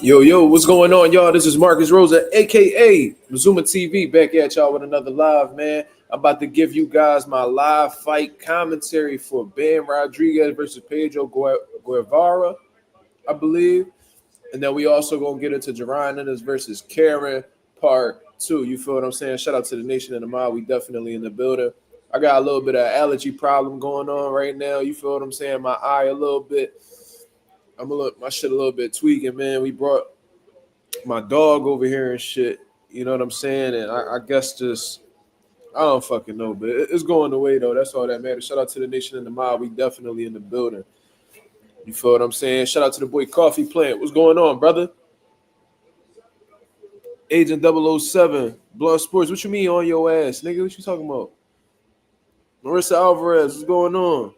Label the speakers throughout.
Speaker 1: Yo, what's going on, y'all? This is Marcus Rosa, aka Mazuma TV, back at y'all with another live, man. I'm about to give you guys my live fight commentary for Ben Rodriguez versus Pedro Guevara, I believe. And then we also gonna get into Jaron Ennis versus Karen part two. You feel what I'm saying? Shout out to the nation and the mob. We definitely in the building. I got a little bit of allergy problem going on right now. You feel what I'm saying? My eye a little bit. My shit a little bit tweaking, man. We brought my dog over here and shit. You know what I'm saying? And I guess just I don't fucking know, but it's going away though. That's all that matters. Shout out to the nation and the mob. We definitely in the building. You feel what I'm saying? Shout out to the boy Coffee Plant. What's going on, brother? Agent 007, Blood Sports. What you mean on your ass, nigga? What you talking about? Marissa Alvarez, what's going on?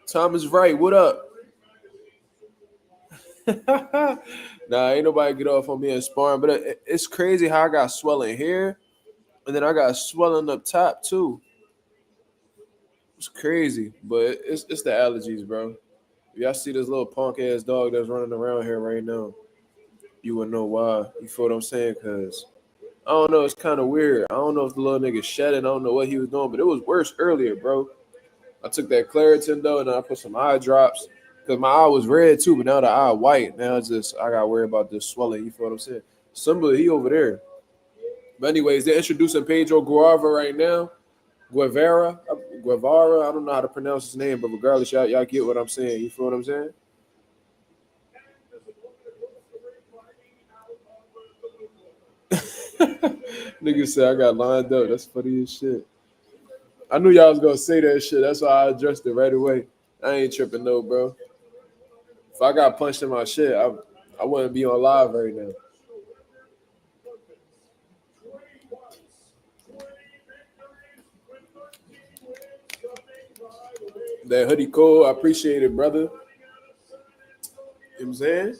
Speaker 1: Thomas Wright, what up? Nah, ain't nobody get off on me in sparring, but it's crazy how I got swelling here, and then I got swelling up top too. It's crazy, but it's the allergies, bro. If y'all see this little punk ass dog that's running around here right now, you would know why. You feel what I'm saying? Cause I don't know, it's kind of weird. I don't know if the little nigga shedding. I don't know what he was doing, but it was worse earlier, bro. I took that Claritin though, and then I put some eye drops because my eye was red too, but now the eye white. Now it's just I got to worry about this swelling. You feel what I'm saying? Somebody he over there. But anyways, they're introducing Pedro Guevara right now. Guevara. I don't know how to pronounce his name, but regardless, y'all get what I'm saying. You feel what I'm saying? Nigga said I got lined up. That's funny as shit. I knew y'all was gonna say that shit. That's why I addressed it right away. I ain't tripping though, bro. If I got punched in my shit, I wouldn't be on live right now. That hoodie cool. I appreciate it, brother. You know what I'm saying?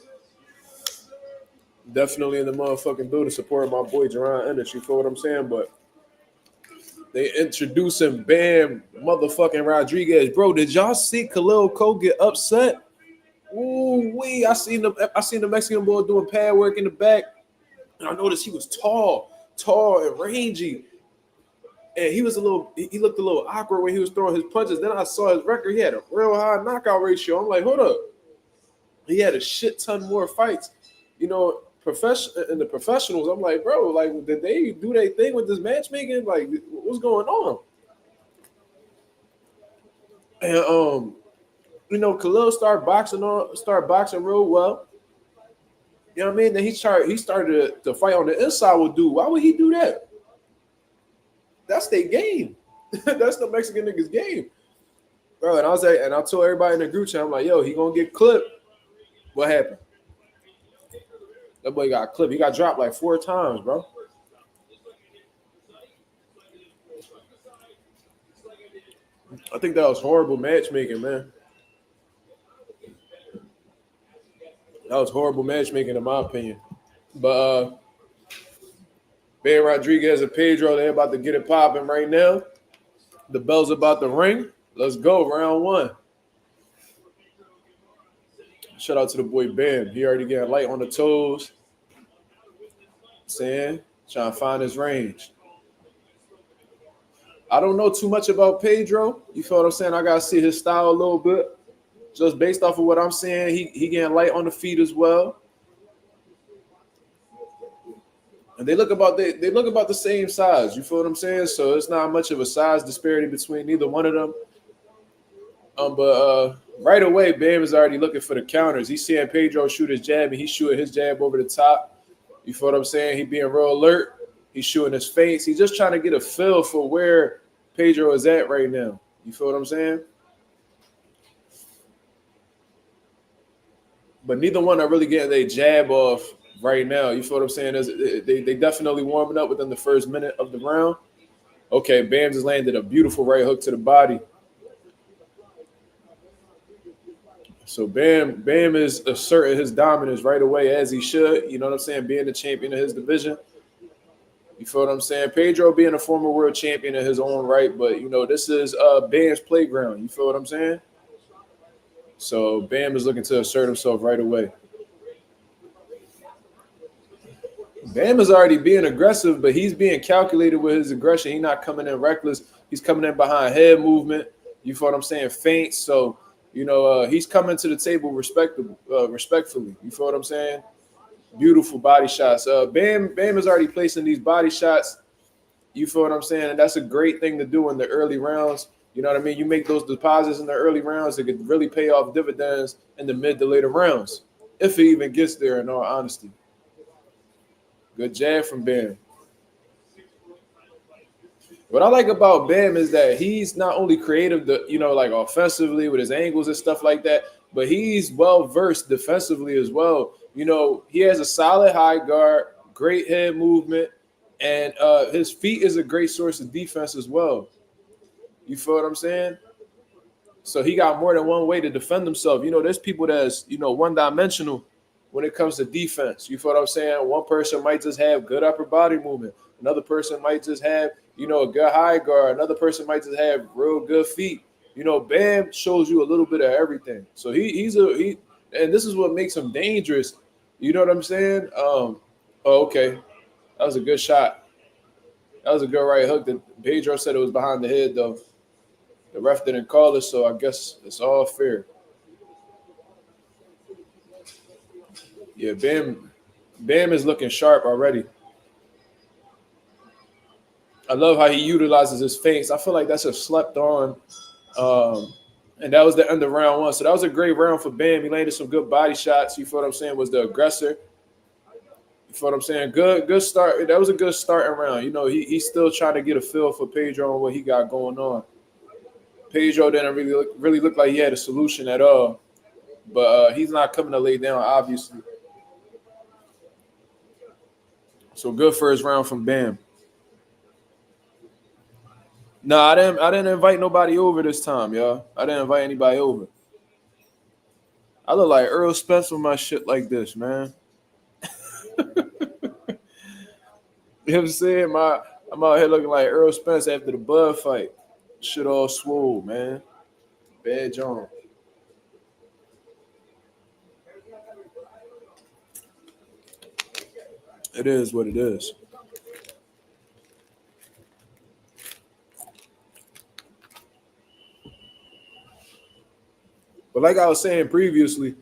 Speaker 1: Definitely in the motherfucking building supporting my boy Jaron Ennis. You feel what I'm saying? But they introducing Bam motherfucking Rodriguez. Bro, did y'all see Khalil Cole get upset? Ooh wee! I seen the Mexican boy doing pad work in the back, and I noticed he was tall and rangy. And he looked a little awkward when he was throwing his punches. Then I saw his record. He had a real high knockout ratio. I'm like, hold up. He had a shit ton more fights. You know, in the professionals, I'm like, bro, like, did they do their thing with this matchmaking? Like, what's going on? And Khalil started boxing real well. You know what I mean? Then he started to fight on the inside with dude. Why would he do that? That's their game. That's the Mexican niggas game. Bro, and I told everybody in the group chat, I'm like, yo, he gonna get clipped. What happened? That boy got clipped. He got dropped like 4 times, bro. I think that was horrible matchmaking, man. That was horrible matchmaking, in my opinion. But Ben Rodriguez and Pedro, they're about to get it popping right now. The bell's about to ring. Let's go, round 1. Shout out to the boy Ben. He already getting light on the toes. Saying, trying to find his range. I don't know too much about Pedro. You feel what I'm saying? I gotta see his style a little bit. Just based off of what I'm saying, he getting light on the feet as well. And they look about the same size. You feel what I'm saying? So it's not much of a size disparity between neither one of them. But right away, Bam is already looking for the counters. He's seeing Pedro shoot his jab, and he's shooting his jab over the top. You feel what I'm saying? He being real alert. He's shooting his face. He's just trying to get a feel for where Pedro is at right now. You feel what I'm saying? But neither one are really getting their jab off right now. You feel what I'm saying? They definitely warming up within the first minute of the round. Okay, Bam just landed a beautiful right hook to the body. So Bam is asserting his dominance right away, as he should. You know what I'm saying? Being the champion of his division. You feel what I'm saying? Pedro being a former world champion in his own right, but this is Bam's playground. You feel what I'm saying? So Bam is looking to assert himself right away. Bam is already being aggressive, but he's being calculated with his aggression. He's not coming in reckless. He's coming in behind head movement. You feel what I'm saying? Feints. So, he's coming to the table respectfully. You feel what I'm saying? Beautiful body shots. Bam is already placing these body shots. You feel what I'm saying? And that's a great thing to do in the early rounds. You know what I mean? You make those deposits in the early rounds, it could really pay off dividends in the mid to later rounds, if it even gets there, in all honesty. Good jab from Bam. What I like about Bam is that he's not only creative, like offensively with his angles and stuff like that, but he's well versed defensively as well. He has a solid high guard, great head movement, and his feet is a great source of defense as well. You feel what I'm saying? So he got more than one way to defend himself. There's people that's, one-dimensional when it comes to defense. You feel what I'm saying? One person might just have good upper body movement. Another person might just have, a good high guard. Another person might just have real good feet. Bam shows you a little bit of everything. So and this is what makes him dangerous. You know what I'm saying? Okay. That was a good shot. That was a good right hook. Pedro said it was behind the head, though. The ref didn't call it, so I guess it's all fair. Yeah, Bam is looking sharp already. I love how he utilizes his feints. I feel like that's a slept on. And that was the end of round one. So that was a great round for Bam. He landed some good body shots. You feel what I'm saying? Was the aggressor. You feel what I'm saying? Good start. That was a good starting round. He's still trying to get a feel for Pedro and what he got going on. Pedro didn't really look like he had a solution at all. But he's not coming to lay down, obviously. So good first round from Bam. No, I didn't invite nobody over this time, y'all. I didn't invite anybody over. I look like Earl Spence with my shit like this, man. You know what I'm saying? I'm out here looking like Earl Spence after the Bud fight. Shit all swole, man. Bad Jaron. It is what it is. But like I was saying previously,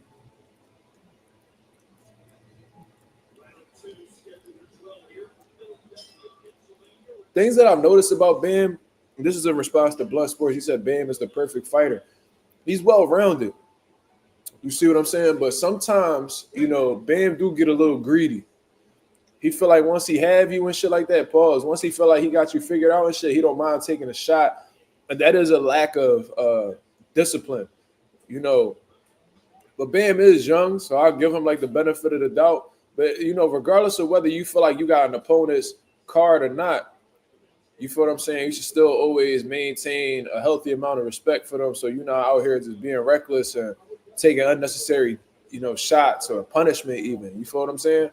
Speaker 1: things that I've noticed about Bam, this is in response to Blunt Sports. He said Bam is the perfect fighter. He's well-rounded. You see what I'm saying? But sometimes, Bam do get a little greedy. He feel like once he have you and shit like that, pause. Once he feel like he got you figured out and shit, he don't mind taking a shot. And that is a lack of discipline, But Bam is young, so I'll give him like the benefit of the doubt. But, regardless of whether you feel like you got an opponent's card or not, you feel what I'm saying? You should still always maintain a healthy amount of respect for them. So you're not out here just being reckless and taking unnecessary, shots or punishment even. You feel what I'm saying?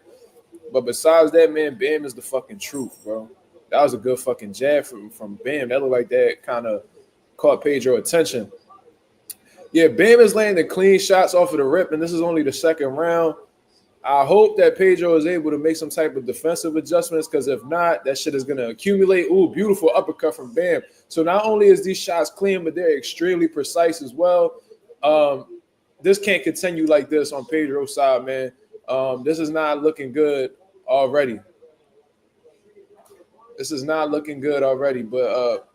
Speaker 1: But besides that, man, Bam is the fucking truth, bro. That was a good fucking jab from Bam. That looked like that kind of caught Pedro attention. Yeah, Bam is landing clean shots off of the rip, and this is only the second round. I hope that Pedro is able to make some type of defensive adjustments, because if not, that shit is going to accumulate. Ooh, beautiful uppercut from Bam. So not only is these shots clean, but they're extremely precise as well. This can't continue like this on Pedro's side, man. This is not looking good already. This is not looking good already, but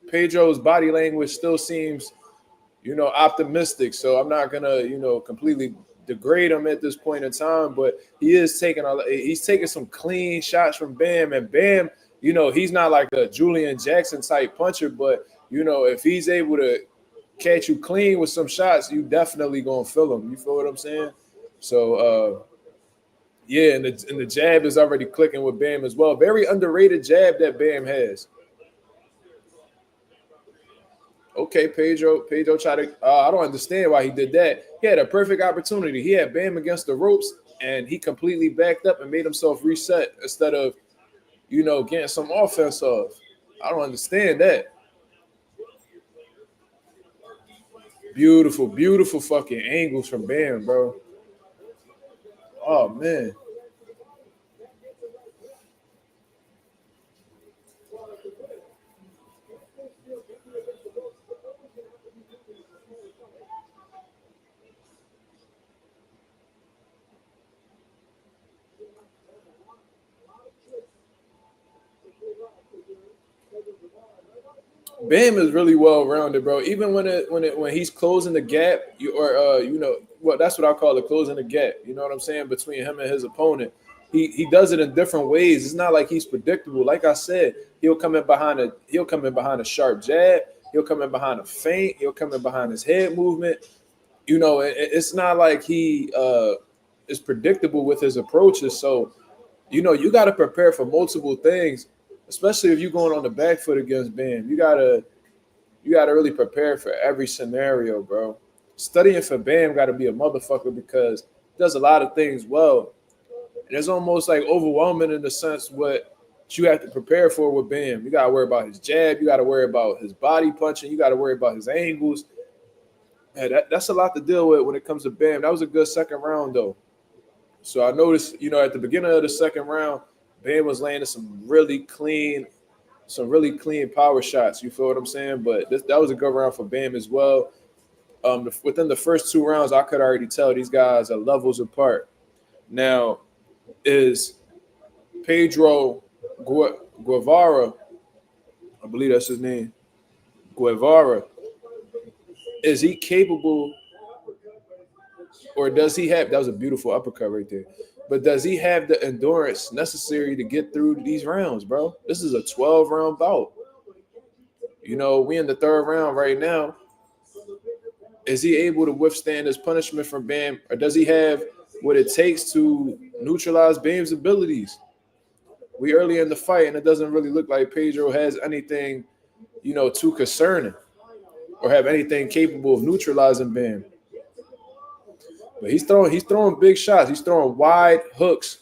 Speaker 1: Pedro's body language still seems, optimistic. So I'm not going to, completely degrade him at this point in time, but he's taking some clean shots from Bam, and Bam, he's not like a Julian Jackson type puncher, but if he's able to catch you clean with some shots, you definitely gonna feel him. You feel what I'm saying? So yeah, and the jab is already clicking with Bam as well. Very underrated jab that Bam has. Okay, Pedro tried to. I don't understand why he did that. He had a perfect opportunity. He had Bam against the ropes, and he completely backed up and made himself reset instead of, getting some offense off. I don't understand that. beautiful fucking angles from Bam, bro. Oh man. Bam is really well rounded, bro. Even when he's closing the gap, that's what I call it, closing the gap. You know what I'm saying, between him and his opponent. He does it in different ways. It's not like he's predictable. Like I said, he'll come in behind a sharp jab. He'll come in behind a feint. He'll come in behind his head movement. It's not like he is predictable with his approaches. So you got to prepare for multiple things, especially if you're going on the back foot against Bam. You gotta really prepare for every scenario, bro. Studying for Bam got to be a motherfucker because he does a lot of things well, and it's almost like overwhelming in the sense what you have to prepare for with Bam. You gotta worry about his jab. You gotta worry about his body punching. You gotta worry about his angles. And that's a lot to deal with when it comes to Bam. That was a good second round though. So I noticed, at the beginning of the second round, Bam was landing some really clean power shots. You feel what I'm saying? But that was a good round for Bam as well. Within the first two rounds, I could already tell these guys are levels apart. Now, is Pedro Guevara, I believe that's his name, Guevara, is he capable, or does he have, that was a beautiful uppercut right there, but does he have the endurance necessary to get through these rounds, bro? This is a 12-round bout. We in the third round right now. Is he able to withstand this punishment from Bam, or does he have what it takes to neutralize Bam's abilities? We early in the fight, and it doesn't really look like Pedro has anything, too concerning or have anything capable of neutralizing Bam. But he's throwing big shots. He's throwing wide hooks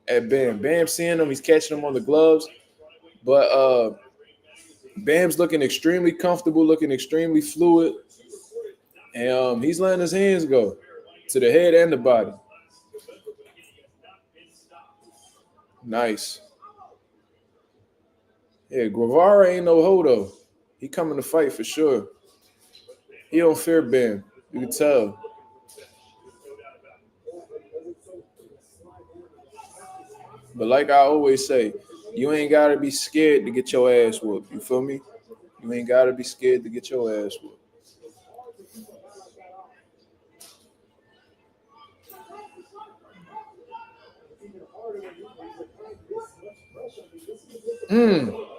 Speaker 1: at Bam. Bam seeing him, he's catching him on the gloves. But Bam's looking extremely comfortable, looking extremely fluid. And he's letting his hands go to the head and the body. Nice. Yeah, Guevara ain't no hodo. He coming to fight for sure. He don't fear Bam. You can tell. But like I always say, you ain't got to be scared to get your ass whooped. You feel me? You ain't got to be scared to get your ass whooped.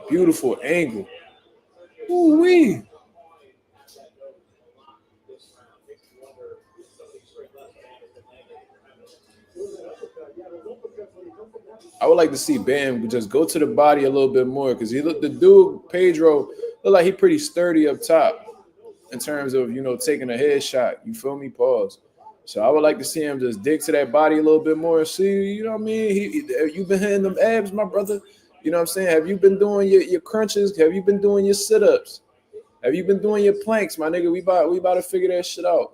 Speaker 1: Beautiful angle. Ooh-wee. I would like to see Bam just go to the body a little bit more because the dude Pedro look like he pretty sturdy up top in terms of taking a headshot. You feel me? Pause. So I would like to see him just dig to that body a little bit more and see. You know what I mean? You've been hitting them abs, my brother. You know what I'm saying? Have you been doing your crunches? Have you been doing your sit-ups? Have you been doing your planks, my nigga? We about to figure that shit out.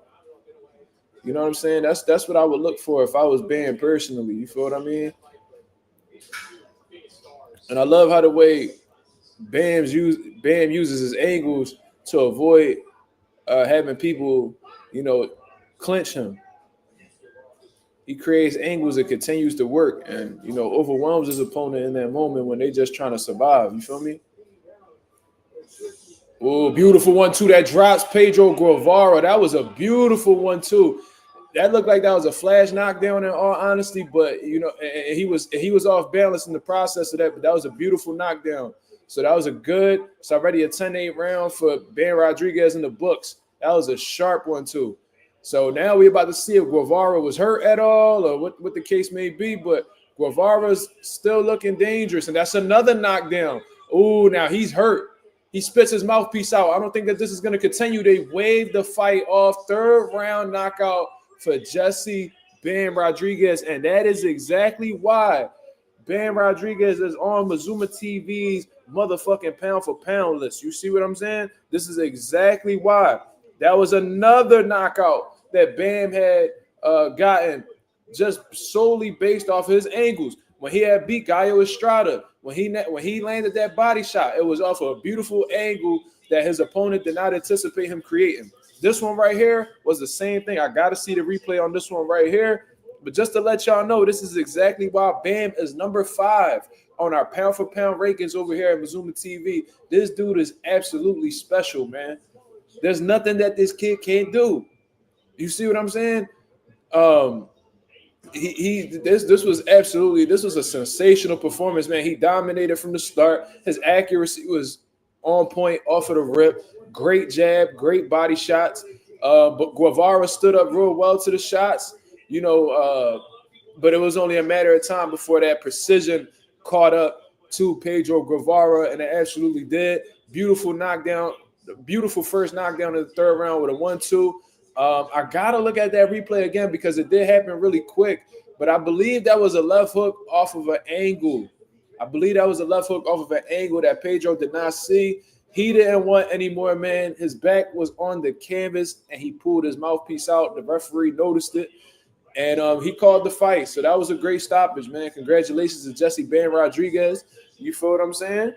Speaker 1: You know what I'm saying? That's what I would look for if I was Bam personally. You feel what I mean? And I love how the way Bam uses his angles to avoid having people, clinch him. He creates angles that continues to work and, overwhelms his opponent in that moment when they just trying to survive. You feel me? Oh, beautiful 1-2 that drops Pedro Guevara. That was a beautiful 1-2. That looked like that was a flash knockdown in all honesty, but and he was off balance in the process of that, but that was a beautiful knockdown. So that was it's already a 10-8 round for Ben Rodriguez in the books. That was a sharp one too. So now we're about to see if Guevara was hurt at all or what the case may be, but Guevara's still looking dangerous, and that's another knockdown. Oh, now he's hurt. He spits his mouthpiece out. I don't think that this is going to continue. They waved the fight off. Third round knockout for Jesse Bam Rodriguez, and that is exactly why Bam Rodriguez is on Mazuma TV's motherfucking pound for pound list. You see what I'm saying? This is exactly why. That was another knockout that Bam had gotten just solely based off his angles. When he had beat Gallo Estrada, when he landed that body shot, it was off of a beautiful angle that his opponent did not anticipate him creating. This one right here was the same thing. I got to see the replay on this one right here. But just to let y'all know, this is exactly why Bam is number 5 on our pound for pound rankings over here at Mazuma TV. This dude is absolutely special, man. There's nothing that this kid can't do. You see what I'm saying? This was a sensational performance, man. He dominated from the start. His accuracy was on point off of the rip. Great jab, great body shots. But Guevara stood up real well to the shots, but it was only a matter of time before that precision caught up to Pedro Guevara, and it absolutely did. Beautiful knockdown, beautiful first knockdown in the third round with a 1-2. I gotta look at that replay again because it did happen really quick, but I believe that was a left hook off of an angle. That Pedro did not see. He didn't want any more, man. His back was on the canvas, and he pulled his mouthpiece out. The referee noticed it, and he called the fight. So that was a great stoppage, man. Congratulations to Jesse Bam Rodriguez. You feel what I'm saying?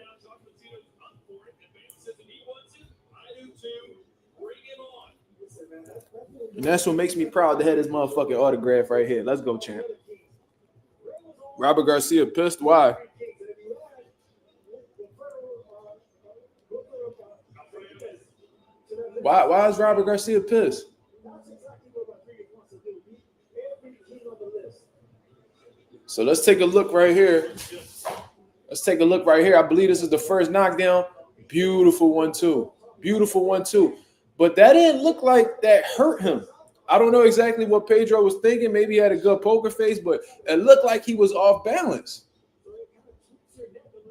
Speaker 1: And that's what makes me proud to have this motherfucking autograph right here. Let's go, champ. Robert Garcia pissed. Why? Why is Robert Garcia pissed? So let's take a look right here. I believe this is the first knockdown. Beautiful 1-2. Beautiful 1-2. But that didn't look like that hurt him. I don't know exactly what Pedro was thinking. Maybe he had a good poker face, but it looked like he was off balance.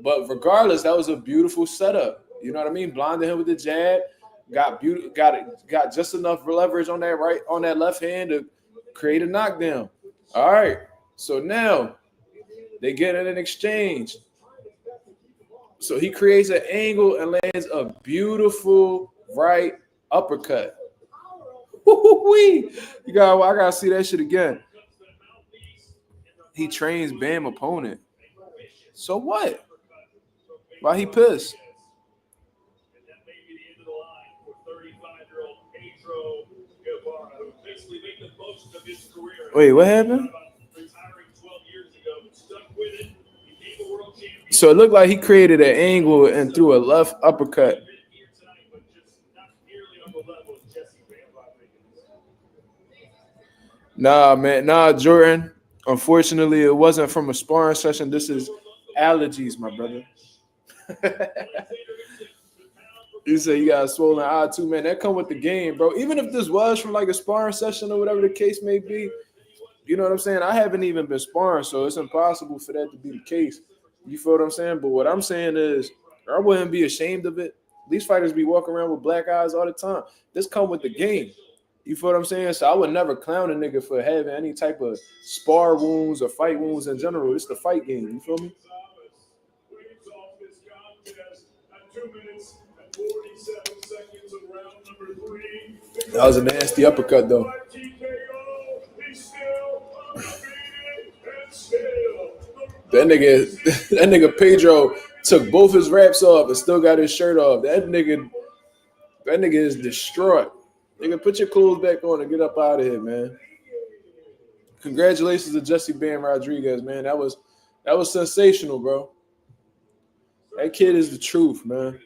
Speaker 1: But regardless, that was a beautiful setup. You know what I mean? Blinded him with the jab. Got just enough leverage on that left hand to create a knockdown. All right. So now they get in an exchange. So he creates an angle and lands a beautiful right uppercut. I gotta see that shit again. He trains Bam opponent. So what? Why he pissed? Wait, what happened? So it looked like he created an angle and threw a left uppercut. Nah, man. Nah, Jordan. Unfortunately, it wasn't from a sparring session. This is allergies, my brother. You say you got a swollen eye too, man. That come with the game, bro. Even if this was from like a sparring session or whatever the case may be, you know what I'm saying? I haven't even been sparring, so it's impossible for that to be the case. You feel what I'm saying? But what I'm saying is I wouldn't be ashamed of it. These fighters be walking around with black eyes all the time. This come with the game. You feel what I'm saying? So I would never clown a nigga for having any type of spar wounds or fight wounds in general. It's the fight game. You feel me? That was a nasty uppercut, though. That nigga Pedro took both his wraps off and still got his shirt off. That nigga is distraught. Nigga, put your clothes back on and get up out of here, man. Congratulations to Jesse Bam Rodriguez, man. That was sensational, bro. That kid is the truth, man.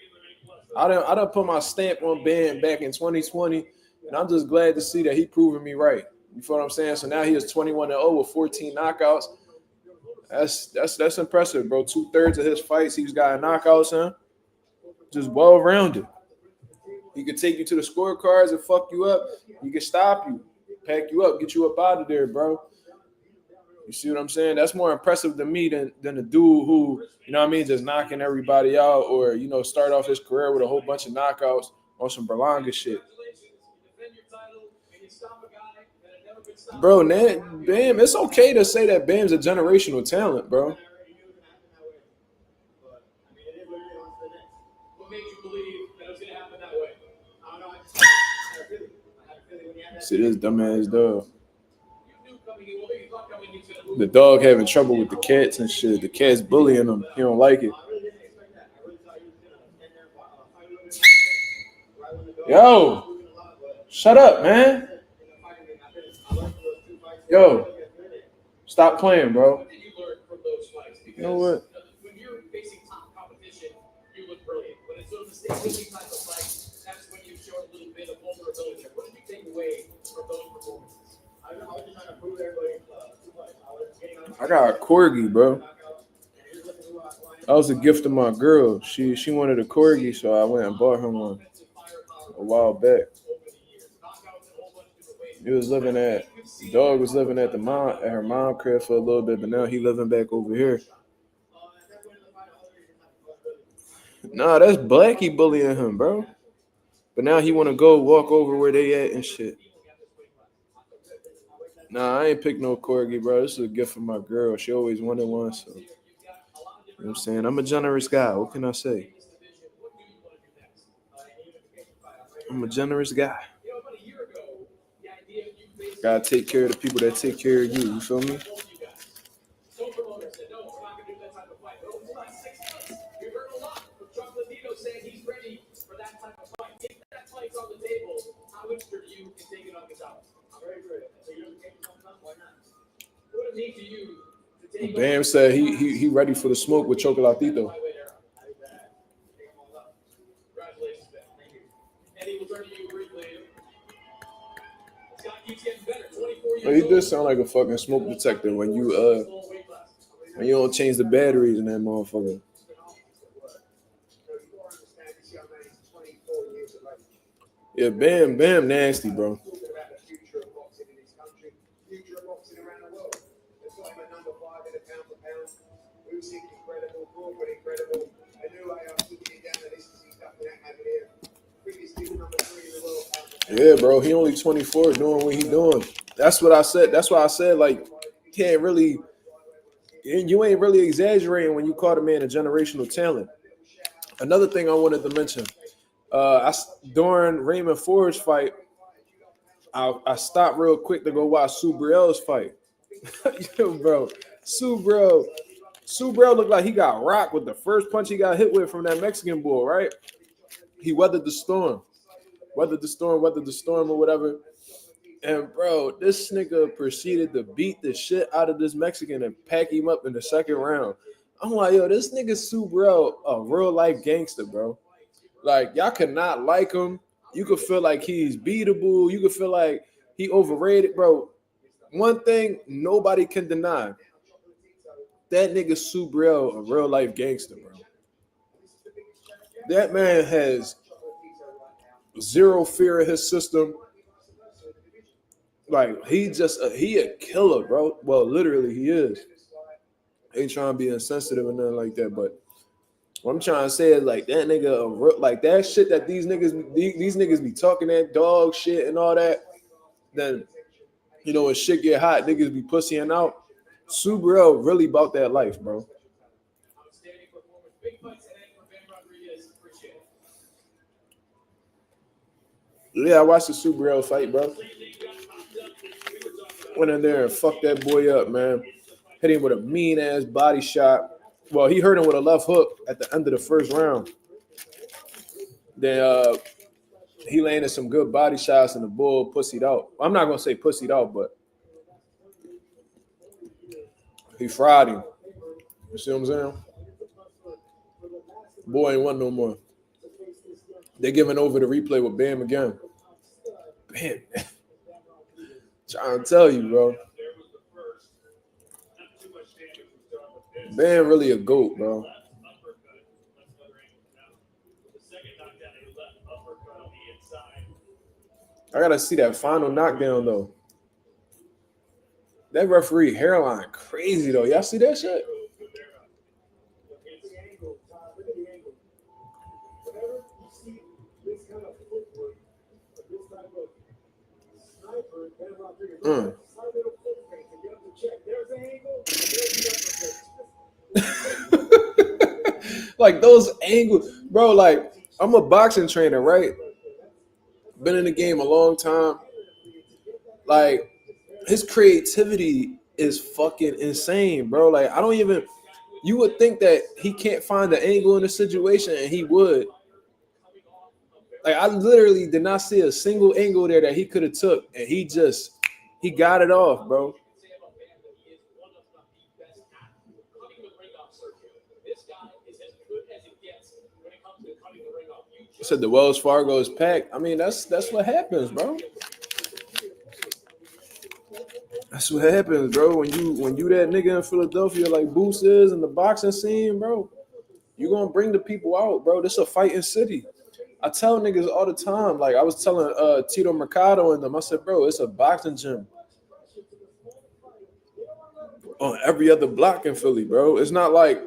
Speaker 1: I done put my stamp on Bam back in 2020, and I'm just glad to see that he proving me right. You feel what I'm saying? So now he is 21-0 with 14 knockouts. That's impressive, bro. 2/3 of his fights he's got knockouts in. Just well-rounded. He could take you to the scorecards and fuck you up. He could stop you, pack you up, get you up out of there, bro. You see what I'm saying? That's more impressive to me than a dude who, you know what I mean, just knocking everybody out or, start off his career with a whole bunch of knockouts on some Berlanga shit. Bro, Bam, it's okay to say that Bam's a generational talent, bro. See this dumbass dog. The dog having trouble with the cats and shit. The cat's bullying him. He don't like it. Yo, shut up, man. Yo, stop playing, bro. You know what? I got a corgi, bro. That was a gift of my girl. She wanted a corgi, so I went and bought her one a while back. The dog was living at her mom crib for a little bit, but now he living back over here. Nah, that's Blackie bullying him, bro. But now he want to go walk over where they at and shit. Nah, I ain't pick no corgi, bro. This is a gift from my girl. She always wanted one, so. You know what I'm saying? I'm a generous guy. What can I say? I'm a generous guy. Gotta take care of the people that take care of you. You feel me? Bam said he ready for the smoke with Chocolatito. Well, he does sound like a fucking smoke detector when you don't change the batteries in that motherfucker. Yeah, Bam nasty, bro. Yeah, bro, he only 24 doing what he doing. That's what I said. That's why I said, like, you ain't really exaggerating when you call the man a generational talent. Another thing I wanted to mention, during Raymond Ford's fight, I stopped real quick to go watch Sue Burrell's fight. Yo, bro, Sue Burrell looked like he got rocked with the first punch he got hit with from that Mexican bull, right? He weathered the storm or whatever. And bro, this nigga proceeded to beat the shit out of this Mexican and pack him up in the second round. I'm like, yo, this nigga Sue Burrell a real life gangster, bro. Like, y'all could not like him. You could feel like he's beatable. You could feel like he overrated, bro. One thing nobody can deny. That nigga Sue Burrell a real life gangster, bro. That man has zero fear of his system. Like, he a killer, bro. Well, literally, he is. Ain't trying to be insensitive or nothing like that, but what I'm trying to say is, like, that nigga, like, that shit that these niggas be talking that dog shit and all that, then, you know, when shit get hot, niggas be pussying out. Sue Burrell really about that life, bro. Yeah, I watched the Sue Burrell fight, bro. Went in there and fucked that boy up, man. Hit him with a mean-ass body shot. Well, he hurt him with a left hook at the end of the first round. Then he landed some good body shots and the bull pussied out. I'm not going to say pussied out, but he fried him. You see what I'm saying? Boy ain't won no more. They're giving over the replay with Bam again. Bam. Trying to tell you, bro. Bam really a GOAT, bro. I gotta see that final knockdown, though. That referee hairline crazy, though. Y'all see that shit? Like, those angles, bro. Like, I'm a boxing trainer, right? Been in the game a long time. Like his creativity is fucking insane, bro. Like I don't even. You would think that he can't find the angle in the situation, and he would. Like I literally did not see a single angle there that he could have took, and he got it off, bro. Said the Wells Fargo is packed. I mean, that's what happens, bro. That's what happens, bro. When you that nigga in Philadelphia like Boost is in the boxing scene, bro, you gonna bring the people out, bro. This a fighting city. I tell niggas all the time. Like I was telling Tito Mercado and them, I said, bro, it's a boxing gym on every other block in Philly, bro. It's not like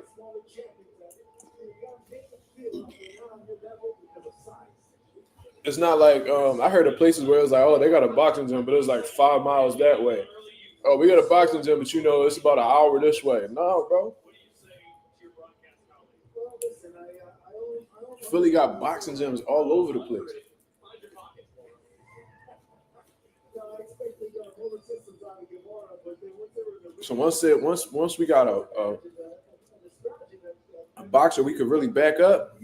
Speaker 1: I heard of places where it was like, oh, they got a boxing gym, but it was like 5 miles that way. Oh, we got a boxing gym, but it's about an hour this way. No, bro. Philly got boxing gyms all over the place. So once we got a boxer we could really back up,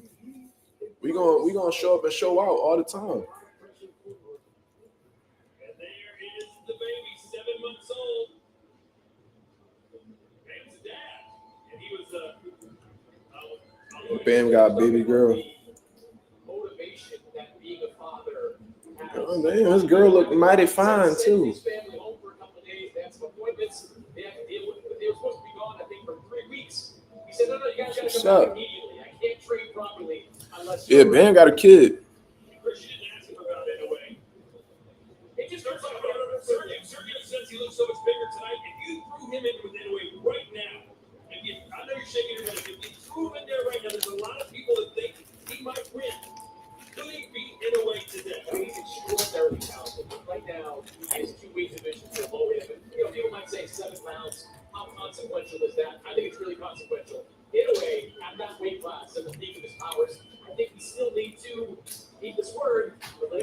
Speaker 1: we gonna show up and show out all the time. Bam got a baby girl. Oh, man, this girl look mighty fine too. What's up? Yeah, Bam got a kid.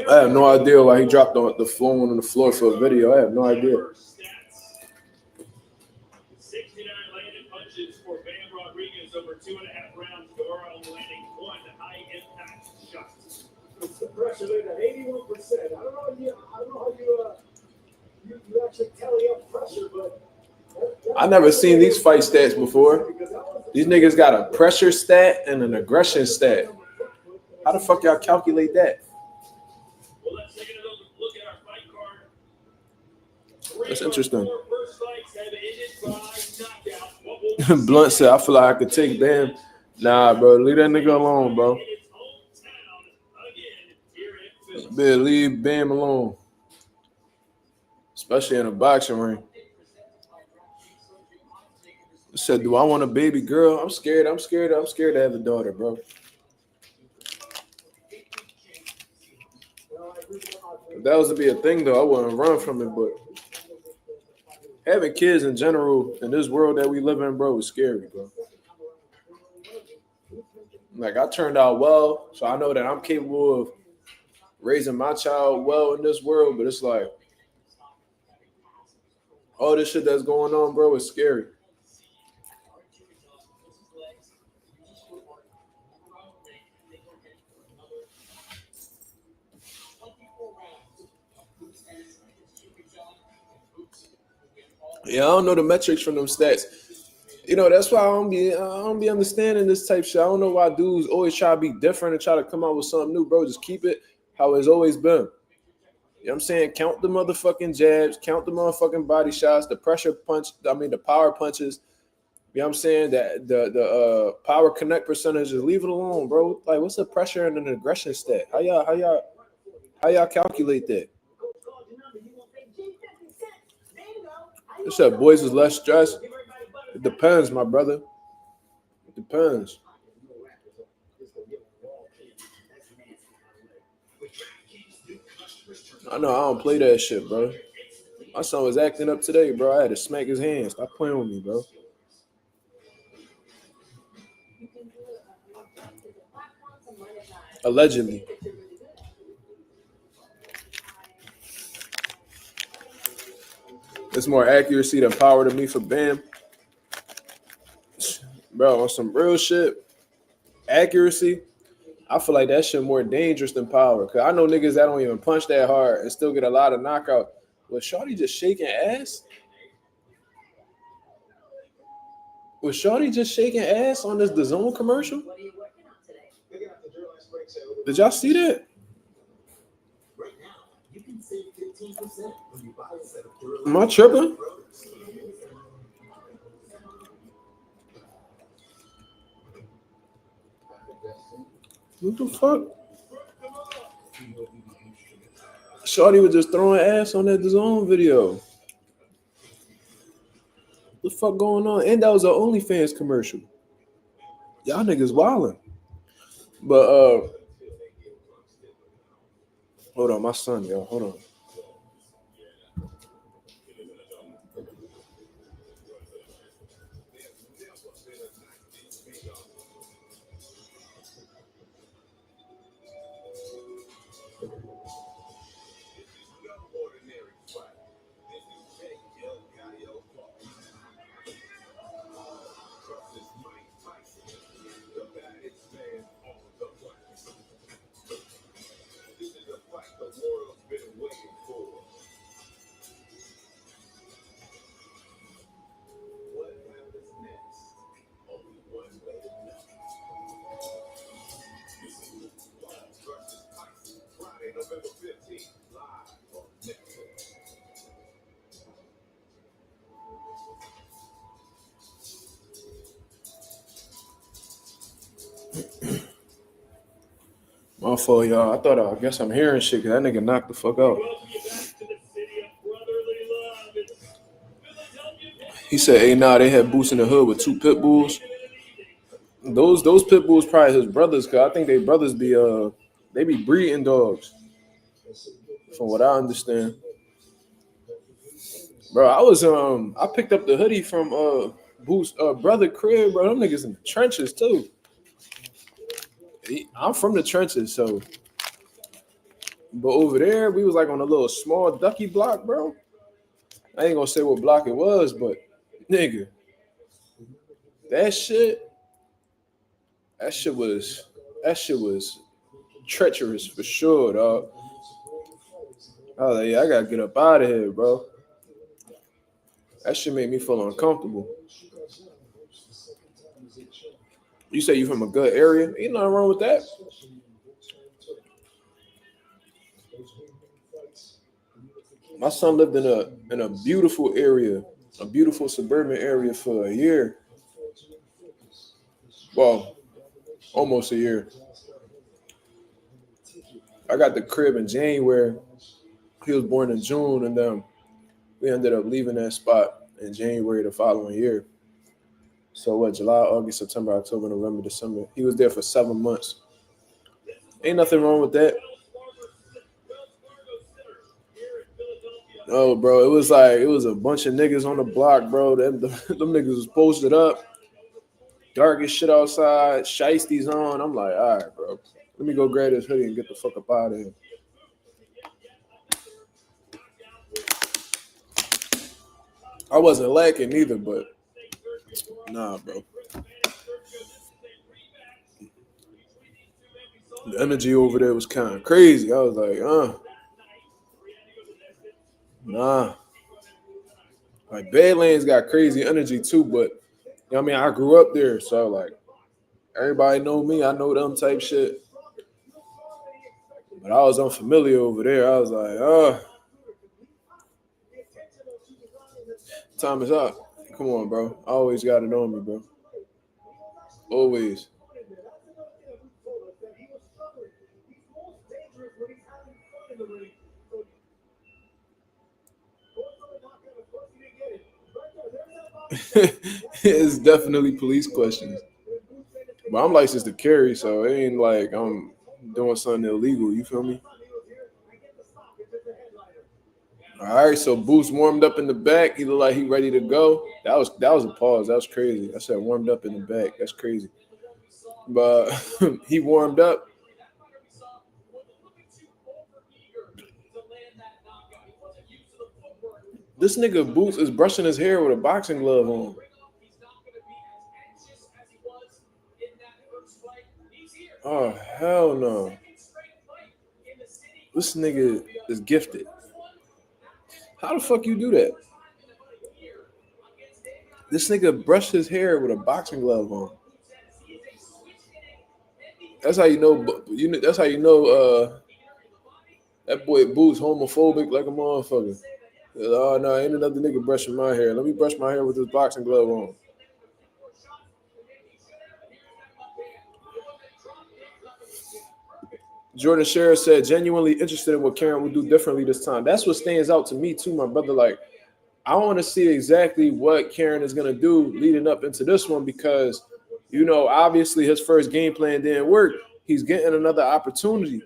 Speaker 1: I have no idea why he dropped on the phone on the floor for a video. I have no idea.
Speaker 2: 69 landed punches for Bam Rodriguez over 2.5 rounds. Guevara only landing one high impact shot. It's the pressure rate at 81%. I don't know how you actually tally up pressure, but
Speaker 1: I never seen these fight stats before. These niggas got a pressure stat and an aggression stat. How the fuck y'all calculate that?
Speaker 2: Well, let's take another look at our fight card.
Speaker 1: That's interesting.
Speaker 2: First fights have ended by knockout.
Speaker 1: Blunt said, I feel like I could take Bam. Nah, bro, leave that nigga alone, bro. Man, leave Bam alone. Especially in a boxing ring. I said, do I want a baby girl? I'm scared to have a daughter, bro. If that was to be a thing, though, I wouldn't run from it. But having kids in general in this world that we live in, bro, is scary, bro. Like, I turned out well, so I know that I'm capable of raising my child well in this world. But it's like, all this shit that's going on, bro, is scary. Yeah, I don't know the metrics from them stats. That's why I don't be understanding this type shit. I don't know why dudes always try to be different and try to come out with something new, bro. Just keep it how it's always been. You know what I'm saying? Count the motherfucking jabs, count the motherfucking body shots, the pressure punch, the power punches. You know what I'm saying? That the power connect percentages, leave it alone, bro. Like, what's the pressure and an aggression stat? How y'all calculate that? It said boys is less stressed. It depends, my brother. It depends. I know I don't play that shit, bro. My son was acting up today, bro. I had to smack his hand. Stop playing with me, bro. Allegedly. It's more accuracy than power to me for Bam. Bro, on some real shit, accuracy, I feel like that shit more dangerous than power. Cause I know niggas that don't even punch that hard and still get a lot of knockout. Was Shorty just shaking ass? Was Shorty just shaking ass on this DAZN commercial? Did y'all see that? Am I tripping? What the fuck? Shorty was just throwing ass on that DAZN video. What the fuck going on? And that was an OnlyFans commercial. Y'all niggas wildin'. But hold on, my son, yo. Hold on. My fault, y'all. I guess I'm hearing shit because that nigga knocked the fuck out. He said, hey, nah, they had Boots in the Hood with 2 pit bulls. Those pit bulls probably his brothers, cause I think they brothers be they be breeding dogs. From what I understand. Bro, I picked up the hoodie from Boots brother crib, bro. Them niggas in the trenches too. I'm from the trenches, so but over there we was like on a little small ducky block, bro. I ain't gonna say what block it was, but nigga, that shit was treacherous for sure, dog. I was like, yeah, I gotta get up out of here, bro. That shit made me feel uncomfortable. You say you from a good area? Ain't nothing wrong with that. My son lived in a beautiful area, a beautiful suburban area for a year. Well, almost a year. I got the crib in January. He was born in June, and then we ended up leaving that spot in January the following year. So what? July, August, September, October, November, December. He was there for 7 months. Ain't nothing wrong with that. Oh, bro, it was a bunch of niggas on the block, bro. Them niggas was posted up, dark as shit outside, shiesties on. I'm like, all right, bro, let me go grab this hoodie and get the fuck up out of here. I wasn't lacking either, but nah, bro. The energy over there was kind of crazy. I was like, nah. Like Badlands got crazy energy too, but you know what I mean, I grew up there, so like everybody know me, I know them type shit. But I was unfamiliar over there. I was like, time is up. Come on, bro. I always got it on me, bro. Always. It's definitely police questions. But I'm licensed to carry, so it ain't like I'm doing something illegal. You feel me? All right, so Boots warmed up in the back. He looked like he ready to go. That was a pause. That was crazy. I said warmed up in the back. That's crazy. But he warmed up. This nigga Boots is brushing his hair with a boxing glove on. Oh, hell no. This nigga is gifted. How the fuck you do that? This nigga brushed his hair with a boxing glove on. That's how you know. That's how you know. That boy Boots homophobic like a motherfucker. Oh no, ain't another nigga brushing my hair. Let me brush my hair with this boxing glove on. Jordan Scherer said, genuinely interested in what Karen would do differently this time. That's what stands out to me too, my brother. Like, I want to see exactly what Karen is going to do leading up into this one because, you know, obviously his first game plan didn't work. He's getting another opportunity.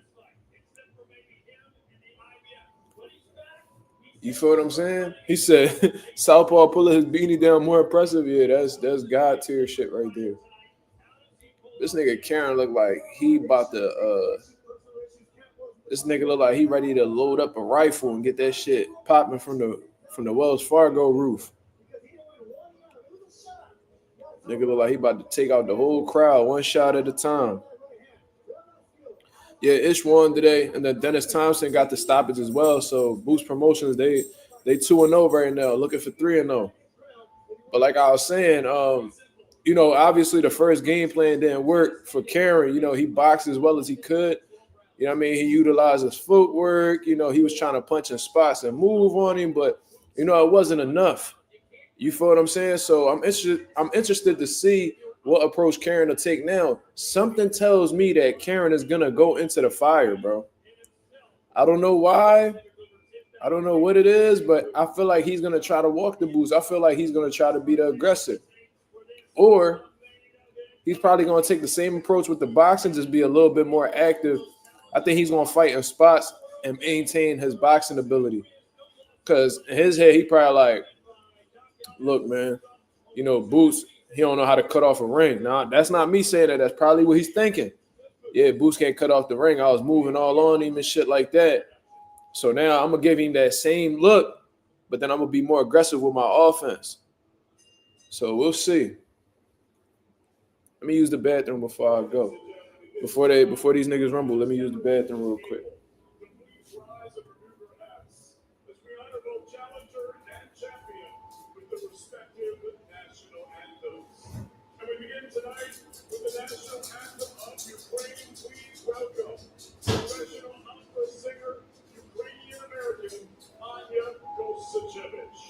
Speaker 1: You feel what I'm saying? He said, Southpaw pulling his beanie down more impressive. Yeah, that's God tier shit right there. This nigga Karen look like he about to this nigga look like he ready to load up a rifle and get that shit popping from the Wells Fargo roof. Nigga look like he about to take out the whole crowd one shot at a time. Yeah, Ish won today, and then Dennis Thompson got the stoppage as well. So Boost Promotions, they 2-0 right now, looking for 3-0. But like I was saying, you know, obviously the first game plan didn't work for Karen. You know, he boxed as well as he could. You know what I mean? He utilized his footwork. You know, he was trying to punch in spots and move on him, but, you know, it wasn't enough. You feel what I'm saying? So I'm interested to see what approach Karen will take now. Something tells me that Karen is going to go into the fire, bro. I don't know why. I don't know what it is, but I feel like he's going to try to walk the boots. I feel like he's going to try to be the aggressor. Or he's probably going to take the same approach with the boxing, just be a little bit more active. I think he's going to fight in spots and maintain his boxing ability. Because in his head, he probably like, look, man, you know, Boots, he don't know how to cut off a ring. Nah, that's not me saying that. That's probably what he's thinking. Yeah, Boots can't cut off the ring. I was moving all on him and shit like that. So now I'm going to give him that same look, but then I'm going to be more aggressive with my offense. So we'll see. Let me use the bathroom before I go. Before these niggas rumble, let me use the bathroom real quick.
Speaker 2: And we begin tonight with the national anthem of Ukraine. Please welcome professional opera singer, Ukrainian-American Anya Gosachevich.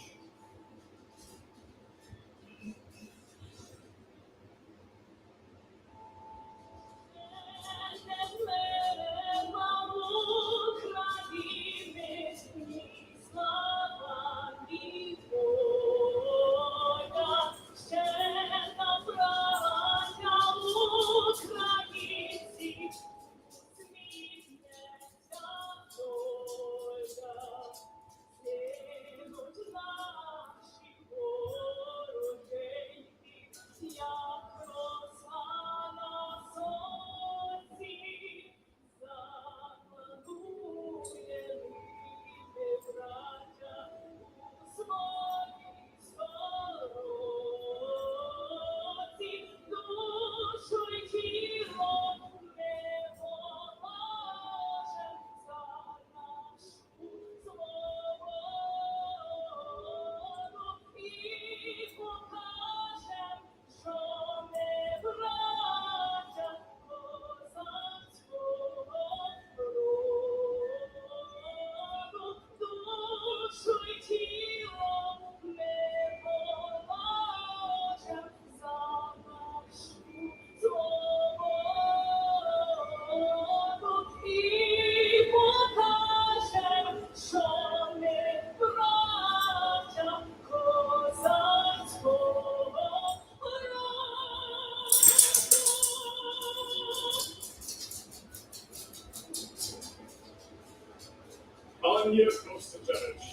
Speaker 2: Anya Gosachevich.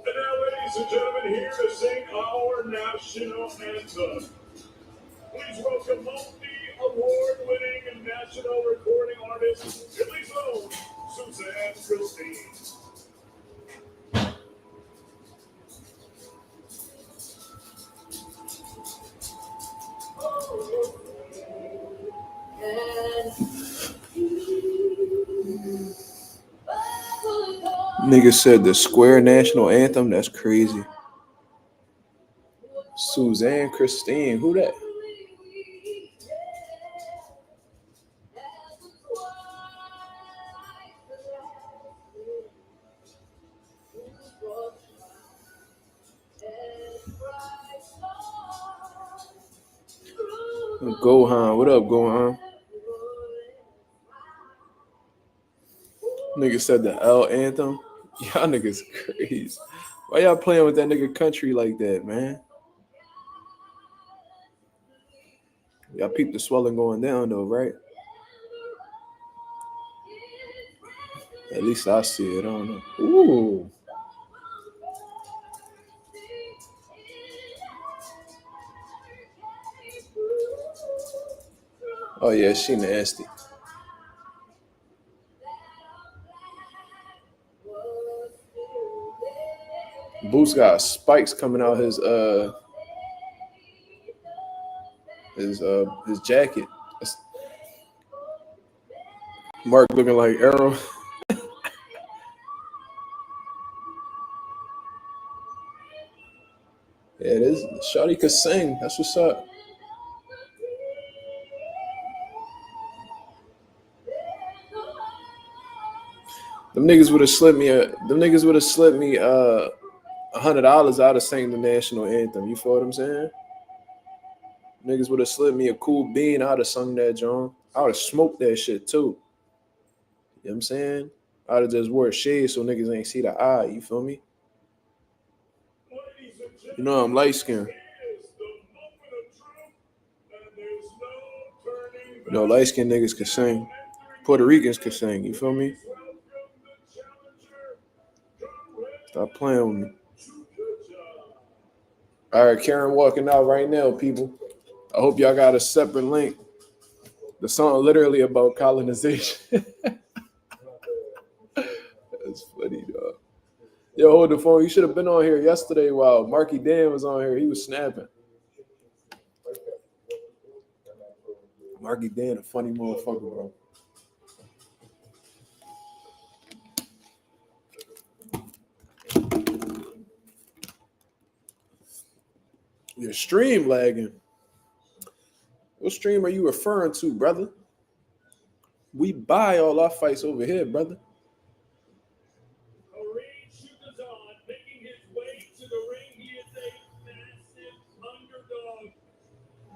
Speaker 2: And now, ladies and gentlemen, here to sing our national anthem. Please welcome multi-award-winning national recording artist, Billy Sloan,
Speaker 1: Nigga said the Square national anthem. That's crazy. Suzanne Christine. Who that? Gohan. What up, Gohan? Nigga said the L anthem. Y'all niggas crazy. Why y'all playing with that nigga country like that, man? Y'all peep the swelling going down though, right? At least I see it. I don't know. Ooh. Oh yeah, she nasty. Boost got spikes coming out his jacket. Mark looking like Arrow. Yeah, it is. Shawty could sing. That's what's up. Them niggas would have slipped me $100 out of singing the national anthem. You feel what I'm saying? Niggas would have slipped me a cool bean. I'd have sung that, John. I would have smoked that shit too. You know what I'm saying? I'd have just wore shades so niggas ain't see the eye. You feel me? You know I'm light skinned. You know, light skinned niggas can sing. Puerto Ricans can sing. You feel me? Stop playing with me. All right, Karen walking out right now, people. I hope y'all got a separate link. The song literally about colonization. That's funny, dog. Yo, hold the phone. You should have been on here yesterday while Marky Dan was on here. He was snapping. Marky Dan, a funny motherfucker, bro. Your stream lagging. What stream are you referring to, brother? We buy all our fights over here, brother.
Speaker 2: Chukhadzhian making his way to the ring. He is a massive underdog,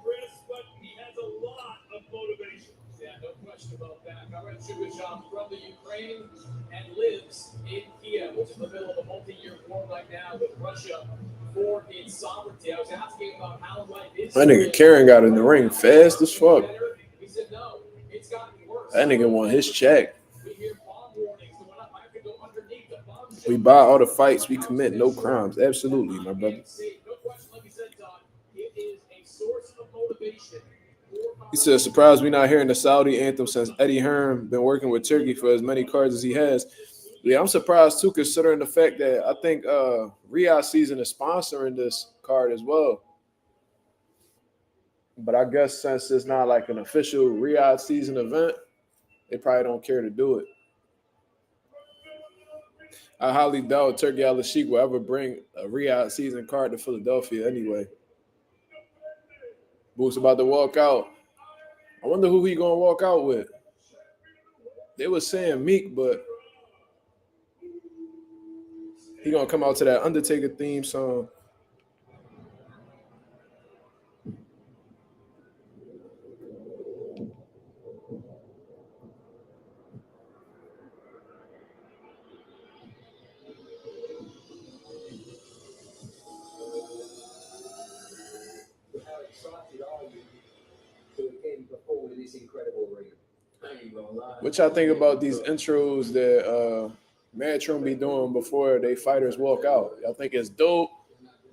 Speaker 2: Chris, but he has a lot of motivation. Yeah, no question about that. Chukhadzhian from the Ukraine and lives in Kiev, which is in the middle of a multi-year war right now with Russia for its sovereignty. I was asking about how life is.
Speaker 1: That nigga Karen got in the ring fast as fuck.
Speaker 2: He said, no, it's gotten worse.
Speaker 1: That nigga won his check. We buy all the fights. We commit no crimes. Absolutely, my brother. He said, surprised we not hearing the Saudi anthem since Eddie Hearn been working with Turkey for as many cards as he has. Yeah, I'm surprised too, considering the fact that I think Riyadh Season is sponsoring this card as well. But I guess since it's not like an official Riyadh Season event, they probably don't care to do it. I highly doubt Turkey Al-Sheikh will ever bring a Riyadh Season card to Philadelphia anyway. Boost's about to walk out. I wonder who he gonna walk out with. They were saying Meek, but he gonna come out to that Undertaker theme song. What y'all think about these intros that Matchroom be doing before they fighters walk out? Y'all think it's dope?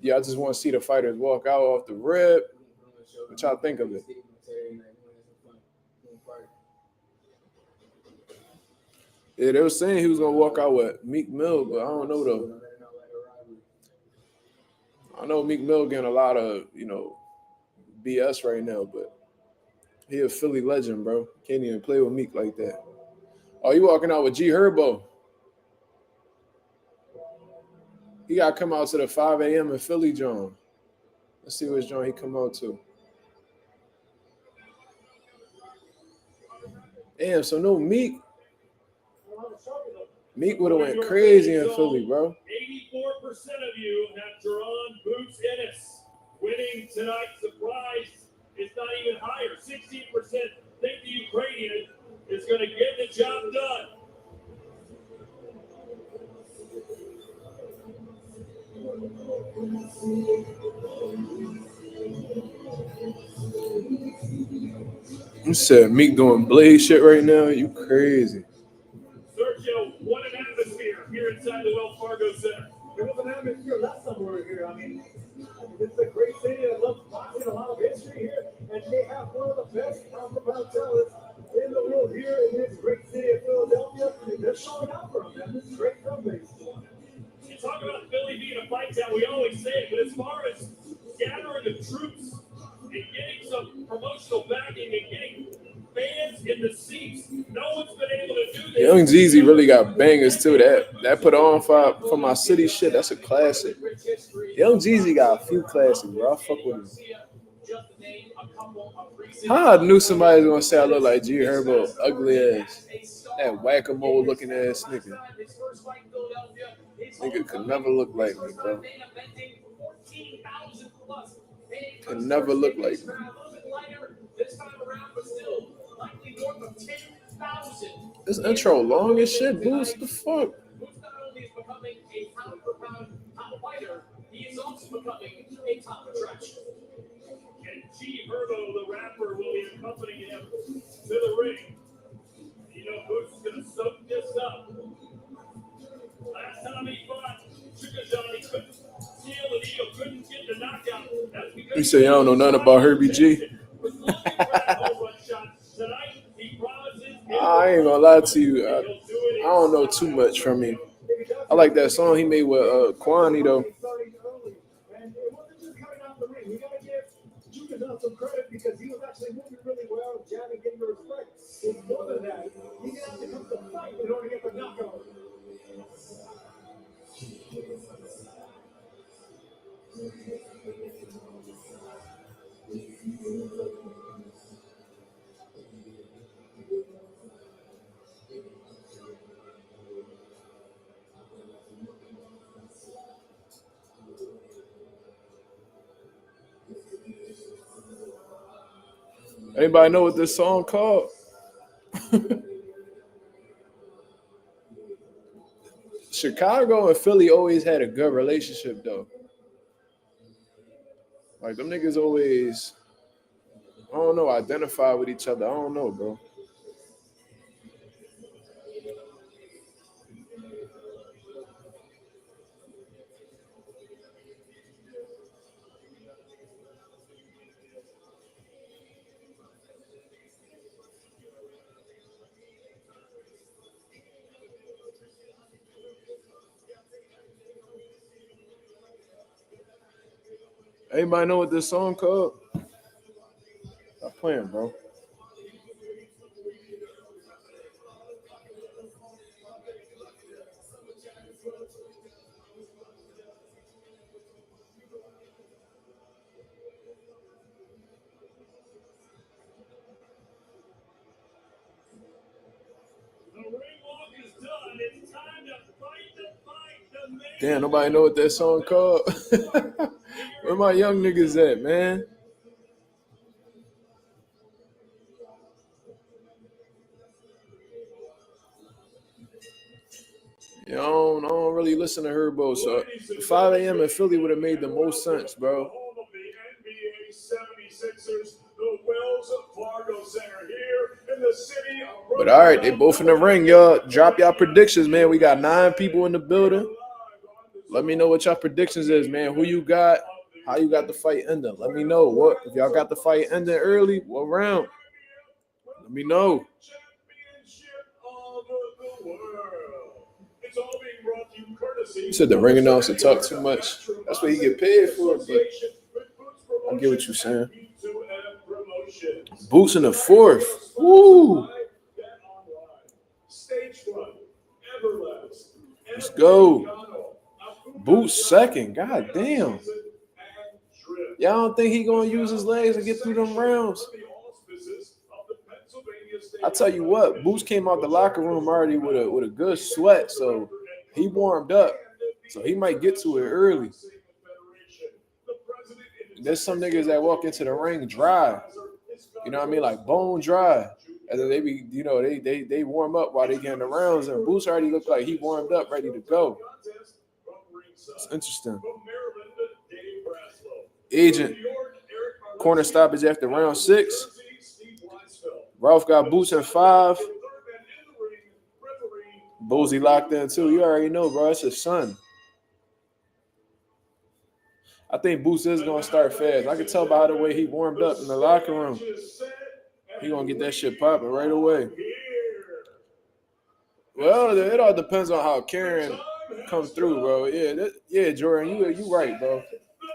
Speaker 1: Y'all just want to see the fighters walk out off the rip? What y'all think of it? Yeah, they were saying he was gonna walk out with Meek Mill, but I don't know though. I know Meek Mill getting a lot of BS right now, but he a Philly legend, bro. Can't even play with Meek like that. Oh, you walking out with G Herbo? He got to come out to the 5 a.m. in Philly, John. Let's see which John he come out to. Damn, so no Meek. Meek would have went crazy in Philly, bro.
Speaker 2: 84% of you have Jaron Boots Ennis winning tonight. Surprise, it's not even higher. 16% think the Ukrainian is going to get the job done.
Speaker 1: You said Meek doing Blade shit right now? You crazy.
Speaker 2: Sergio, what an atmosphere here inside the Wells Fargo Center.
Speaker 3: It was an atmosphere last summer here. I mean, it's a great city. I love boxing, a lot of history here. And they have one of the best pound-for-pound talents in the world here in this great city of Philadelphia. They're showing out for them, man. This is great company.
Speaker 2: You talk about Philly being a fight town, we always say it, but as far as gathering the troops and getting some promotional backing and getting fans in the seats, no one's been able to do this.
Speaker 1: Young Jeezy really got bangers too. That put on for my city shit. That's a classic. Young Jeezy got a few classics, bro. I fuck with him. How I knew somebody was gonna say I look like G Herbo, ugly ass, that whack-a-mole looking ass nigga. Nigga could never look like me, bro. Could never look like me. This intro long as shit, Boost. The fuck?
Speaker 2: He is also becoming a top attraction. And G Herbo, the rapper, will be accompanying him to the ring. You know, Boots is going to soak this up. Last time he fought, Chukhadzhian, he couldn't seal the deal, couldn't get the knockout. That's because
Speaker 1: You say you don't know nothing about Herbie G? I ain't gonna lie to you. I don't know too much from him. I like that song he made with Kwani though.
Speaker 3: And it wasn't just coming out the ring. We got to give Chukhadzhian some credit because he was actually moving really well, jabbing, getting the respect. It's more than that. He didn't have to come to fight in order to get the knockout.
Speaker 1: Anybody know what this song called? Chicago and Philly always had a good relationship though. Like them niggas always, I don't know, identify with each other. I don't know, bro. Anybody know what this song called? Stop playing, bro.
Speaker 2: The ring walk is done. It's time to fight the fight. The man.
Speaker 1: Damn, nobody know what that song called. Where my young niggas at, man? Yeah, I don't really listen to Herbo, so 5 a.m. in Philly would have made the most sense, bro.
Speaker 2: Home of the NBA 76ers, the Wells Fargo Center here in the city of
Speaker 1: But all right, they both in the ring, y'all. Drop y'all predictions, man. We got 9 people in the building. Let me know what y'all predictions is, man. Who you got? How you got the fight ending? Let me know. What if y'all got the fight ending early? What round? Let me know.
Speaker 2: Championship of the world.
Speaker 1: You said the ring announcer talk too much. That's what he get paid for, but I get what you're saying. Boots in the fourth. Woo! Let's go. Boots second. God damn. Y'all don't think he gonna use his legs and get through them rounds? I tell you what, Boots came out the locker room already with a good sweat, so he warmed up. So he might get to it early. There's some niggas that walk into the ring dry. You know what I mean? Like bone dry. And then they be, you know, they warm up while they get in the rounds, and Boots already looked like he warmed up, ready to go. It's interesting. Agent, corner stoppage after round 6. Ralph got Boots in 5. Boozy locked in too. You already know, bro. It's his son. I think Boots is going to start fast. I can tell by the way he warmed up in the locker room. He going to get that shit popping right away. Well, it all depends on how Karen comes through, bro. Yeah, Jordan, you right, bro.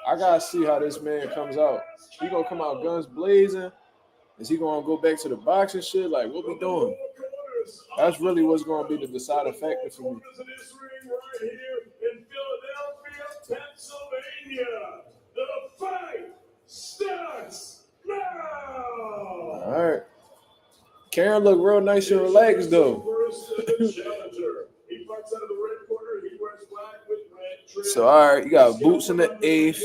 Speaker 1: I got to see how this man comes out. He going to come out guns blazing? Is he going to go back to the boxing shit? Like, what we doing? That's really what's going to be the deciding factor for me.
Speaker 2: The fight starts now.
Speaker 1: All right. Karen look real nice and relaxed, though. So, all right, you got Boots in the 8th.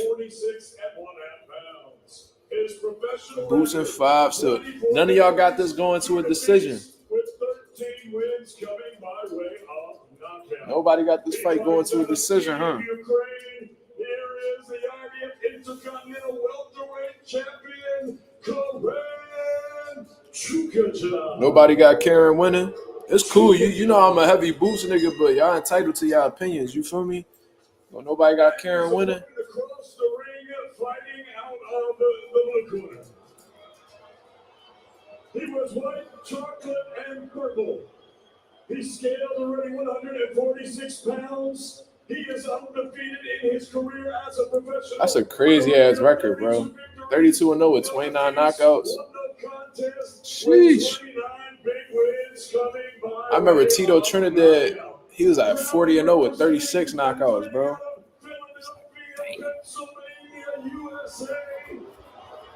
Speaker 1: Boots in 5. So, none of y'all got this going to a decision. Nobody got this fight going to a decision, huh? Nobody got Karen winning. It's cool. You know I'm a heavy Boots nigga, but y'all entitled to y'all opinions. You feel me? Well, nobody got Karen winning.
Speaker 2: He was white, chocolate, and purple. He scaled already 146 pounds. He is undefeated in his career as a professional.
Speaker 1: That's a crazy ass record, bro. 32-0 with 29 knockouts. Sheesh. I remember Tito Trinidad. He was at 40-0 with 36 knockouts, bro.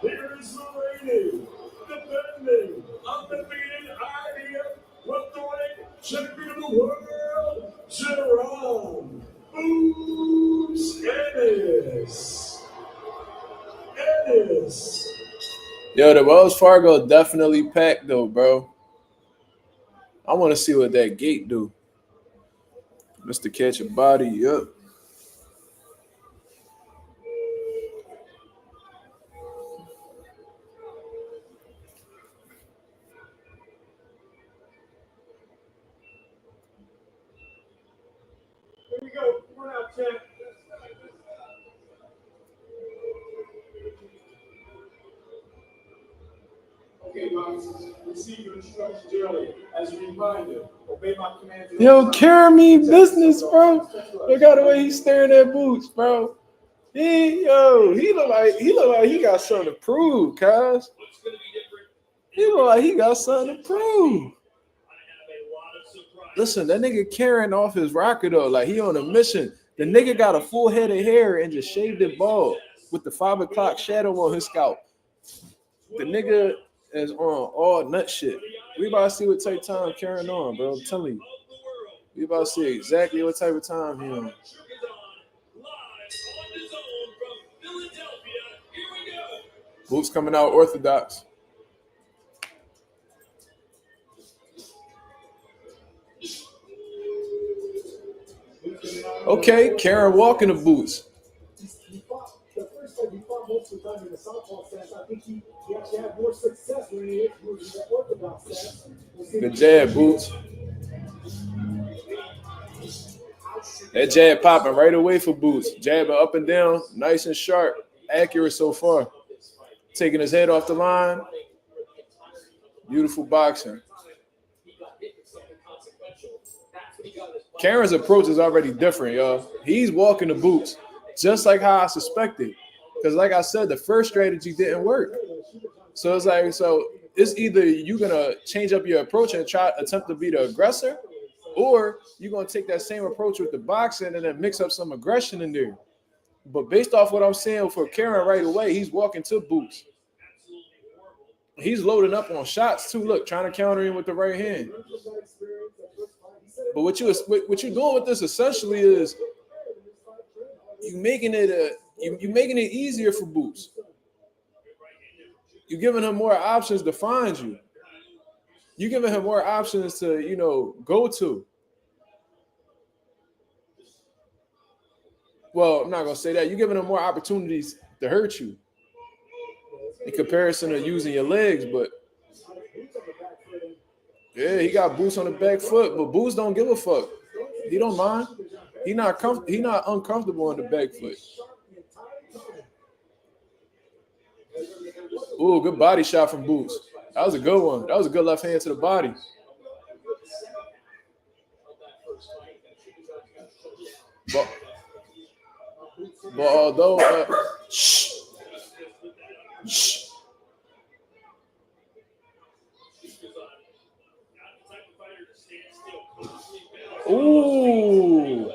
Speaker 2: Here is the reigning, defending, undefeated IBF welterweight champion of the world, Jaron Ennis.
Speaker 1: Yo, the Wells Fargo definitely packed though, bro. I want to see what that gate do. Mr. Catch a Body, yep.
Speaker 2: Here we go. Come on out, champ. Okay, box. Receive your instructions early. As a reminder, obey my commands.
Speaker 1: Yo, carry me business, bro. Look at the way he's staring at Boots, bro. He look like he got something to prove, cuz. He look like he got something to prove. Listen, that nigga carrying off his rocker though, like he on a mission. The nigga got a full head of hair and just shaved it bald with the 5 o'clock shadow on his scalp. The nigga is on all nut shit. We about to see what type of time carrying on, bro. I'm telling you. We about to see exactly what type of time he on. Boots coming out orthodox. Okay, Karen walking the Boots.
Speaker 3: The first time he fought most of the time in the southpaw stance, I think he actually had more success when he moved to the orthodox stance.
Speaker 1: Good jab, Boots. That jab popping right away for Boots. Jabbing up and down, nice and sharp, accurate so far. Taking his head off the line. Beautiful boxing. Karen's approach is already different, y'all. He's walking the boots, just like how I suspected. Because like I said, the first strategy didn't work. So it's either you're gonna change up your approach and attempt to be the aggressor, or you're gonna take that same approach with the boxing and then mix up some aggression in there. But based off what I'm saying for Karen right away, he's walking to boots. He's loading up on shots too. Look, trying to counter him with the right hand. But what you're doing with this essentially is you making it easier for Boots. You're giving him more options to find you. You're giving him more options to go to. Well, I'm not gonna say that. You're giving him more opportunities to hurt you in comparison to using your legs, but yeah, he got Boots on the back foot, but Boots don't give a fuck. He don't mind. He not uncomfortable on the back foot. Ooh, good body shot from Boots. That was a good one. That was a good left hand to the body. But although ooh,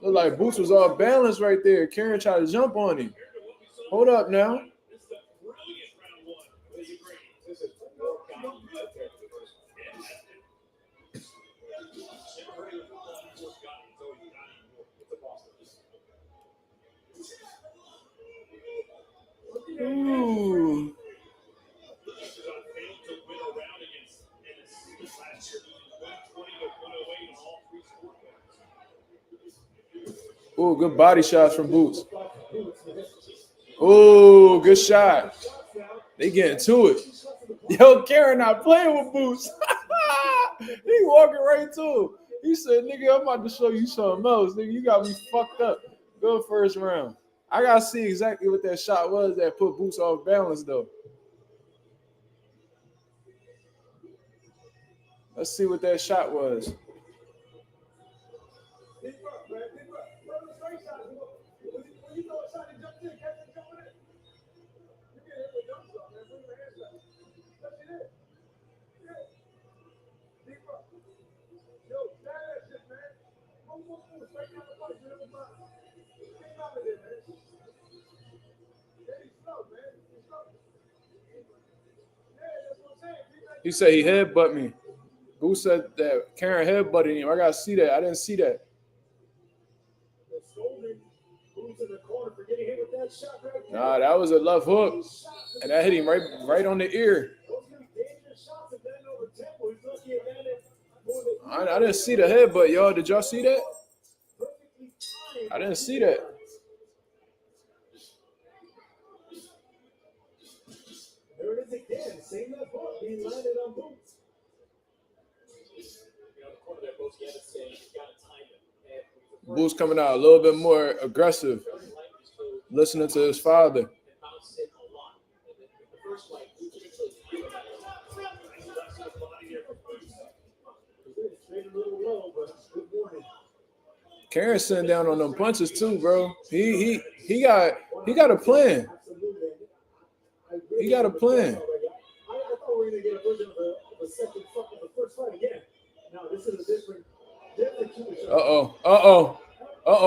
Speaker 1: look like Boots was all balanced right there. Karen tried to jump on him. Hold up now. Ooh. Ooh, good body shots from Boots. Ooh, good shot. They getting to it. Yo, Karen not playing with Boots. He walking right to him. He said, nigga, I'm about to show you something else. Nigga, you got me fucked up. Good first round. I got to see exactly what that shot was that put Boots off balance, though. Let's see what that shot was. He said he headbutt me. Who said that Karen headbutted him? I gotta see that. I didn't see that. Nah, that was a left hook, and that hit him right on the ear. I didn't see the headbutt, y'all. Did y'all see that? I didn't see that.
Speaker 3: There it is again. Same left hook being landed on Boots.
Speaker 1: Boots coming out a little bit more aggressive, listening to his father. Karen's sitting down on them punches too, bro. He got a plan. He got a plan.
Speaker 3: I thought we were gonna get a version of the second fuck of the first fight again. Now this is a different.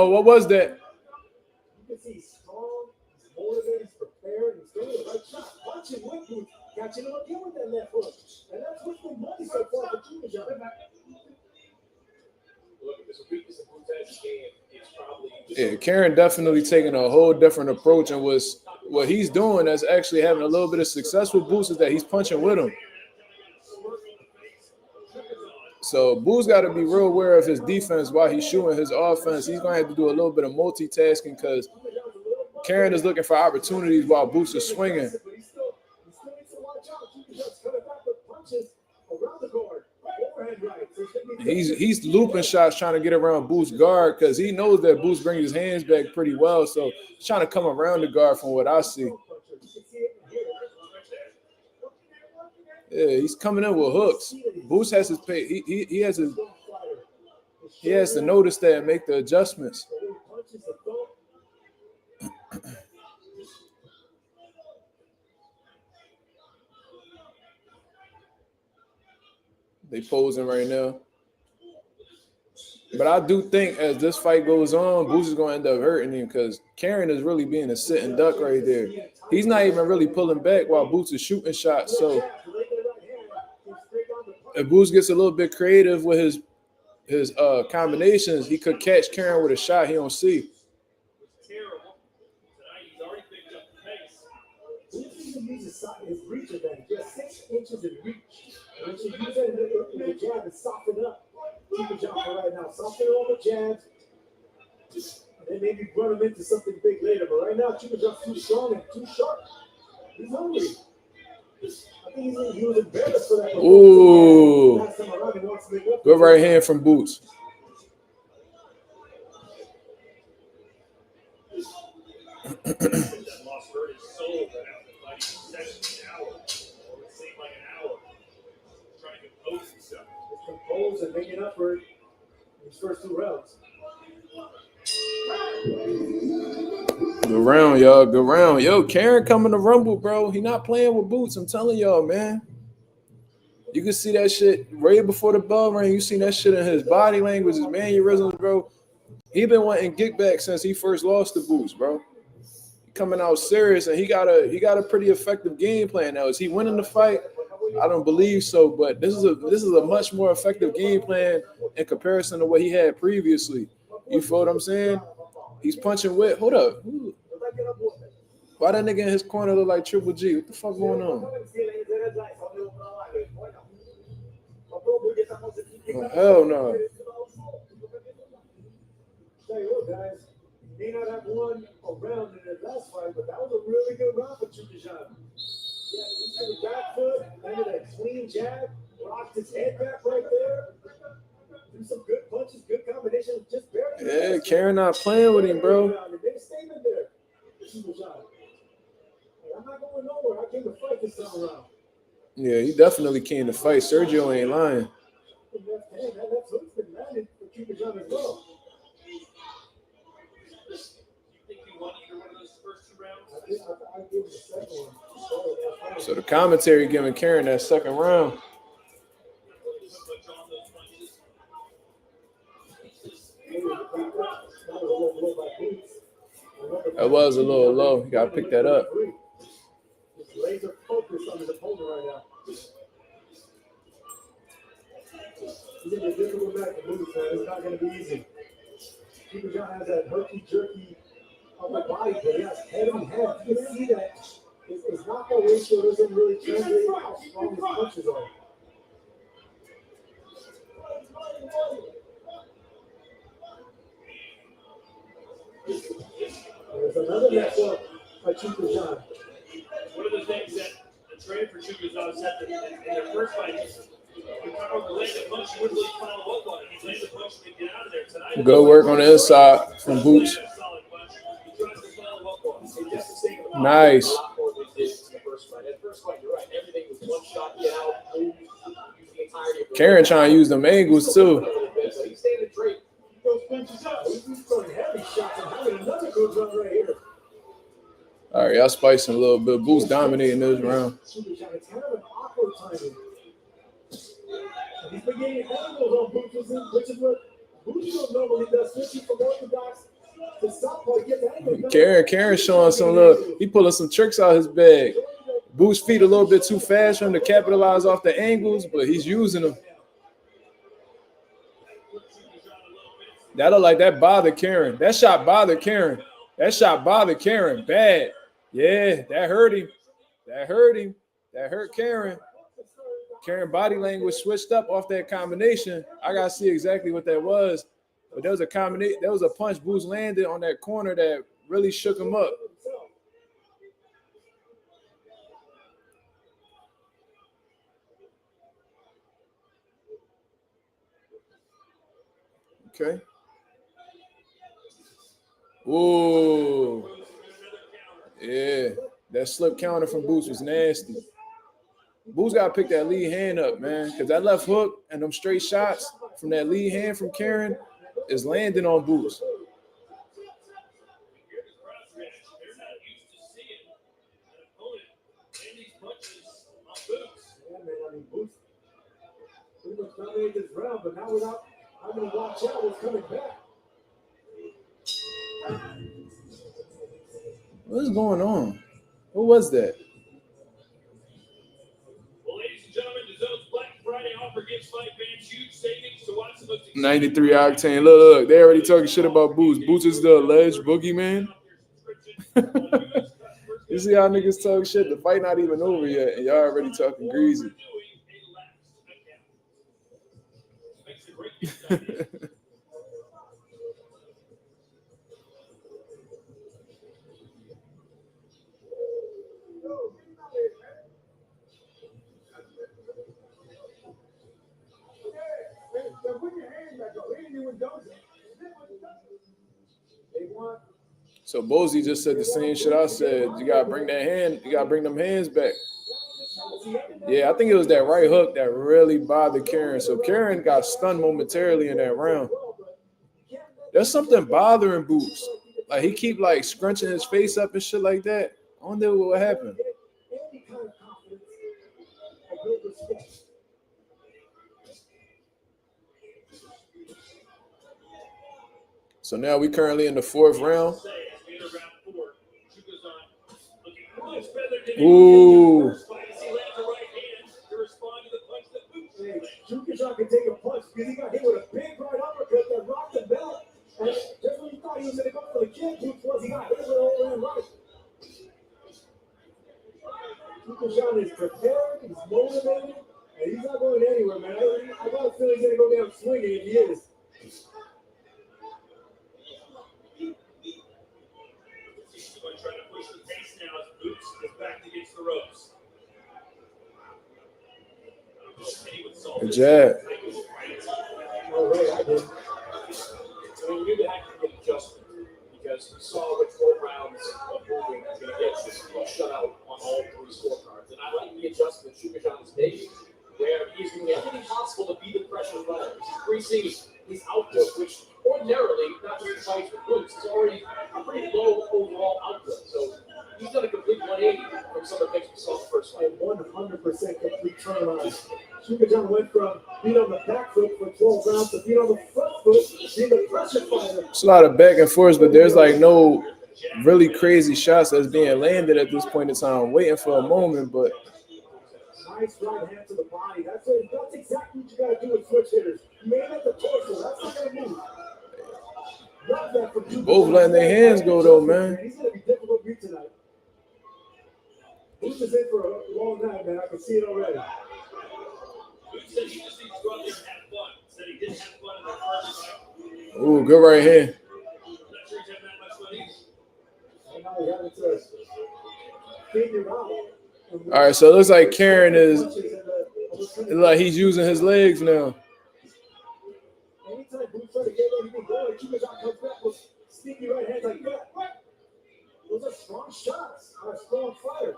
Speaker 1: What was that?
Speaker 3: You can see he's strong, he's motivated, he's prepared, he's doing the right shot. Watching with Boots, got you again with that left hook, and that's what's been money so far for Chukhadzhian.
Speaker 1: Yeah, Karen definitely taking a whole different approach, and what he's doing that's actually having a little bit of success with Boots is that he's punching with him. So Boots got to be real aware of his defense while he's shooting his offense. He's going to have to do a little bit of multitasking because Karen is looking for opportunities while Boots is swinging. He's looping shots trying to get around Boots' guard because he knows that Boots brings his hands back pretty well. So he's trying to come around the guard from what I see. Yeah, he's coming in with hooks. Boots has his pay. He has his. He has to notice that and make the adjustments. They posing right now. But I do think as this fight goes on, Boots is going to end up hurting him because Karen is really being a sitting duck right there. He's not even really pulling back while Boots is shooting shots. So if Boots gets a little bit creative with his combinations, he could catch Karen with a shot he don't see.
Speaker 3: His reach advantage. He has 6 inches in reach. And so use that in the jab and soften up. Chukhadzhian for right now. Soften all the jabs. And then maybe run him into something big later. But right now, Chukhadzhian's too strong and too sharp. He's hungry. I think he was embarrassed for that.
Speaker 1: Ooh. Good right hand from Boots.
Speaker 3: Composed and making up for his first 2 rounds.
Speaker 1: Good round, y'all. Good round. Yo, Karen coming to Rumble, bro. He not playing with Boots. I'm telling y'all, man. You can see that shit right before the bell ring. You seen that shit in his body language, his mannerisms, bro. He been wanting kickback since he first lost to Boots, bro. Coming out serious, and he got a pretty effective game plan now. Is he winning the fight? I don't believe so, but this is a much more effective game plan in comparison to what he had previously. You feel what I'm saying? He's punching with. Hold up. Why that nigga in his corner look like Triple G? What the fuck going on? Oh, hell no.
Speaker 3: Guys, he may not have won a round in his last fight, but that was a really good round for Chukhadzhian. Yeah, he had a back foot, landed a clean jab, rocked his head back right there. Do some good punches, good combinations, just barely.
Speaker 1: Yeah, Karen not playing with him, bro.
Speaker 3: They stayed in there. I'm not going nowhere. I came to fight this time around.
Speaker 1: Yeah, he definitely came to fight. Sergio ain't lying.
Speaker 3: That's what's been landed for Chukhadzhian as well.
Speaker 1: So the commentary giving Karen that second round. That was a little low. You gotta pick that up.
Speaker 3: Laser focused on his opponent right now. He's in a difficult match to move, man. It's not going to be easy. Chukhadzhian has that herky-jerky upper body, but he has heavy hands. You can see that his knockout ratio doesn't really translate how strong his punches are. There's another matchup by Chukhadzhian.
Speaker 2: One of the things that the trainer for Chukhadzhian said that in their first fight,
Speaker 1: good work on the inside from Boots. Nice. Karen trying to use them angles too. All right, y'all spicing a little bit. Boots dominating this round.
Speaker 3: He's been getting angles on Boots, which is what Boots normally does, switching from orthodox to southpaw.
Speaker 1: Karen showing some little. He pulling some tricks out his bag. Boots' feet a little bit too fast for him to capitalize off the angles, but he's using them. That look like that bothered Karen. That shot bothered Karen. That shot bothered Karen bad. Yeah, that hurt him. That hurt him. That hurt Karen. Karen body language switched up off that combination. I gotta see exactly what that was. But there was a combination, there was a punch Boots landed on that corner that really shook him up. Okay. Ooh. Yeah. That slip counter from Boots was nasty. Boots got to pick that lead hand up, man, because that left hook and them straight shots from that lead hand from Karen is landing on Boots.
Speaker 3: Pretty much dominated this round, but now without having to watch out what's coming back.
Speaker 1: What is going on? What was that?
Speaker 2: Well, ladies and gentlemen, DAZN's Black Friday offer gives fight fans huge savings to watch the most
Speaker 1: 93 octane. Look, they already talking shit about Boots. Boots is the alleged boogeyman. You see how niggas talk shit? The fight not even over yet, and y'all already talking greasy. So Bozy just said the same shit I said. You gotta bring that hand. You gotta bring them hands back. Yeah, I think it was that right hook that really bothered Karen. So Karen got stunned momentarily in that round. There's something bothering Boots. Like he keep like scrunching his face up and shit like that. I wonder what happened. So now we currently in the fourth round. Ooh.
Speaker 3: Chukhadzhian can take a punch because he got hit with a big right uppercut that rocked the belt. And just when you thought he was going to go for the kick, he got hit with an overhand right. Chukhadzhian is prepared, he's motivated, and he's not going anywhere, man. I got a feeling he's going to go down swinging if he is.
Speaker 2: Trying to push the pace now as Boots is back against the ropes.
Speaker 1: Good jab.
Speaker 3: Oh, wait, I did.
Speaker 2: So we knew that had to get adjustment because we saw with 4 rounds of moving going to get shut out on all 3 scorecards. And I like the adjustment Chukhadzhian is making, where he's doing everything possible to be the pressure runner. He's increasing his output, which ordinarily, not just fights with Boots, is already a pretty low overall output. So he's done a complete 180 from some of the things we saw in the first fight.
Speaker 3: 100% complete turnaround. Chukhadzhian went from being on the back foot for 12 rounds to being on the front foot, being the pressure fighter.
Speaker 1: It's a lot of back and forth, but there's like no really crazy shots that's being landed at this point in time. I'm waiting for a moment, but
Speaker 3: nice right hand to the body. That's exactly what you got to do with switch hitters. You made at the torso. That's not going to move. Love that from Chukhadzhian.
Speaker 1: both letting their hands go though, man.
Speaker 3: He's going to be difficult to beat tonight. Boots is in for a long night, man. I can see it already.
Speaker 2: Boots said he just needs to go out there and have fun. Said he didn't have fun in the first fight.
Speaker 1: Ooh, good right hand.
Speaker 2: I'm not sure he's having that much fun either.
Speaker 3: And now we have to figure out.
Speaker 1: All right, so it looks like Karen is like he's using his legs now.
Speaker 3: Anytime Boots try to get anything going, Chukhadzhian comes back with sneaky right hands like that. Those are strong shots. A strong fighter.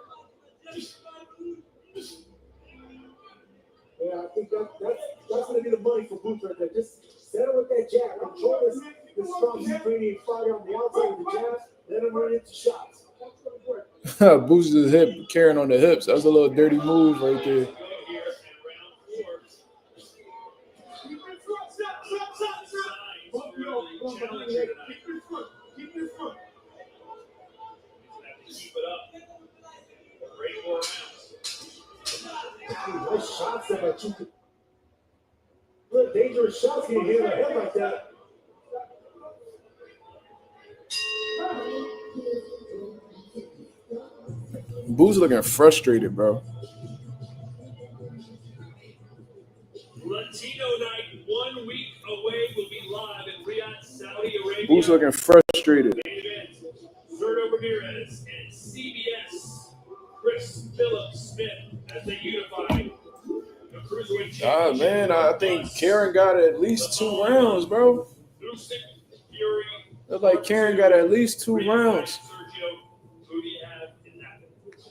Speaker 3: Yeah, I think that's going to be the money for Boots right there. Just settle with that jab. Control this strong Ukrainian fighter on the outside with the jab. Let him run into shots.
Speaker 1: Boots just hit Karen on the hips. That was a little dirty move right there.
Speaker 3: Nice shots there by Chukhadzhian. Good dangerous shots getting hit in the head like that.
Speaker 1: Boots looking frustrated, bro.
Speaker 2: Latino night 1 week away will be live in Riyadh, Saudi Arabia.
Speaker 1: Boots looking frustrated.
Speaker 2: Zerto Ramirez and CBS Chris Phillips Smith as they unify the cruiserweight championship.
Speaker 1: Man, I think Karen got at least 2 rounds, bro. Looks like Karen got at least 2 rounds.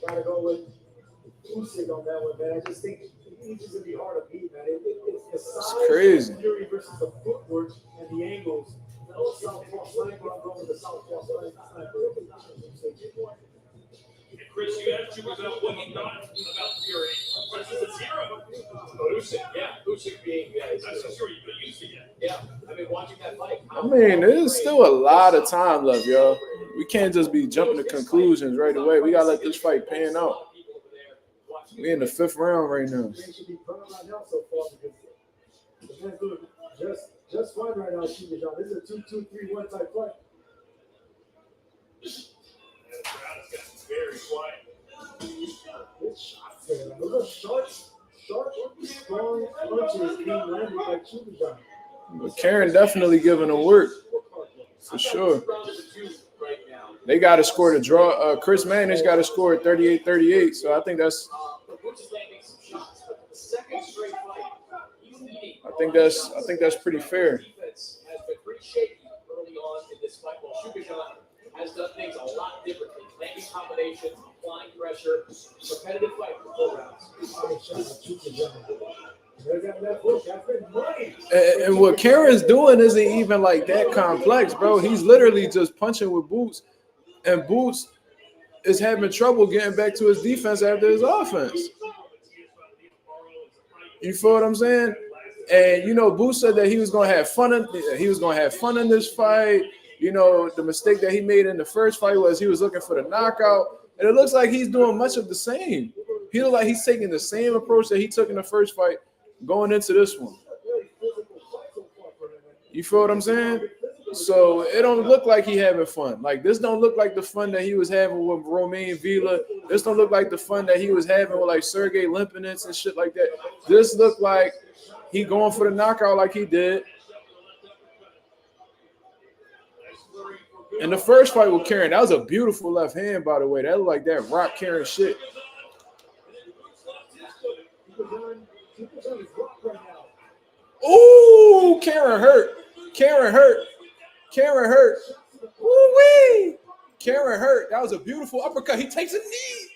Speaker 3: Gotta go with Usyk on that one, man. I just think he's just gonna be hard to beat, man. It's the size
Speaker 1: crazy.
Speaker 3: of Fury versus the footwork and the angles. No southpaw sniper, I'm going with the southpaw sniper.
Speaker 2: And Chris, you asked you about what he thought about Fury versus a zero.
Speaker 4: Usyk, yeah. Usyk being,
Speaker 2: I'm so sure you've been used to it.
Speaker 4: yeah. I mean, watching that fight.
Speaker 1: I mean, there's still a lot of time left, y'all. We can't just be jumping to conclusions right away. We gotta let this fight pan out. We in the 5th round right now.
Speaker 3: They should be proud right now so far because the man's doing just fine right now, Chukhadzhian. This is a 2-2-3-1 type fight.
Speaker 2: And the crowd has gotten very quiet.
Speaker 3: Good shots there. Those are sharp, strong punches being landed by Chukhadzhian.
Speaker 1: But Karen definitely giving them work for sure. They got to score the draw. Chris Mannix got to score 38-38. So I think that's. I think that's pretty fair.
Speaker 4: Defense has been pretty shaky early on in this fight, while Chukhadzhian has done things a lot differently. Landing combinations, applying pressure, competitive fight for 4 rounds.
Speaker 1: And what Karen's doing isn't even like that complex, bro. He's literally just punching with Boots, and Boots is having trouble getting back to his defense after his offense. You feel what I'm saying? And you know, Boots said that he was gonna have fun. He was gonna have fun in this fight. You know, the mistake that he made in the first fight was he was looking for the knockout, and it looks like he's doing much of the same. He looks like he's taking the same approach that he took in the first fight going into this one. You feel what I'm saying? So it don't look like he having fun. Like this don't look like the fun that he was having with Romain Villa. This don't look like the fun that he was having with like Sergey Limpinets and shit like that. This look like he going for the knockout like he did. And the first fight with Karen, that was a beautiful left hand, by the way. That looked like that rock Karen shit. Ooh, Karen hurt. Karen hurt. Karen hurt. Ooh-wee. Karen hurt. That was a beautiful uppercut. He takes a knee.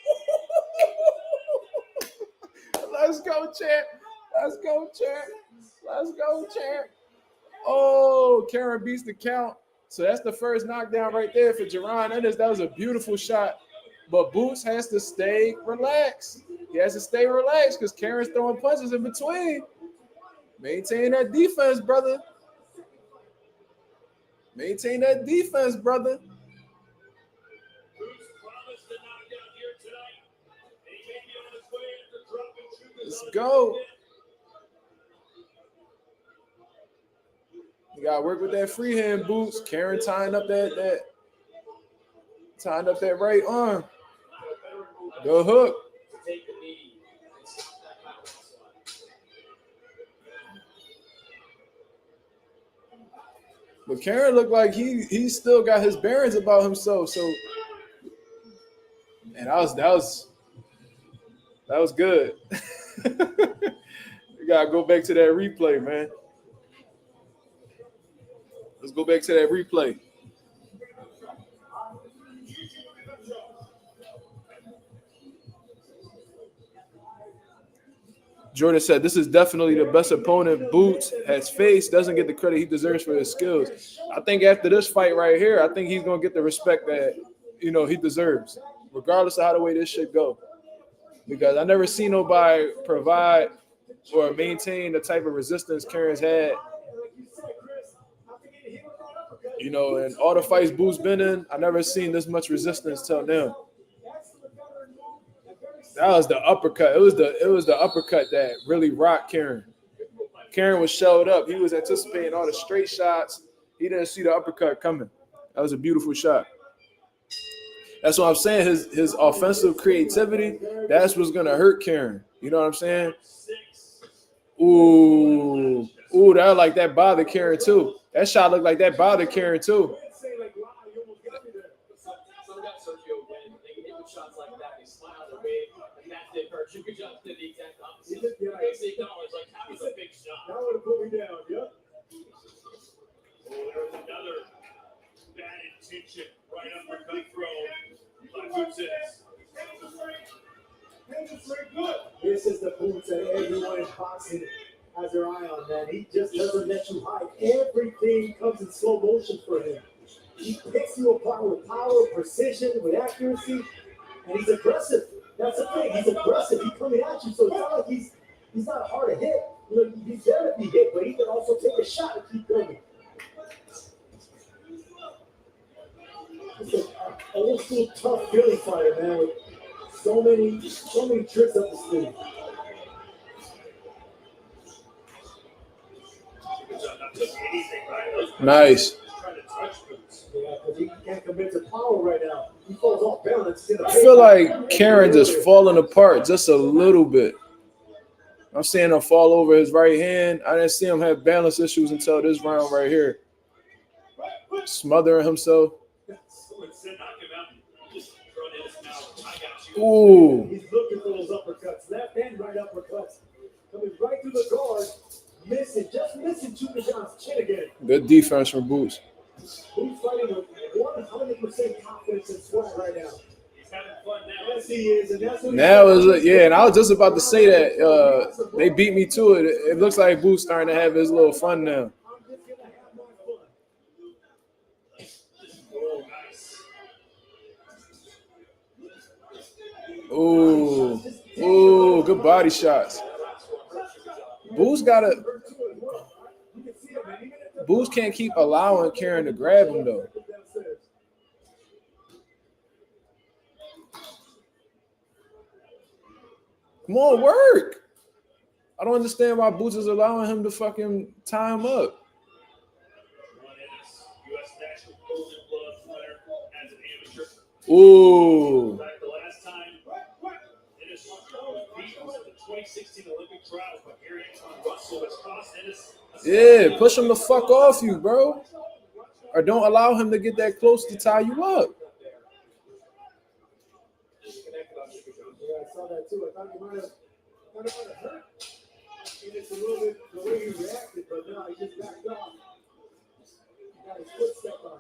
Speaker 1: Let's go, champ. Let's go, champ. Let's go, champ. Oh, Karen beats the count. So that's the first knockdown right there for Jaron Ennis. That was a beautiful shot. But Boots has to stay relaxed. He has to stay relaxed because Karen's throwing punches in between. Maintain that defense, brother. Maintain that defense, brother. Let's go. You gotta work with that free hand, Boots. Karen tying up that right arm. The hook. But Karen looked like he still got his bearings about himself. So, and that was good. You gotta go back to that replay, man. Let's go back to that replay. Jordan said, this is definitely the best opponent Boots has faced. Doesn't get the credit he deserves for his skills. I think after this fight right here, I think he's going to get the respect that, you know, he deserves, regardless of how the way this shit go. Because I never seen nobody provide or maintain the type of resistance Karen's had. You know, and all the fights Boots been in, I never seen this much resistance till now. That was the uppercut. It was the uppercut that really rocked Karen. Karen was shelled up. He was anticipating all the straight shots. He didn't see the uppercut coming. That was a beautiful shot. That's what I'm saying. His offensive creativity, that's what's gonna hurt Karen. You know what I'm saying? Ooh, that like that bothered Karen too. That shot looked like that bothered Karen too.
Speaker 4: Some guys, Sergio, when they hit with shots like that, they smile their way, and that did hurt. Chukhadzhian did the exact opposite. He basically acknowledged, like, that was a big shot.
Speaker 3: That would have put me down, yep.
Speaker 2: Oh, there was another bad intention right uppercut throw by Ennis.
Speaker 3: is the boots that everyone in boxing has their eye on, man. He just doesn't let you hide. Everything comes in slow motion for him. He picks you apart with power, precision, with accuracy, and he's aggressive. That's the thing. He's aggressive. He's coming at you, so it's not like he's not hard to hit. You know, he's there to be hit, but he can also take a shot and keep going. It's an old school tough Philly fighter, man, with so many tricks up the sleeve.
Speaker 1: Nice.
Speaker 3: Yeah, because he can't commit to power right now. He falls off balance.
Speaker 1: I feel like Karen just falling apart just a little bit. I'm seeing him fall over his right hand. I didn't see him have balance issues until this round right here. Smothering himself. Ooh.
Speaker 3: He's looking for those uppercuts. Left and right uppercuts. Coming right through the guard. Just missing Chukhadzhian's chin again.
Speaker 1: Good defense from Boots.
Speaker 3: Boots fighting with 100% confidence and swag right now. He's having fun now. Yes, he is. And that's what
Speaker 1: Now is yeah, and I was just about to say that they beat me to it. It looks like Boots starting to have his little fun now.
Speaker 3: I'm just going to have my fun.
Speaker 1: Ooh, good body shots. Boots can't keep allowing Karen to grab him though. Come on, work. I don't understand why Boots is allowing him to fucking tie him up. Ooh.
Speaker 2: The last time Ennis was beaten was at the 2016 Olympic trials, but here Russell has cost Ennis.
Speaker 1: Yeah, push him the fuck off you, bro. Or don't allow him to get that close to tie you up.
Speaker 3: Yeah, I saw that too. I thought he might have hurt. And it's a little bit the way he reacted, but no, he just backed off. He got his foot stepped on.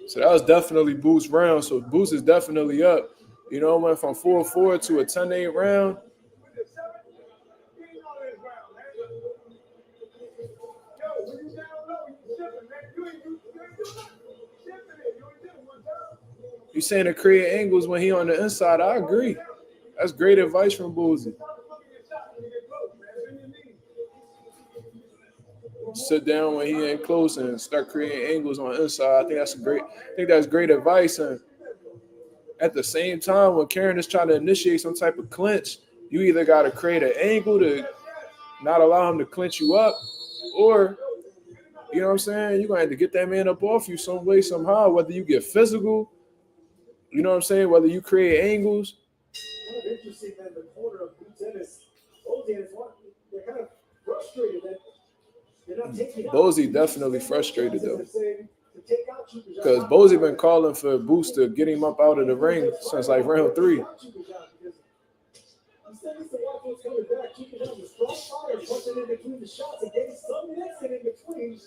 Speaker 1: So that was definitely Boots' round. So Boots is definitely up. You know, went from 4-4 to a 10-8 round. You saying to create angles when he on the inside? I agree. That's great advice from Boozy. Sit down when he ain't close and start creating angles on the inside. I think that's great advice. And at the same time, when Karen is trying to initiate some type of clinch, you either got to create an angle to not allow him to clinch you up, or you know what I'm saying, you're gonna have to get that man up off you some way, somehow, whether you get physical, you know what I'm saying, whether you create angles.
Speaker 3: Kind of interesting that the corner of Boots Ennis, they're kind of frustrated that they're not taking out.
Speaker 1: Bozy definitely frustrated though, because Bozy been calling for Boots to get him up out of the ring since like round 3.
Speaker 3: Instead of watch what's coming back, Chukhadzhian was strong fire, punching in between the shots and getting some mixing in between.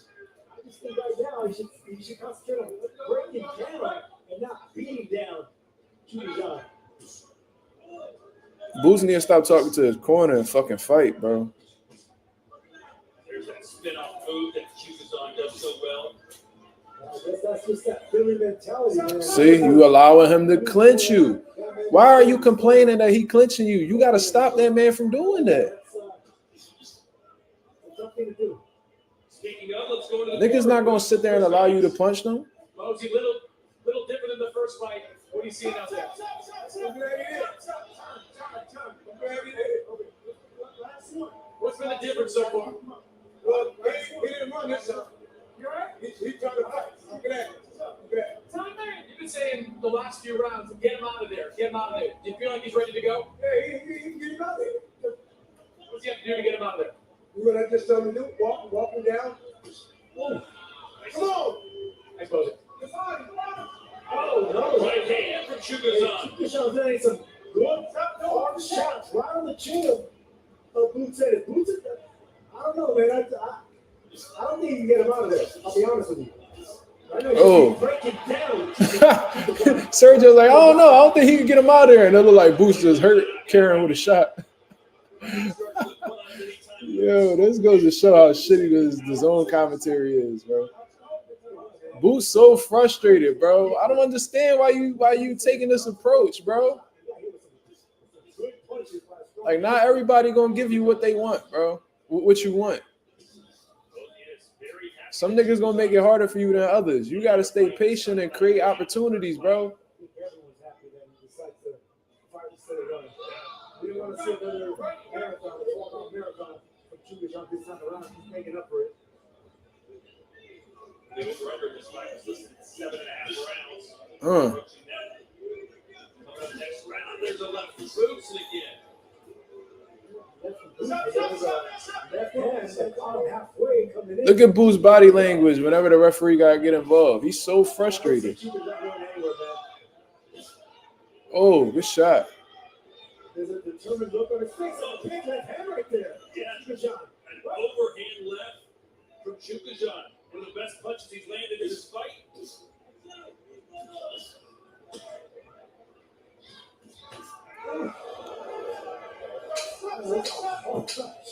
Speaker 3: I just think right now he should concentrate on breaking down and not beating down Chukhadzhian.
Speaker 1: Boots need to stop talking to his corner and fucking fight, bro.
Speaker 2: There's that spin-off move that Chukhadzhian does so well.
Speaker 3: I guess that's just that Philly mentality, man.
Speaker 1: See, you allowing him to clinch you. Why are you complaining that he clinching you? You got to stop that man from doing that.
Speaker 3: That's a tough thing to do.
Speaker 2: Speaking of, let's go to the
Speaker 1: Niggas not going to sit there and allow you to punch them.
Speaker 2: Mosey, little different than the first fight. What do you see out there? What's been the difference so far?
Speaker 3: Well, he didn't run this time. You're right. He tried to fight. Look at that.
Speaker 2: You've been saying the last few rounds, get him out of there. Get him out of there. Do you feel like he's ready to go?
Speaker 3: Hey, he can get him out there.
Speaker 2: What's he have to do to get him out of there?
Speaker 3: What I just told him to do, walk him down. Come on.
Speaker 2: I suppose it.
Speaker 3: Oh, no.
Speaker 2: Right hand from Chukhadzhian.
Speaker 3: Chukhadzhian's landing some good hard shots right on the chin of Boots Ennis. I don't know, man. I don't think you can get him out of there. I'll be honest with you. I know
Speaker 1: Oh.
Speaker 3: breaking down.
Speaker 1: Sergio's like, I don't know. I don't think he can get him out of there. And it looked like Boots just hurt Karen with a shot. Yo, this goes to show how shitty the zone commentary is, bro. Boots so frustrated, bro. I don't understand why you taking this approach, bro. Like, not everybody gonna give you what they want, bro. What you want. Some niggas gonna make it harder for you than others. You gotta stay patient and create opportunities, bro.
Speaker 3: Everyone's happy that he decides to fight instead of running. We don't want to see another marathon, a 12-hour marathon from Chukhadzhian this time around. He's making up for it.
Speaker 2: The over-under this fight is listed at 7.5 rounds. The next round, there's a left boots again.
Speaker 1: Look at Boo's body language whenever the referee gotta get involved. He's so frustrated. Oh, good shot.
Speaker 3: There's a determined look on his face. A big left hand right there.
Speaker 2: Yeah, an overhand left from Chukhadzhian. One of the best punches he's landed in this fight.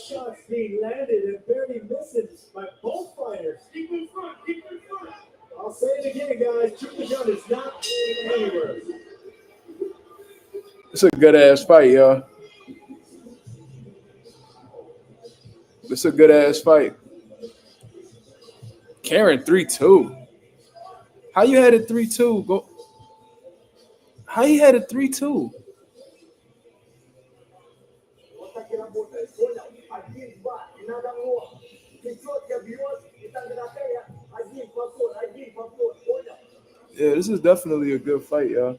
Speaker 3: Shots being landed and barely missing by both fighters.
Speaker 2: Keep in front, keep in front.
Speaker 3: I'll say it again, guys. Chukhadzhian is not going anywhere.
Speaker 1: It's a good ass fight, y'all. It's a good ass fight. Karen 3-2. How you had it 3-2? Go. How you had it 3-2? Yeah, this is definitely a good fight, y'all.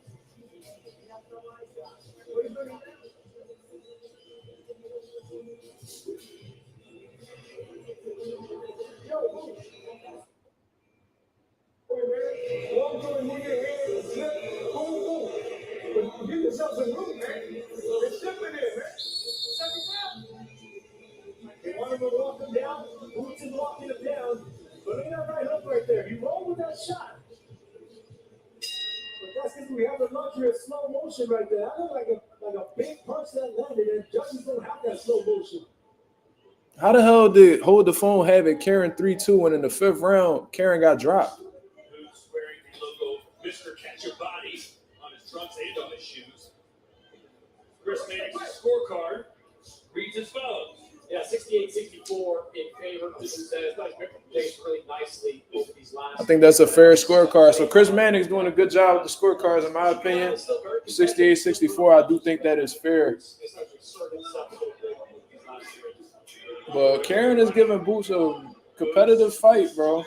Speaker 3: Give yourself some room, man. It's different here, man. Second round. They want him to walk him down. Boots is walking him down. But look at that right hook right there. He rolled with that shot. But that's because we have the luxury of slow motion right there. That looked like a big punch that landed, and judges don't have that slow motion.
Speaker 1: How the hell did Hold the Phone have it Karen 3-2 and in the 5th round Karen got dropped?
Speaker 2: Boots wearing the logo Mr. Catch Your Body on his trunks and on his shoes. Chris Manning's scorecard reads as follows.
Speaker 4: Yeah, 68-64 in favor. This is placed really nicely over these last.
Speaker 1: I think that's a fair scorecard. So Chris Manning's doing a good job with the scorecards, in my opinion. 68-64, I do think that is fair. But Karen is giving Boots a competitive fight, bro.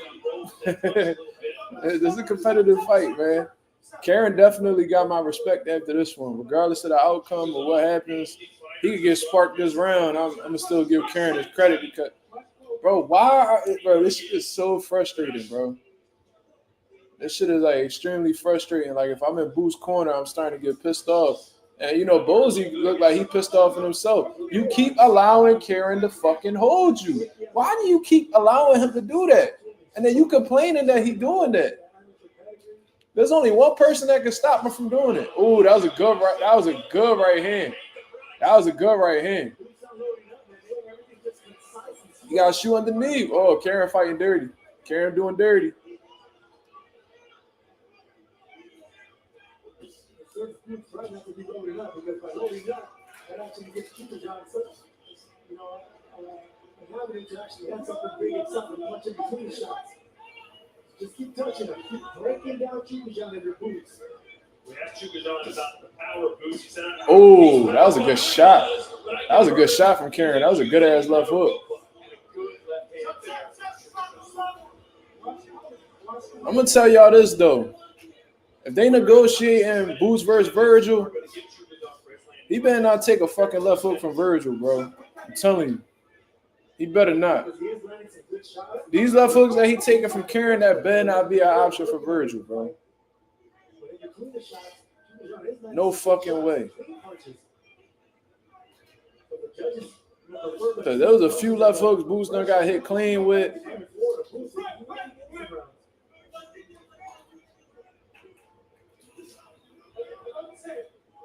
Speaker 1: This is a competitive fight, man. Karen definitely got my respect after this one. Regardless of the outcome or what happens, he could get sparked this round. I'm going to still give Karen his credit because, bro, this shit is so frustrating, bro. This shit is, like, extremely frustrating. Like, if I'm in Boo's corner, I'm starting to get pissed off. And, you know, Bosey looked like he pissed off at himself. You keep allowing Karen to fucking hold you. Why do you keep allowing him to do that? And then you complaining that he's doing that. There's only one person that can stop him from doing it. Oh, that was a good right hand. That was a good right hand. You got to shoot underneath. Oh, Karen fighting dirty. Karen doing dirty.
Speaker 3: Right now to be loaded up because by loading up, that actually gets Chukhadzhian an avenue to actually have something big and something punch in between shots. Just keep touching him. Keep breaking down Chukhadzhian in your boots.
Speaker 2: We asked Chukhadzhian about the power boots. He said,
Speaker 1: oh, that was a good shot. That was a good shot from Karen. That was a good ass left hook. I'm gonna tell y'all this though. If they negotiating Boots versus Virgil, he better not take a fucking left hook from Virgil, bro. I'm telling you. He better not. These left hooks that he taking from Karen, that better not be an option for Virgil, bro. No fucking way. Cause there was a few left hooks Boots done got hit clean with.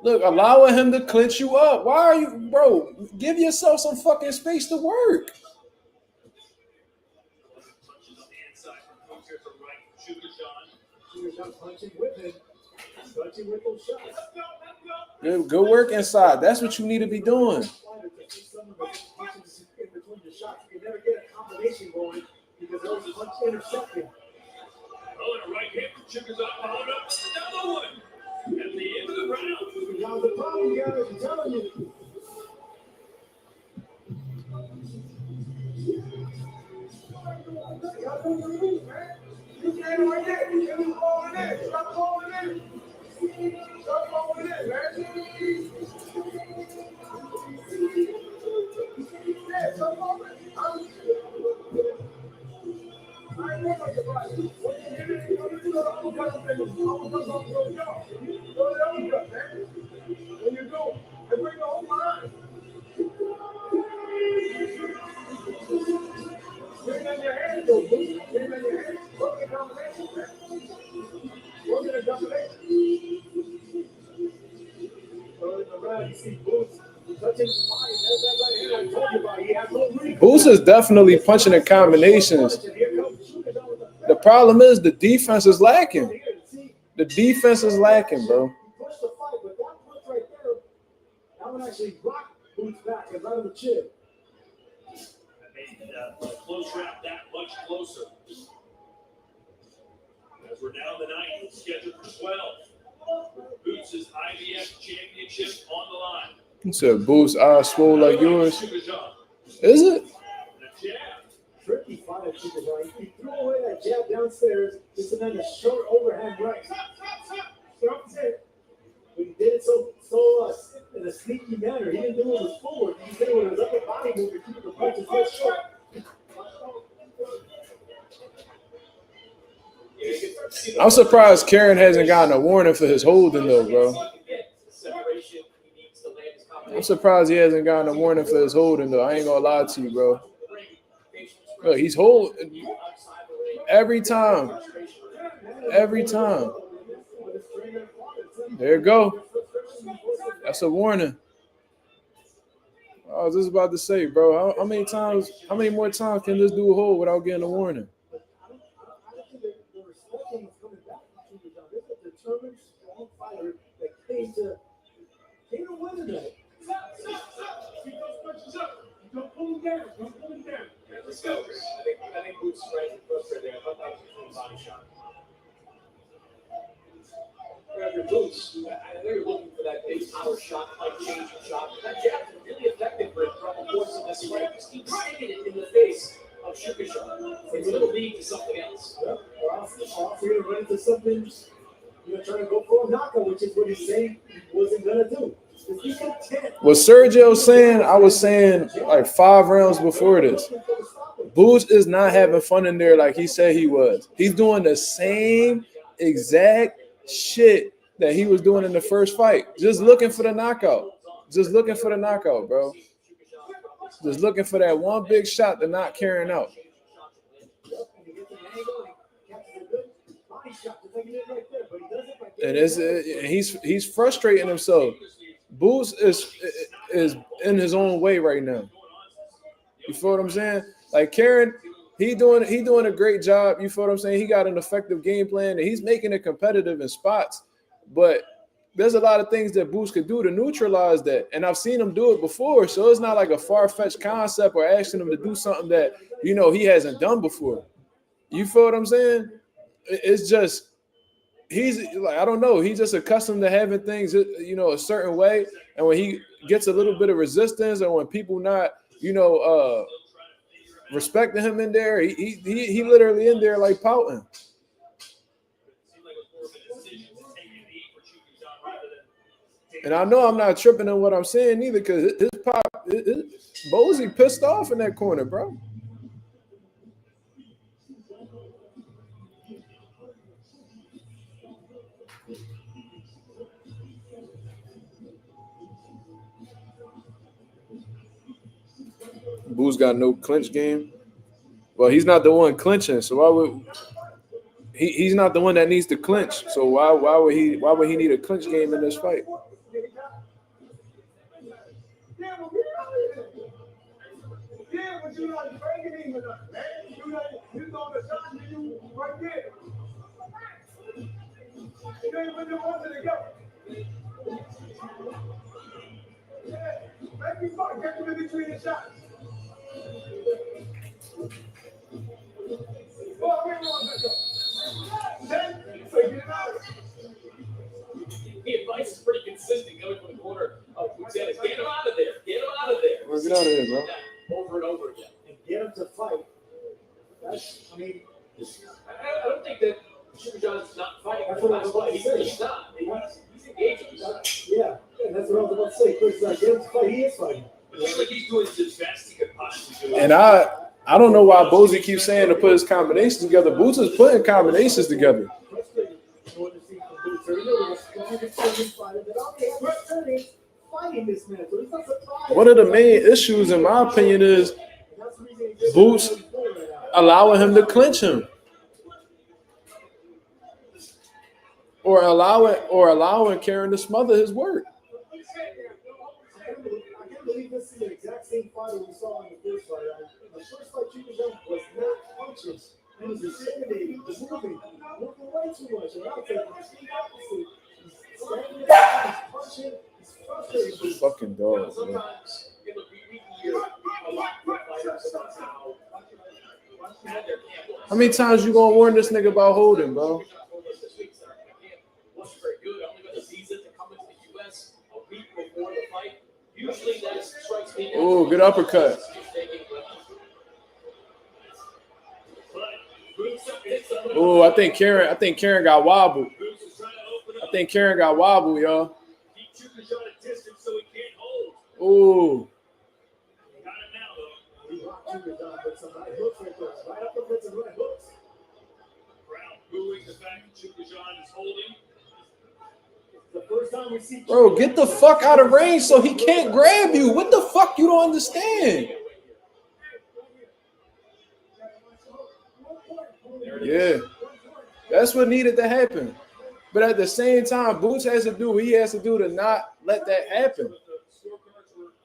Speaker 1: Look, allowing him to clinch you up. Why are you, bro? Give yourself some fucking space to work. Good work inside. That's what you need to be doing.
Speaker 2: Right hip, Chukhadzhian followed up another one at the end of the round.
Speaker 3: Now the problem, guys, I'm telling you. You can't right there. You can't go over there. Stop going in. Stop going in, man. Yeah, stop going in. I ain't know about your body. When you get it, you know, you do the other kind of thing. I was just on your job. Go to the other stuff, man. When you do, I bring the whole line. Bring on your hands, though, boo. Bring on your hands. Work the combination, man. Work the combination. So in the round, you see Boots touching the body. There's that right hand I told you about. He has no reach.
Speaker 1: Boots is definitely punching in combinations. The problem is the defense is lacking. The defense is lacking, bro.
Speaker 3: Push the fight, but that push right there, that one actually rocked Boots back and right on the chin.
Speaker 2: That made the close round that much closer. As we're down the ninth, scheduled for 12. Boots' IBF championship on the line.
Speaker 1: He said, Boots, eyes swole like yours. Is it?
Speaker 3: Tricky fight at Chukhadzhian. He threw away that jab downstairs, just and then a short overhand right. But he did it so in a sneaky manner. He didn't do it with his forward. He did it with his upper body move to keep the punches so short.
Speaker 1: I'm surprised Karen hasn't gotten a warning for his holding, though, bro. I'm surprised he hasn't gotten a warning for his holding, though. I ain't gonna lie to you, bro. Look, he's holding every time. Every time. There you go. That's a warning. I was just about to say, bro, how many more times can this dude hold without getting a warning?
Speaker 3: Determined, strong fighter that came to win tonight.
Speaker 2: Keep those punches up. Don't pull him down. Don't pull him down. Let's go. I think Boots right in first right there. I thought that was a body shot.
Speaker 4: After Boots, I know you're looking for that big power shot, like change shot. That jab is really effective for the course of this fight. Just keep sticking it in the face of Chukhadzhian. It's a little lead to something else.
Speaker 3: Yeah, or else you're going to run into something. You're trying to go for a knockout, which is what he's saying he wasn't going to do.
Speaker 1: What Sergio saying, I was saying like 5 rounds before this. Boots is not having fun in there like he said he was. He's doing the same exact shit that he was doing in the first fight. Just looking for the knockout. Just looking for the knockout, bro. Just looking for that one big shot to knock Karen out. And he's frustrating himself. Boots is in his own way right now. You feel what I'm saying? Like Karen, he doing a great job. You feel what I'm saying? He got an effective game plan and he's making it competitive in spots. But there's a lot of things that Boots could do to neutralize that. And I've seen him do it before. So it's not like a far-fetched concept or asking him to do something that, you know, he hasn't done before. You feel what I'm saying? It's just he's like, I don't know. He's just accustomed to having things, you know, a certain way. And when he gets a little bit of resistance or when people not, you know, respecting him in there, he literally in there like pouting. And I know I'm not tripping on what I'm saying either because his pop, Bozy pissed off in that corner, bro. Boots got no clinch game. Well, he's not the one clinching, so why would he's not the one that needs to clinch? So why would he need a clinch game in this fight?
Speaker 3: Yeah, but you're not breaking him enough, man. You know the shot to you right there. You ain't when you wanted to go. Yeah, make me fuck. Get him in between the shots. Well, we want to go. Then, figure it out.
Speaker 4: The advice is pretty consistent going from the corner of Chukhadzhian. Get him out of there. Get him out of there.
Speaker 1: Well, get out of here, bro.
Speaker 4: Over and over again.
Speaker 3: And get him to fight. That's, I mean,
Speaker 4: I don't think that Chukhadzhian's not fighting.
Speaker 3: That's what I was about to say.
Speaker 4: He's not. He's engaging.
Speaker 3: yeah, that's what I was about to say. Chris, like, get him to fight. He is fighting.
Speaker 2: It looks like he's doing the best he could possibly do.
Speaker 1: And I don't know why Bozy keeps saying to put his combinations together. Boots is putting combinations together. One of the main issues, in my opinion, is Boots allowing him to clinch him, or allowing Karen to smother his work.
Speaker 3: I can't believe this is the exact same fight we saw in the first fight. The first fight, Chukhadzhian was not functioning. He was intimidating, moving way too much. And I'll take the opposite. He's standing there, he's punching, he's frustrated.
Speaker 1: Fucking dog, man.
Speaker 4: Sometimes, we hear a lot of fighters about how
Speaker 1: How many times you gonna warn this nigga about holding, bro?
Speaker 4: wasn't very good. Only with a visa to come into the U.S. a week before the fight. Usually that strikes me.
Speaker 1: Oh, good uppercut. Oh, I think Karen got wobbled. I think Karen got wobbled, y'all.
Speaker 2: Keep Chukhadzhian at distance so he can't hold.
Speaker 1: Oh,
Speaker 2: Got him now, though.
Speaker 3: He rocked Chukhadzhian with some right hooks right there. Right uppercuts and right hooks.
Speaker 2: Brown booing the fact that Chukhadzhian is holding.
Speaker 3: The first time we see
Speaker 1: bro, get the fuck out of range so he can't grab you. What the fuck you don't understand? Yeah, that's what needed to happen. But at the same time, Boots has to do what he has to do to not let that happen.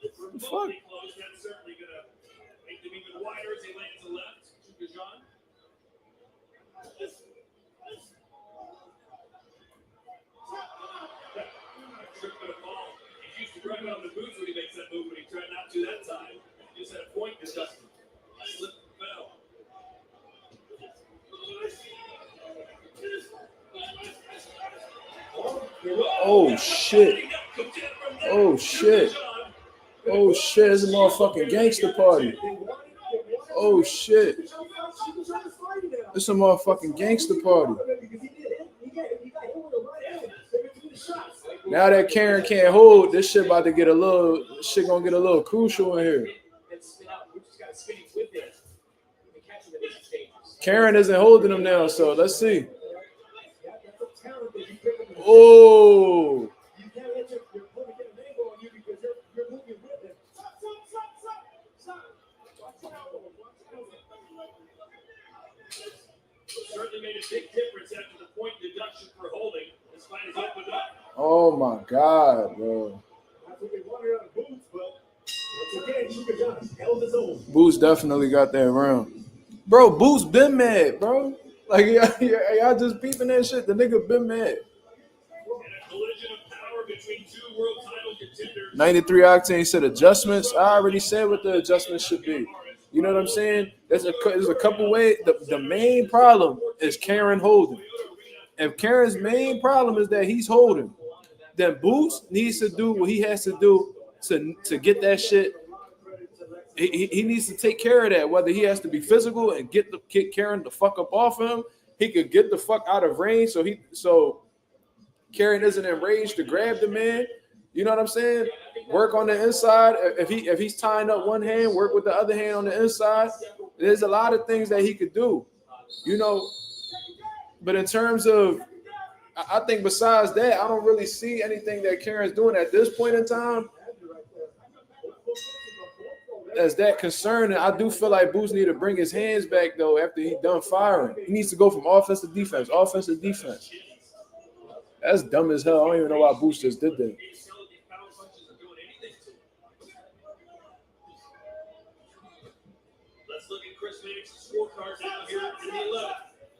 Speaker 2: The fuck? That's certainly going to make them even wider as he lands a left. Chukhadzhian. Tripped for the ball. He's used to grabbing on the boots when he makes that move, but he tried not to that time. He just had a point to Dustin. Slipped and fell.
Speaker 1: Oh shit. Oh shit. Oh shit, it's a motherfucking gangster party. Oh shit. It's a motherfucking gangster party. Now that Karen can't hold, this shit about to get gonna get a little crucial in here. Karen isn't holding him now, so let's see. Oh.
Speaker 2: Certainly made a big difference after the point deduction for holding. This fight is opened up.
Speaker 1: Oh my God, bro.
Speaker 3: That's what they wanted out of Boots, but once again, Chukhadzhian held his own.
Speaker 1: Boots definitely got that round. Bro, Boots been mad, bro. Like, y'all just peeping that shit. The nigga been mad.
Speaker 2: In a collision of power between two world title contenders.
Speaker 1: 93 Octane said adjustments. I already said what the adjustments should be. You know what I'm saying? There's a couple ways. The main problem is Karen holding. If Karen's main problem is that he's holding, then Boots needs to do what he has to do to get that shit. He needs to take care of that. Whether he has to be physical and kick Karen the fuck up off him, he could get the fuck out of range so Karen isn't in range to grab the man. You know what I'm saying? Work on the inside. If he's tying up one hand, work with the other hand on the inside. There's a lot of things that he could do, you know. But in terms of, I think besides that, I don't really see anything that Karen's doing at this point in time. as that concerning. I do feel like Boots need to bring his hands back though after he done firing. He needs to go from offense to defense. Offensive defense. That's dumb as hell. I don't even know why Boots just did that.
Speaker 2: Let's look at Chris Mannix's scorecard now here in the 11th.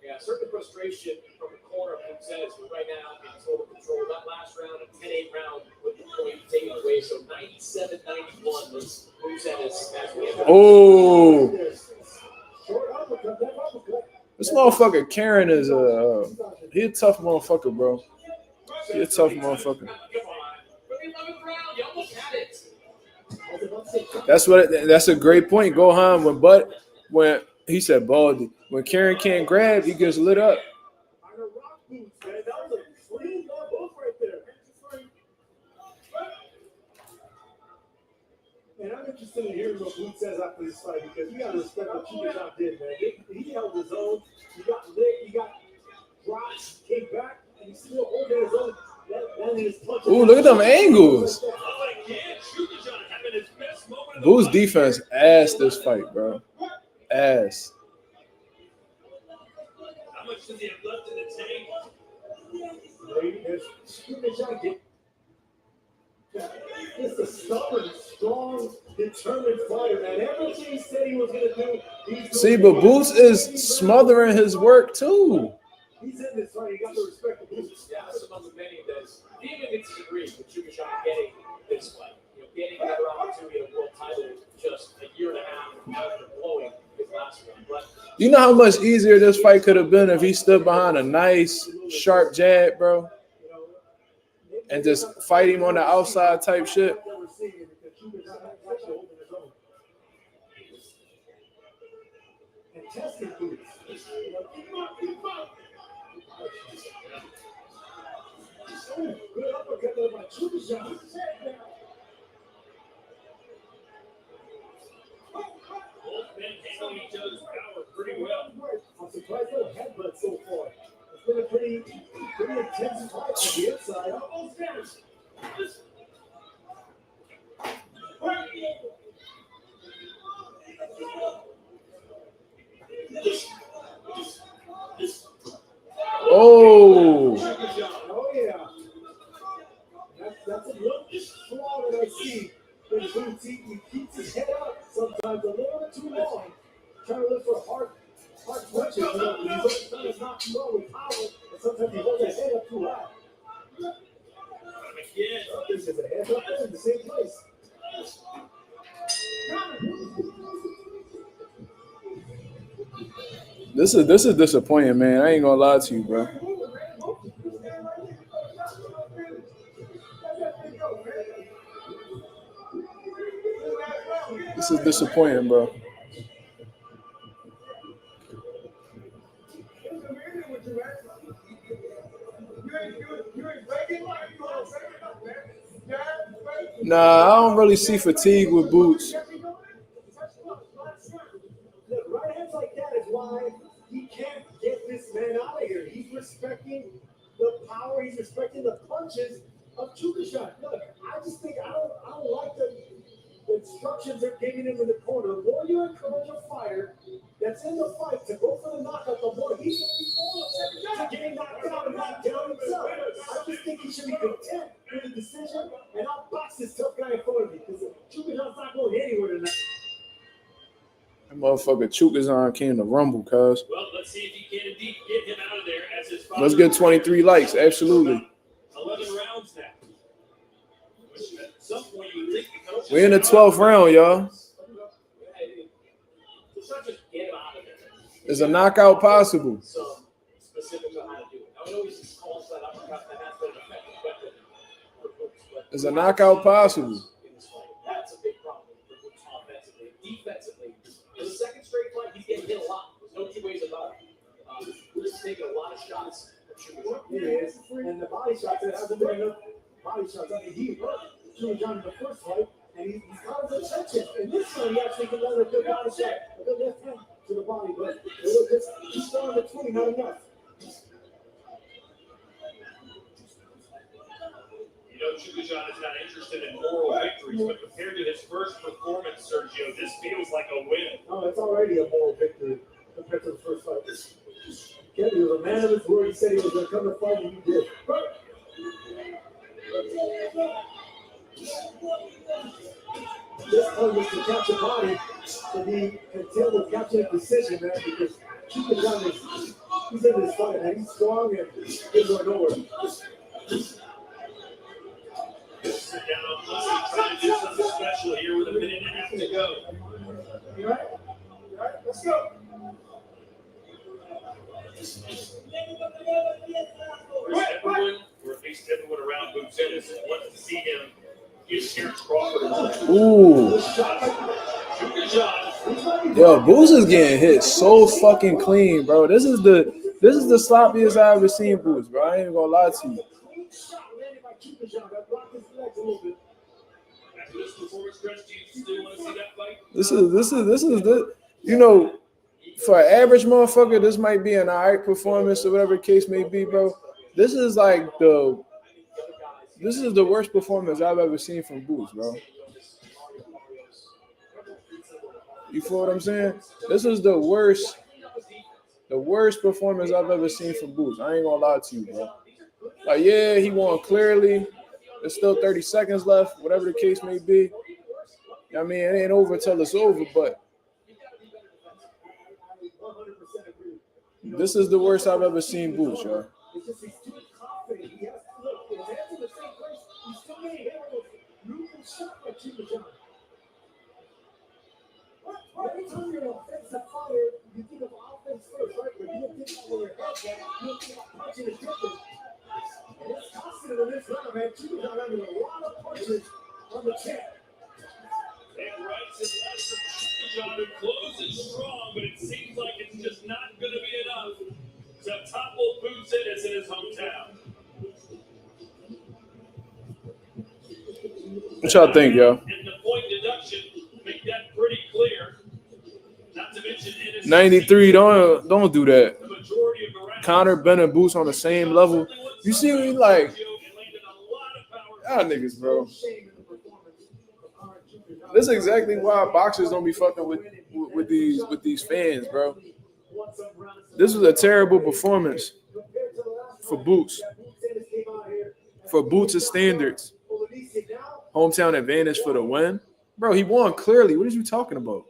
Speaker 4: Yeah, certain frustration from the corner of Gonzalez, who right now in total control. That last round, a 10-8 round with the point taken away. So 97-91 was Gonzalez as we have.
Speaker 1: Oh, this motherfucker Karen is he a tough motherfucker, bro. He a tough motherfucker. That's a great point, Gohan. When he said Baldy, when Karen can't grab, he gets lit up.
Speaker 3: And I'm interested in hearing what Boots says after this fight because you got to respect what Chukhadzhian did, man. He held his own. He got lit. He got drops, came back, and he still holding his own.
Speaker 1: Ooh, look at them angles. Boots defense ass this fight, bro. Ass.
Speaker 2: How much does he have left in the tank?
Speaker 3: Just a stubborn, strong, determined fighter, man. Everything he said he was going to do.
Speaker 1: See, but Boots is smothering his work too.
Speaker 3: He's in this fight. You got to respect the Boots.
Speaker 4: Yeah, that's among the many that even disagrees with Chukhadzhian getting this fight. Getting another opportunity at a world title just a year and a half after blowing his last one. But
Speaker 1: you know how much easier this fight could have been if he stood behind a nice, sharp jab, bro, and just fight him on the outside type shit.
Speaker 2: Both men handling each other's power pretty well.
Speaker 3: I'm surprised no headbutt so far. It's been a pretty intense fight on the inside.
Speaker 1: Oh.
Speaker 3: Oh yeah. That's a look flaw that I see in Boots. He keeps his head up sometimes a little bit too long, trying to look for hard punches. You know, he's trying to knock you out with power, and sometimes he holds his head up too high. This is a head up there in the same place.
Speaker 1: This is disappointing, man. I ain't gonna lie to you, bro. This is disappointing, bro. Nah, I don't really see fatigue with Boots.
Speaker 3: Right hands like that is why he can't get this man out of here. He's respecting the power. He's respecting the punches of Chukhadzhian. Look, I just think I don't like the instructions they're giving him in the corner. The more you encourage a fighter that's in the fight to go for the knockout, the more he's to getting knocked out and knocked down himself. I just think he should be content with the decision and not box this tough guy in front of me because Chukhadzhian's not going anywhere tonight.
Speaker 1: That motherfucker Chukhadzhian came to rumble, cuz.
Speaker 2: Well, let's see if he can indeed get him out of there as his father.
Speaker 1: Let's get 23 likes, absolutely.
Speaker 2: 11 rounds now. At some point you would think becomes
Speaker 1: We're in the 12th round, y'all. Is a knockout possible?
Speaker 4: some specifics on how to do it. I would always call that uppercut that has been an effective weapon for Boots. But
Speaker 1: Is a knockout possible?
Speaker 4: in this fight, that's a big problem for Boots offensively. Defensively, in the second straight fight, he's getting hit a lot. There's no two ways about it. Boots is taking a lot of shots from Chukhadzhian.
Speaker 3: It is, and the body shots, there hasn't been enough body shots. I mean, he hurt Chukhadzhian in the first fight, and he's got his attention. In this one, he actually can let a good body shot, a good left hand to the body, but he's still in between, not enough.
Speaker 2: You know, Chukhadzhian Chukhadzhian is not interested in moral victories, but compared to his first performance, Sergio, this feels like a win.
Speaker 3: Oh, it's already a moral victory compared to the first fight. Kevin was a man of his word. He said he was going to come to fight, and he did. This one was to catch a body, to be content with catching a decision, man, because Chukhadzhian he's in this fight, man. He's strong and he's going nowhere.
Speaker 2: Sit down on Pussy, trying to do something special here with a minute and a half to go.
Speaker 3: You right? You right? Let's go.
Speaker 2: Or at least everyone around Boots Ennis wants to see him give Terrence Crawford a win.
Speaker 1: Ooh. Yo, Boots is getting hit so fucking clean, bro. This is the sloppiest I've ever seen Boots, bro. I ain't even gonna lie to you.
Speaker 2: After this performance, Chris, do you still want to see that fight?
Speaker 1: This is the, you know, for an average motherfucker, this might be an alright performance or whatever the case may be, bro. This is the worst performance I've ever seen from Boots, bro. You feel what I'm saying? This is the worst performance I've ever seen from Boots. I ain't gonna lie to you, bro. Like, yeah, he won clearly. There's still 30 seconds left, whatever the case may be. I mean, it ain't over till it's over, but this is the worst I've ever seen Boots, yo.
Speaker 3: It's just he's too confident. He has to look. His hands in the same place. He's still getting hit with a losing shot like Chukhadzhian. Every time you're an offensive fighter, you think of offense first, right? But you don't think about where your head's at. You don't think about punching and kicking. And it's constant in this round, man. Chukhadzhian having a lot of punches on the chin.
Speaker 2: And rights and lefts from Chukhadzhian, who closes strong, but it seems like it's just not going to be enough to topple Boots Ennis in his hometown.
Speaker 1: What y'all think, yo?
Speaker 2: And the point deduction make that pretty clear. Not to mention Ennis
Speaker 1: 93, don't do that.
Speaker 2: the majority of the round.
Speaker 1: Connor, Ben, and Boots on the same level. You see what he like? Y'all niggas, bro. This is exactly why boxers don't be fucking with these fans, bro. This was a terrible performance for Boots. For Boots' standards. Hometown advantage for the win. Bro, he won clearly. What are you talking about?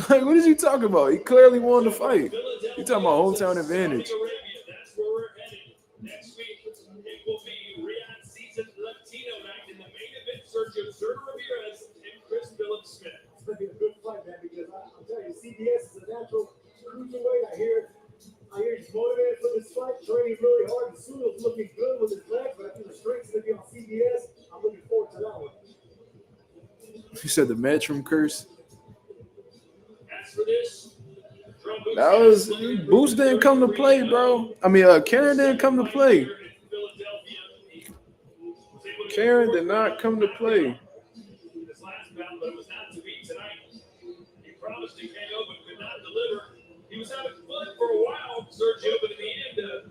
Speaker 1: Like, what is you talking about? He clearly won the fight. You talking about hometown advantage.
Speaker 2: That's where we're headed. Next week, it will be Riyadh Season Latino Night in the main event. Sergio Ramirez and Chris Phillips Smith.
Speaker 3: It's going to be a good fight, man, because I'm telling you, CBS is a natural cruiserweight. I hear he's motivated for this fight, training really hard. Suno's looking good with his legs, but I think the strength's going to be on CBS. I'm looking forward to that one.
Speaker 1: He said the Matchroom curse.
Speaker 2: As for this,
Speaker 1: That was Boots didn't come to play, bro. I mean, Karen didn't come to play. Karen did not come to play.
Speaker 2: This last bout, but it was not to be tonight. He promised to KO, but could not deliver. He was having fun for a while, Sergio, but in the end,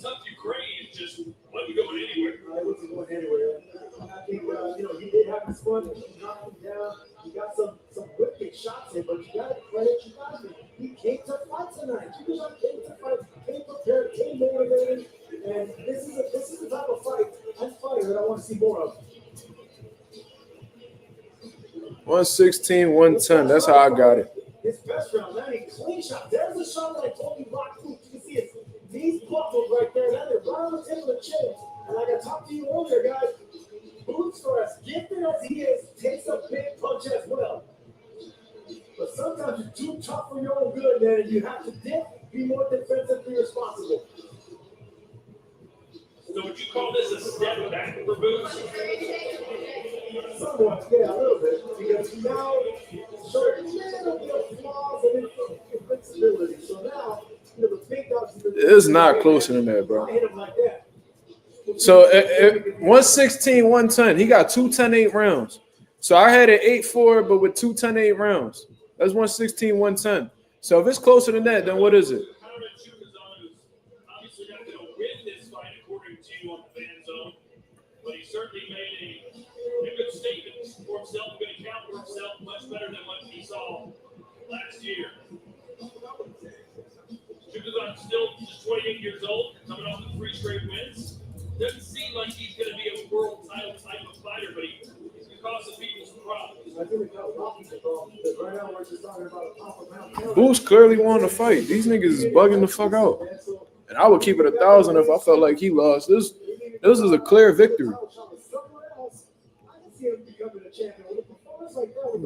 Speaker 2: tough Ukraine just wasn't going anywhere.
Speaker 3: I wasn't going anywhere. I think, he did have his fun. He knocked him down. He got some wicked shots in, but you got to credit Chukhadzhian. He came to fight tonight. Chukhadzhian came to fight, came prepared, came motivated, and this is the type of fight and fighter that I want to see more of.
Speaker 1: 116, 110. That's how I got it.
Speaker 3: His best round, man, he clean shot. There's a shot that I told you blocked through. You can see his knees buckled right there. Now they're right on the tip of the chin. And like I talked to you earlier, guys, Boots, for as gifted as he is, takes a big punch as well. But sometimes you're too tough for your own good, man, and you have to be more defensively responsible.
Speaker 2: So would you call this a step back for Boots?
Speaker 3: Somewhat, yeah, a little bit. Because now, sure, a little bit of flaws and invincibility. So now, the big dogs.
Speaker 1: It's not closer than that, bro.
Speaker 3: Hit him like that.
Speaker 1: So 116, 110. He got 2 10-8 rounds. So I had it 8-4, but with 2 10-8 rounds. That's 116, 110. So if it's closer than that, then what is it?
Speaker 2: certainly made a good statement for himself, a good account for himself, much better than what he saw last year. Chukhadzhian still just 28 years old, coming off the 3 straight wins. Doesn't seem like he's going to be a world title type of fighter, but he's going to cause some people some problems.
Speaker 3: I think that's Rocky's the problem. Because right now we're just talking about a pound.
Speaker 1: Boost clearly won the fight. These niggas is bugging the fuck out. And I would keep it 1,000 if I felt like he lost. This is a clear victory.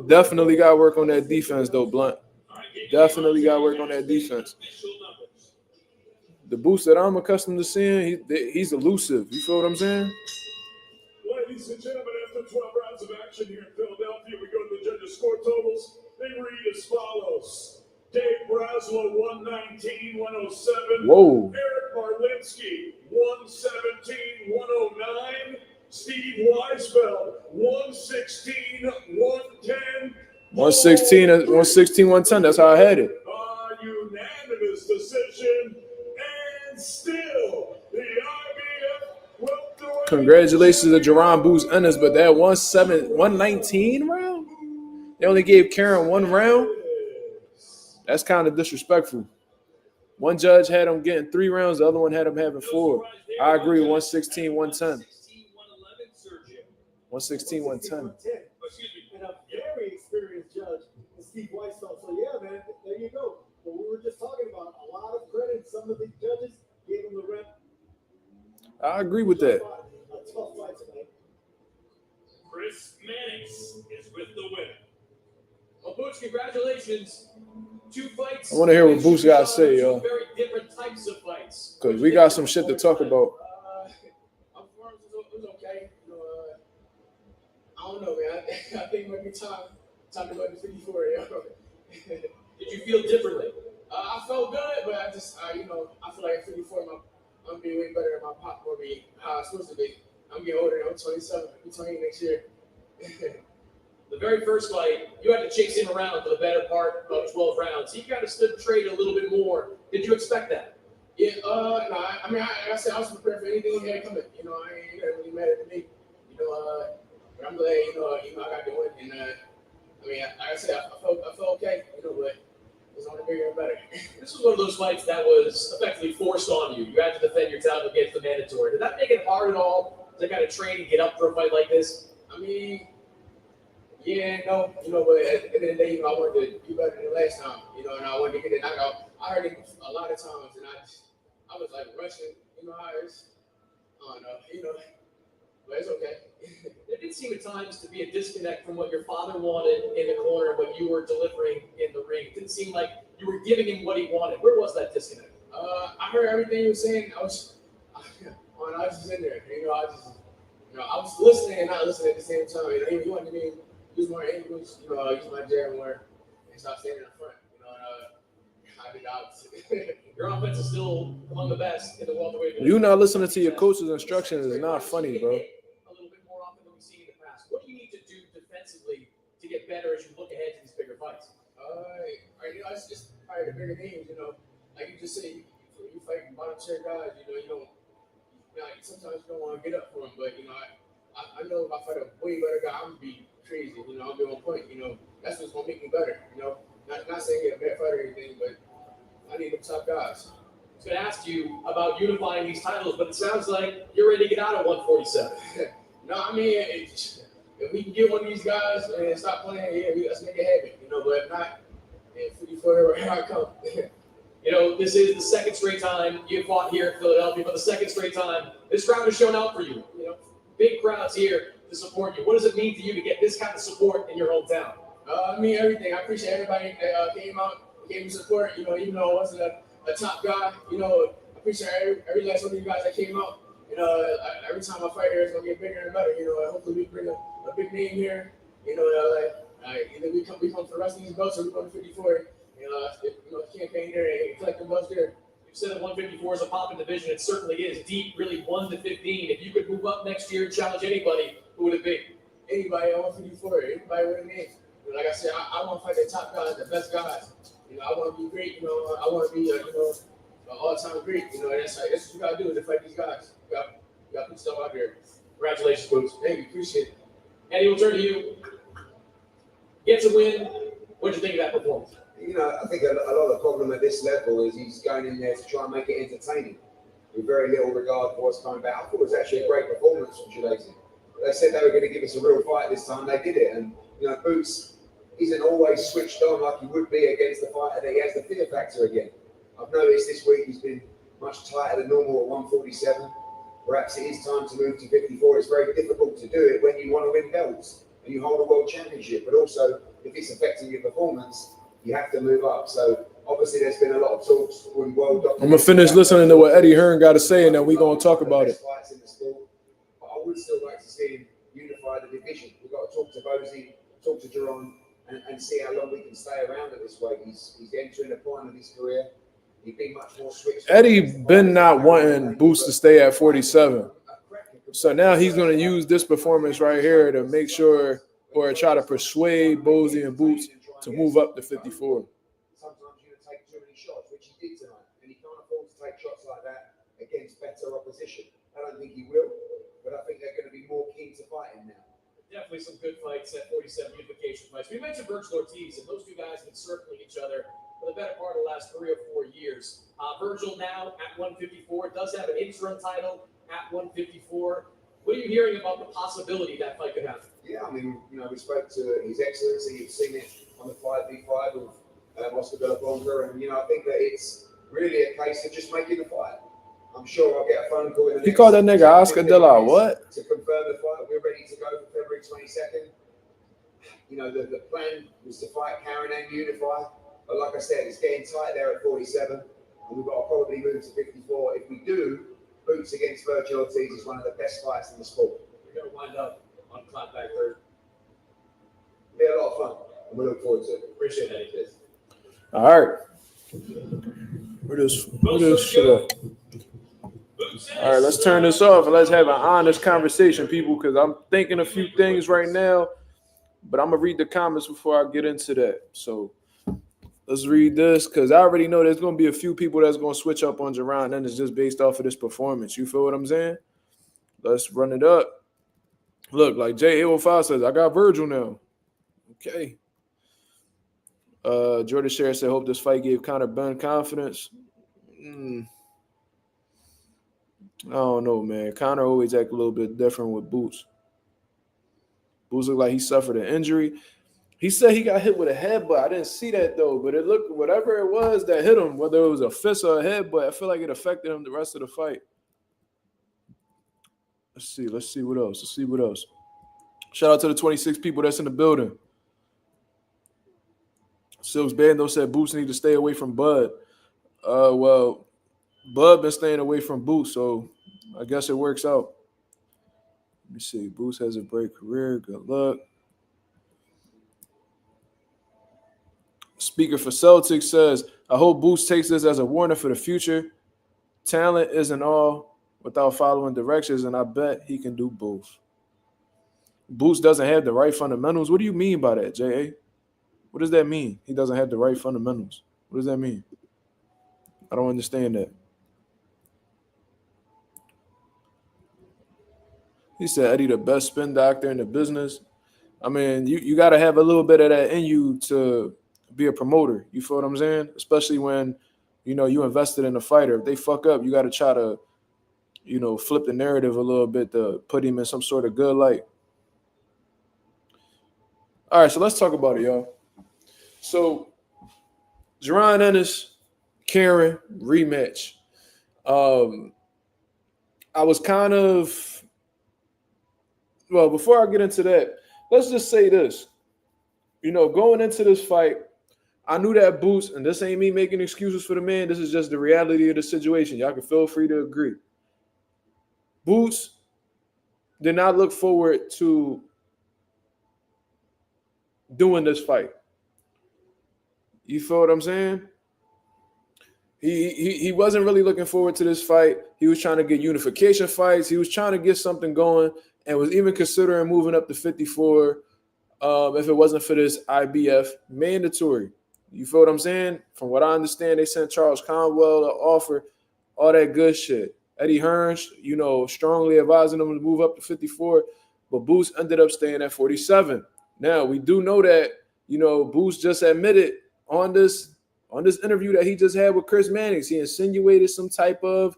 Speaker 1: Definitely got to work on that defense, though, Blunt. Definitely got to work on that defense. The Boost that I'm accustomed to seeing, he's elusive. You feel what I'm saying?
Speaker 3: Ladies and gentlemen, after 12 rounds of action here in Philadelphia, we go to the judges' score totals. They read as follows. Dave Braswell, 119-107.
Speaker 1: Whoa.
Speaker 3: Eric Marlinsky, 117-109. Steve Weisfeld, 116-110.
Speaker 1: 116, 110. That's how I had it.
Speaker 3: Unanimous decision. And still, the IBF welterweight.
Speaker 1: Congratulations to Jaron Boost Ennis, but that 119 round? They only gave Karen 1 round? That's kind of disrespectful. One judge had him getting 3 rounds, the other one had him having 4. I agree, 116, 110. 116, 110.
Speaker 3: And a very experienced judge, Steve Weisfeld. So, yeah, man, there you go. What we were just talking about, a lot of credit. Some of the judges gave him the rep.
Speaker 1: I agree with that.
Speaker 3: A tough fight tonight.
Speaker 2: Chris Mannix is with the win.
Speaker 4: Well, Boots, congratulations. 2 fights.
Speaker 1: I want to hear what Boost got to say, yo.
Speaker 4: Very different types of fights.
Speaker 1: Because we got some shit to talk about.
Speaker 5: It was okay. I don't know, man. I think it might be time to go to 54.
Speaker 4: Did you feel differently?
Speaker 5: I felt good, but I just, I feel like at 54, I'm being way better than my pop will be how I'm supposed to be. I'm getting older. I'm 27. I'll be 28 next year.
Speaker 4: The very first fight, you had to chase him around for the better part of 12 rounds. He kind of stood trade a little bit more. Did you expect that?
Speaker 5: Yeah, no, like I said, I was prepared for anything he had coming. It ain't really matter to me. But I'm glad, I got the win. And like I said, I felt okay, but it's only bigger and better.
Speaker 4: This was one of those fights that was effectively forced on you. You had to defend your title against the mandatory. Did that make it hard at all to kind of train and get up for a fight like this?
Speaker 5: Yeah, no, but at the end of the day, I wanted to do better than last time, and I wanted to get the knockout. I heard it a lot of times, and I was like rushing, how it's, I don't know, but it's okay.
Speaker 4: There did seem at times to be a disconnect from what your father wanted in the corner and what you were delivering in the ring. It didn't seem like you were giving him what he wanted. Where was that disconnect?
Speaker 5: I heard everything you were saying. I was just in there. I was listening and not listening at the same time. He wanted me to use more angles, use my jab more, and stop standing in front. I did the opposite.
Speaker 4: Your offense is still among the best in the welterweight division.
Speaker 1: You not listening to your coach's instructions is not funny, bro.
Speaker 4: A little bit more often than we've seen in the past. What do you need to do defensively to get better as you look ahead to these bigger fights?
Speaker 5: It's just probably the bigger names, like you just say, you fight bottom tier guys, you don't, sometimes you don't want to get up for them, but I know if I fight a way better guy, I'm gonna be crazy, I'll be on point, that's what's gonna make me better, not saying get a bad fighter or anything, but I need them top guys.
Speaker 4: I was going to ask you about unifying these titles, but it sounds like you're ready to get out of 147.
Speaker 5: No, if we can get one of these guys and stop playing, let's make it happen, but if not, 54, here I come.
Speaker 4: This is the second straight time you fought here in Philadelphia, but the second straight time this crowd has shown out for you. Big crowds here to support you. What does it mean to you to get this kind of support in your hometown?
Speaker 5: Everything. I appreciate everybody that came out, gave me support. Even though I wasn't a top guy, I appreciate every last one of you guys that came out. Every time I fight here, it's gonna get bigger and better. Hopefully we bring a big name here. Either we come for the rest of these belts or we go to 54. Campaign there and collect the belts there.
Speaker 4: You said that 154 is a popping division. It certainly is deep, really 1 to 15. If you could move up next year and challenge anybody, who would it be?
Speaker 5: Anybody at 154, anybody with a name. Like I said, I want to fight the top guys, the best guys. I want to be great. I want to be an all-time great. That's what you gotta do is to fight these guys. You got to put stuff out there.
Speaker 4: Congratulations, Boots.
Speaker 5: Thank you. Appreciate it.
Speaker 4: Eddie, we'll turn to you. Gets a win. What did you think of that performance?
Speaker 6: I think a lot of the problem at this level is he's going in there to try and make it entertaining with very little regard for what's coming back. I thought it was actually a great performance from Chukhadzhian. They said they were going to give us a real fight this time. They did it. And, Boots isn't always switched on like he would be against the fighter that he has the fear factor again. I've noticed this week he's been much tighter than normal at 147. Perhaps it is time to move to 54. It's very difficult to do it when you want to win belts and you hold a world championship. But also, if it's affecting your performance, you have to move up. So obviously there's been a lot of talks with world.
Speaker 1: I'm gonna finish listening to what Eddie Hearn got to say, and then we're gonna talk about it.
Speaker 6: Fights in the sport, but I would still like to see him unify the division. We've got to talk to Bozy, talk to Jaron, and see how long we can stay around at this weight. He's entering the prime of his career. He'd be much more switched.
Speaker 1: Eddie been not wanting Boots to stay at 47, so now he's gonna use this performance right here to make sure or try to persuade Bozy and Boots to move up to 54.
Speaker 6: Sometimes you take too many shots, which he did tonight, and he can't afford to take shots like that against better opposition. I don't think he will, but I think they're going to be more keen to fight him now.
Speaker 4: Definitely some good fights at 47 unification fights. We mentioned Virgil Ortiz, and those two guys have been circling each other for the better part of the last 3 or 4 years. Virgil now at 154 does have an interim title at 154. What are you hearing about the possibility that fight could happen?
Speaker 6: Yeah, I mean, we spoke to His Excellency. You've seen it on the 5v5 of Oscar de la Bonga, and I think that it's really a case of just making the fight. I'm sure I'll get a phone call.
Speaker 1: He called that nigga Oscar de la what?
Speaker 6: To confirm the fight. We're ready to go for February 22nd. The plan was to fight Karen and unify, but like I said, it's getting tight there at 47, and we've got to probably move to 54. If we do, Boots against Virgil Ortiz is one of the best fights in the sport.
Speaker 4: We're going to wind up on Clapback Third.
Speaker 6: It'll be a lot of fun, and we look forward to it.
Speaker 4: Appreciate that, Eddie.
Speaker 1: All right. Where this shit up? All right, let's turn this off and let's have an honest conversation, people, because I'm thinking a few things right now, but I'm going to read the comments before I get into that. So let's read this, because I already know there's going to be a few people that's going to switch up on Jaron, and it's just based off of this performance. You feel what I'm saying? Let's run it up. Look, like J805 says, I got Virgil now. Okay. Jordan Sher said, hope this fight gave Conor Ben confidence. I don't know, man. Conor always act a little bit different with Boots. Boots looked like he suffered an injury. He said he got hit with a headbutt. I didn't see that, though. But it looked, whatever it was that hit him, whether it was a fist or a headbutt, I feel like it affected him the rest of the fight. Let's see what else. Shout out to the 26 people that's in the building. Silks Bando said Boots need to stay away from Bud. Well, Bud been staying away from Boots, so I guess it works out. Let me see. Boots has a great career. Good luck. Speaker for Celtics says, I hope Boots takes this as a warning for the future. Talent isn't all without following directions, and I bet he can do both. Boots doesn't have the right fundamentals. What do you mean by that, J.A.? What does that mean? He doesn't have the right fundamentals. What does that mean? I don't understand that. He said Eddie the best spin doctor in the business. I mean, you got to have a little bit of that in you to be a promoter. You feel what I'm saying? Especially when, you invested in a fighter. If they fuck up, you got to try to, flip the narrative a little bit to put him in some sort of good light. All right, so let's talk about it, y'all. So, Jaron Ennis, Karen, rematch. I was kind of, well, before I get into that, let's just say this. Going into this fight, I knew that Boots, and this ain't me making excuses for the man, this is just the reality of the situation. Y'all can feel free to agree. Boots did not look forward to doing this fight. You feel what I'm saying? He wasn't really looking forward to this fight. He was trying to get unification fights. He was trying to get something going and was even considering moving up to 54 if it wasn't for this IBF mandatory. You feel what I'm saying? From what I understand, they sent Charles Conwell to offer all that good shit. Eddie Hearns, strongly advising him to move up to 54, but Boots ended up staying at 47. Now, we do know that, Boots just admitted on this interview that he just had with Chris Mannix, he insinuated some type of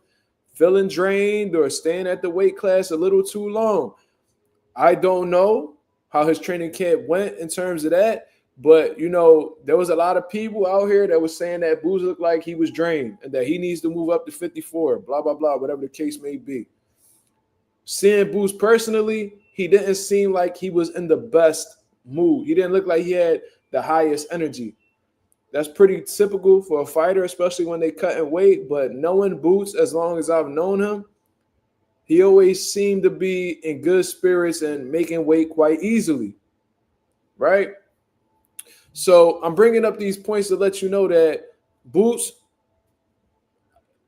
Speaker 1: feeling drained or staying at the weight class a little too long. I don't know how his training camp went in terms of that, but, there was a lot of people out here that was saying that Boots looked like he was drained and that he needs to move up to 54, blah, blah, blah, whatever the case may be. Seeing Boots personally, he didn't seem like he was in the best mood. He didn't look like he had the highest energy. That's pretty typical for a fighter, especially when they cut in weight. But knowing Boots, as long as I've known him, he always seemed to be in good spirits and making weight quite easily, right? So I'm bringing up these points to let you know that Boots,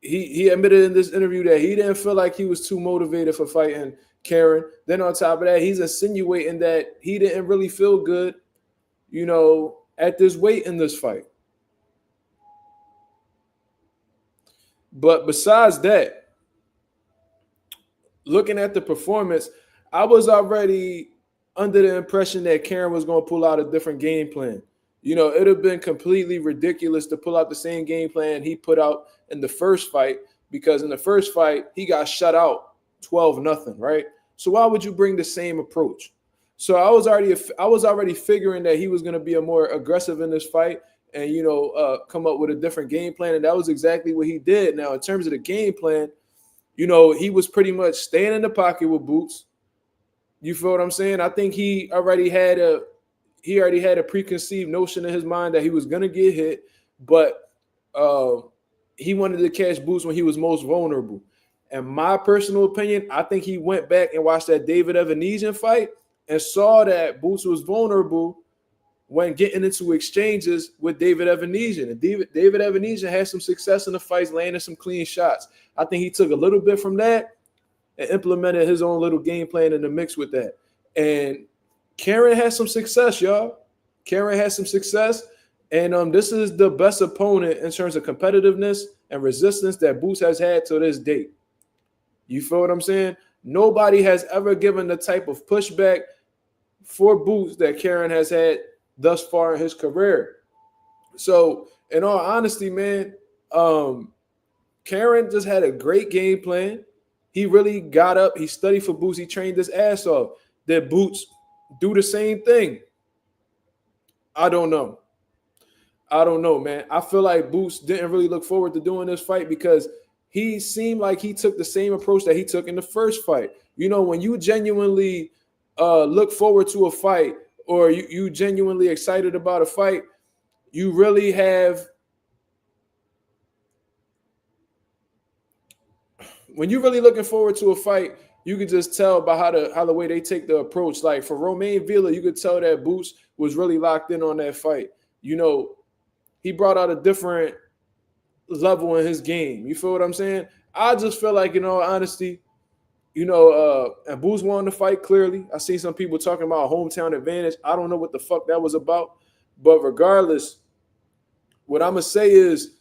Speaker 1: he admitted in this interview that he didn't feel like he was too motivated for fighting Karen. Then on top of that, he's insinuating that he didn't really feel good, at this weight in this fight. But besides that, looking at the performance, I was already under the impression that Karen was going to pull out a different game plan. It would have been completely ridiculous to pull out the same game plan he put out in the first fight, because in the first fight, he got shut out 12-0, right? So why would you bring the same approach? So I was already figuring that he was going to be a more aggressive in this fight and, come up with a different game plan. And that was exactly what he did. Now, in terms of the game plan, he was pretty much staying in the pocket with Boots. You feel what I'm saying? I think he already had a preconceived notion in his mind that he was going to get hit, but he wanted to catch Boots when he was most vulnerable. In my personal opinion, I think he went back and watched that David Evanesian fight and saw that Boots was vulnerable when getting into exchanges with David Evanesian. And David Evanesian had some success in the fights, landing some clean shots. I think he took a little bit from that and implemented his own little game plan in the mix with that. And Karen had some success, y'all. Karen had some success. And this is the best opponent in terms of competitiveness and resistance that Boots has had to this date. You feel what I'm saying? Nobody has ever given the type of pushback for Boots that Karen has had thus far in his career. So, in all honesty, man, Karen just had a great game plan. He really got up. He studied for Boots. He trained his ass off. Did Boots do the same thing? I don't know, man. I feel like Boots didn't really look forward to doing this fight because he seemed like he took the same approach that he took in the first fight. When you genuinely look forward to a fight or you genuinely excited about a fight, you really have – when you're really looking forward to a fight, you could just tell by how the way they take the approach. Like for Romain Villa, you could tell that Boots was really locked in on that fight. He brought out a different level in his game. You feel what I'm saying? I just feel like, in all honesty, and Boots won the fight clearly. I see some people talking about hometown advantage. I don't know what the fuck that was about. But regardless, what I'm going to say is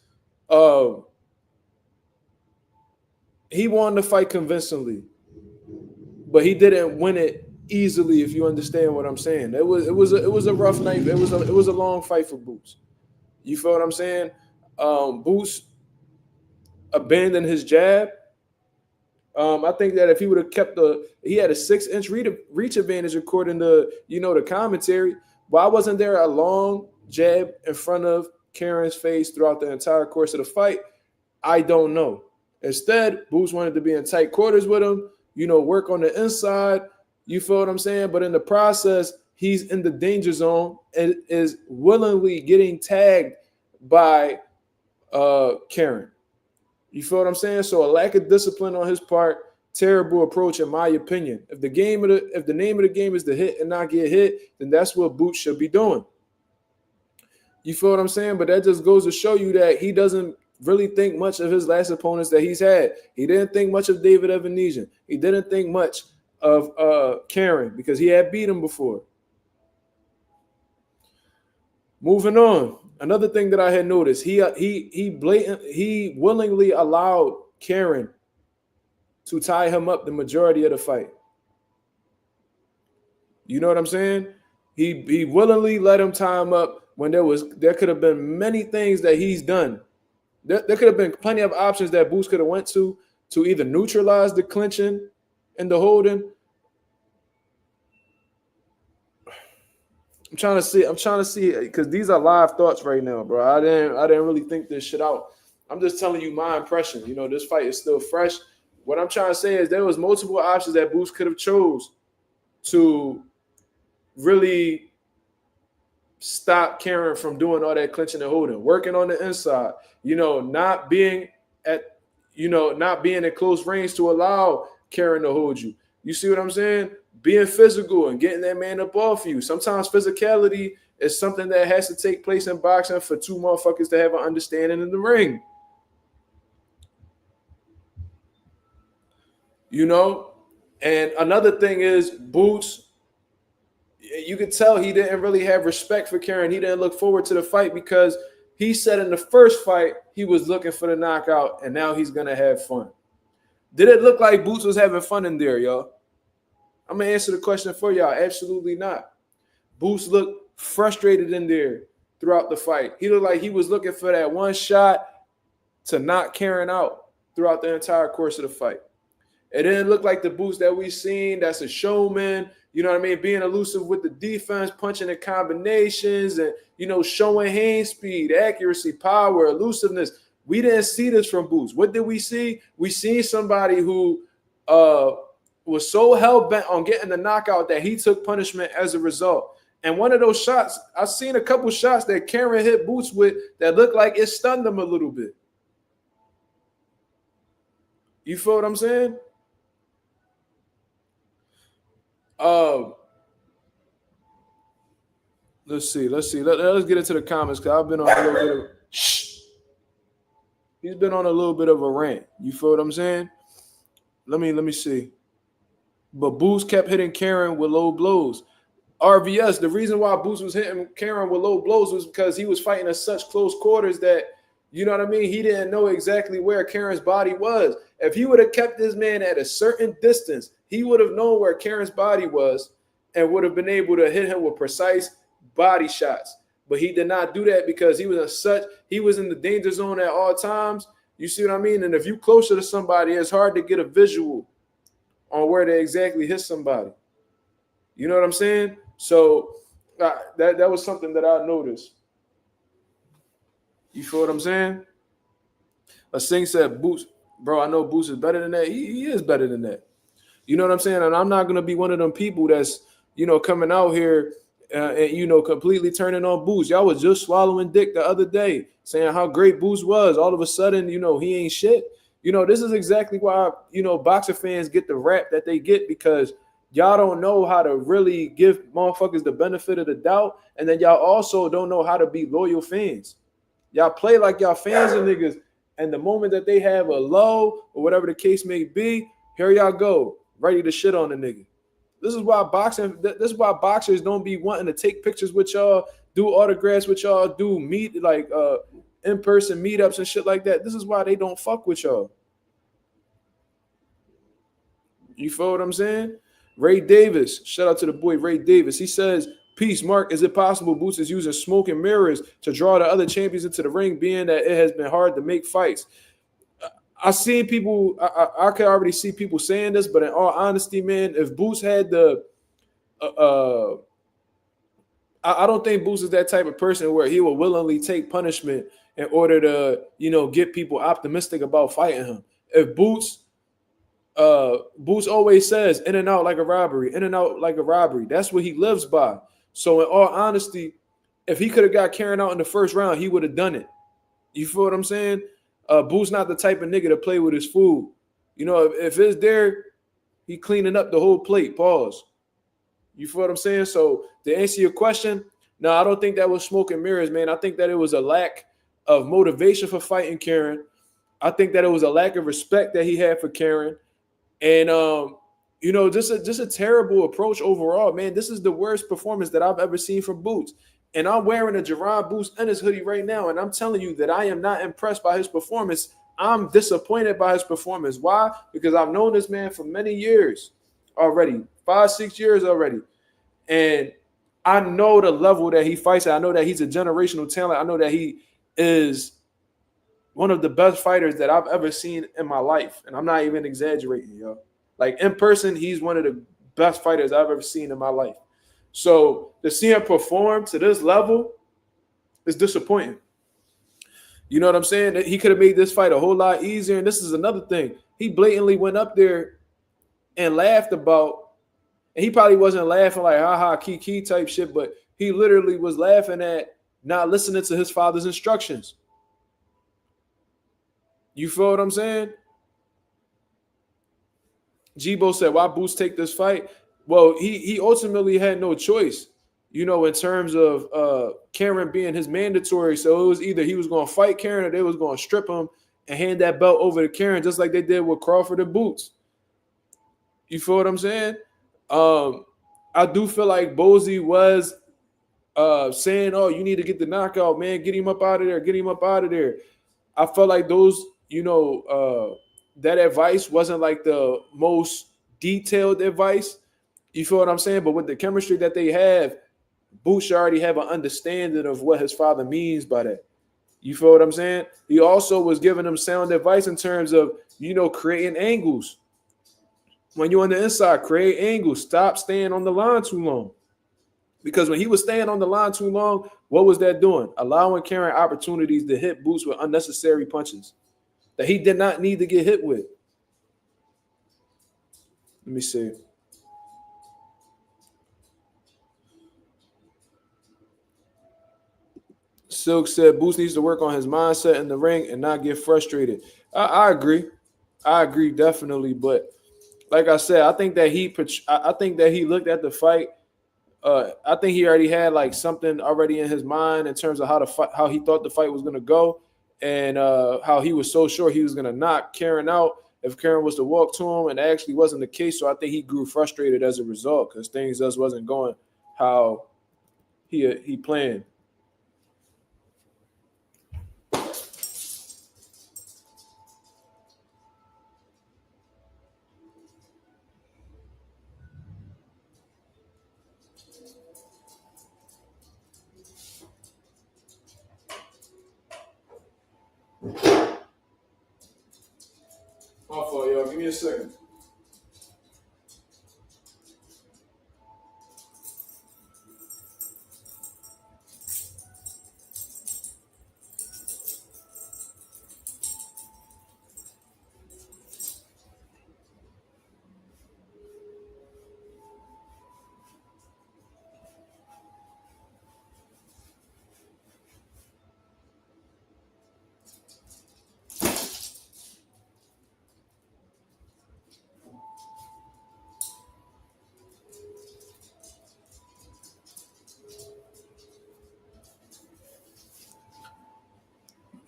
Speaker 1: he won the fight convincingly. But he didn't win it easily, if you understand what I'm saying. It was a rough night. It was a long fight for Boots. You feel what I'm saying? Boots abandoned his jab. I think that if he would have kept he had a 6-inch reach advantage according to the commentary. Why wasn't there a long jab in front of Karen's face throughout the entire course of the fight? I don't know. Instead, Boots wanted to be in tight quarters with him, work on the inside. You feel what I'm saying? But in the process, he's in the danger zone and is willingly getting tagged by Karen. You feel what I'm saying? So a lack of discipline on his part, terrible approach in my opinion. If the name of the game is to hit and not get hit, then that's what Boots should be doing. You feel what I'm saying? But that just goes to show you that he doesn't really think much of his last opponents that he's had. He didn't think much of David Evanesian. He didn't think much of Karen because he had beat him before. Moving on. Another thing that I had noticed, he willingly allowed Karen to tie him up the majority of the fight. You know what I'm saying? He willingly let him tie him up when there could have been many things that he's done. There could have been plenty of options that Boots could have went to either neutralize the clinching and the holding. I'm trying to see because these are live thoughts right now, bro. I didn't really think this shit out. I'm just telling you my impression. You know, this fight is still fresh. What I'm trying to say is there was multiple options that Boots could have chose to really stop Karen from doing all that clinching and holding, working on the inside, you know, not being at close range to allow Karen to hold you. You see what I'm saying? Being physical and getting that man up off you. Sometimes physicality is something that has to take place in boxing for two motherfuckers to have an understanding in the ring. You know? And another thing is Boots, you could tell he didn't really have respect for Karen. He didn't look forward to the fight because he said in the first fight he was looking for the knockout, and now he's going to have fun. Did it look like Boots was having fun in there, y'all? I'm going to answer the question for y'all. Absolutely not. Boots looked frustrated in there throughout the fight. He looked like he was looking for that one shot to knock Karen out throughout the entire course of the fight. It didn't look like the Boots that we've seen that's a showman, you know what I mean, being elusive with the defense, punching in combinations and, you know, showing hand speed, accuracy, power, elusiveness. We didn't see this from Boots. What did we see? We seen somebody who was so hell-bent on getting the knockout that he took punishment as a result. And one of those shots, I've seen a couple shots that Karen hit Boots with that looked like it stunned him a little bit. You feel what I'm saying? Let's see. Let's get into the comments because I've been on a little bit of he's been on a little bit of a rant. You feel what I'm saying? Let me see. But Boots kept hitting Karen with low blows. RVS, the reason why Boots was hitting Karen with low blows was because he was fighting at such close quarters that, you know what I mean, he didn't know exactly where Karen's body was. If he would have kept this man at a certain distance, he would have known where Karen's body was and would have been able to hit him with precise body shots. But he did not do that because he was in the danger zone at all times. You see what I mean? And if you closer to somebody, it's hard to get a visual on where they exactly hit somebody. You know what I'm saying? So that was something that I noticed. You feel what I'm saying? A Singh said, Boots, bro, I know Boots is better than that. He is better than that. You know what I'm saying? And I'm not going to be one of them people that's, you know, coming out here and, you know, completely turning on Boots. Y'all was just swallowing dick the other day saying how great Boots was. All of a sudden, you know, he ain't shit. You know, this is exactly why, you know, boxer fans get the rap that they get because y'all don't know how to really give motherfuckers the benefit of the doubt. And then y'all also don't know how to be loyal fans. Y'all play like y'all fans and niggas. And the moment that they have a low or whatever the case may be, here y'all go, ready to shit on the nigga. This is why boxers don't be wanting to take pictures with y'all, do autographs with y'all, do in-person meetups and shit like that. This is why they don't fuck with y'all. You feel what I'm saying? Ray Davis, shout out to the boy Ray Davis. He says, peace, Mark. Is it possible Boots is using smoke and mirrors to draw the other champions into the ring, being that it has been hard to make fights? I seen people, I could already see people saying this, but in all honesty, man, if Boots had I don't think Boots is that type of person where he will willingly take punishment in order to, you know, get people optimistic about fighting him. If Boots always says in and out like a robbery, in and out like a robbery. That's what he lives by. So in all honesty, if he could have got Karen out in the first round, he would have done it. You feel what I'm saying? Boots not the type of nigga to play with his food. You know, if it's there, he cleaning up the whole plate. Pause. You feel what I'm saying? So to answer your question, no, I don't think that was smoke and mirrors, man. I think that it was a lack of motivation for fighting Karen. I think that it was a lack of respect that he had for Karen. And, you know, just a terrible approach overall, man. This is the worst performance that I've ever seen from Boots. And I'm wearing a Jaron Boots Ennis hoodie right now, and I'm telling you that I am not impressed by his performance. I'm disappointed by his performance. Why? Because I've known this man for many years already, 5-6 years already. And I know the level that he fights at. I know that he's a generational talent. I know that he is one of the best fighters that I've ever seen in my life. And I'm not even exaggerating, yo. Like in person, he's one of the best fighters I've ever seen in my life. So to see him perform to this level is disappointing. You know what I'm saying? He could have made this fight a whole lot easier. And this is another thing. He blatantly went up there and laughed about, and he probably wasn't laughing like haha kiki type shit, but he literally was laughing at not listening to his father's instructions. You feel what I'm saying? Jibo said, why Boots take this fight? Well, he ultimately had no choice, you know, in terms of Karen being his mandatory. So it was either he was going to fight Karen or they was going to strip him and hand that belt over to Karen, just like they did with Crawford and Boots. You feel what I'm saying? I do feel like Bozy was saying, oh, you need to get the knockout, man. Get him up out of there. Get him up out of there. I felt like those, you know, that advice wasn't like the most detailed advice. You feel what I'm saying? But with the chemistry that they have, Boots should already have an understanding of what his father means by that. You feel what I'm saying? He also was giving him sound advice in terms of, you know, creating angles. When you're on the inside, create angles. Stop staying on the line too long. Because when he was staying on the line too long, what was that doing? Allowing Karen opportunities to hit Boots with unnecessary punches that he did not need to get hit with. Let me see. Silk said Boots needs to work on his mindset in the ring and not get frustrated. I agree. I agree definitely. But like I said, I think that he looked at the fight. I think he already had like something already in his mind in terms of how he thought the fight was going to go, and how he was so sure he was going to knock Karen out if Karen was to walk to him, and that actually wasn't the case. So I think he grew frustrated as a result because things just wasn't going how he planned. My fault, y'all. Give me a second.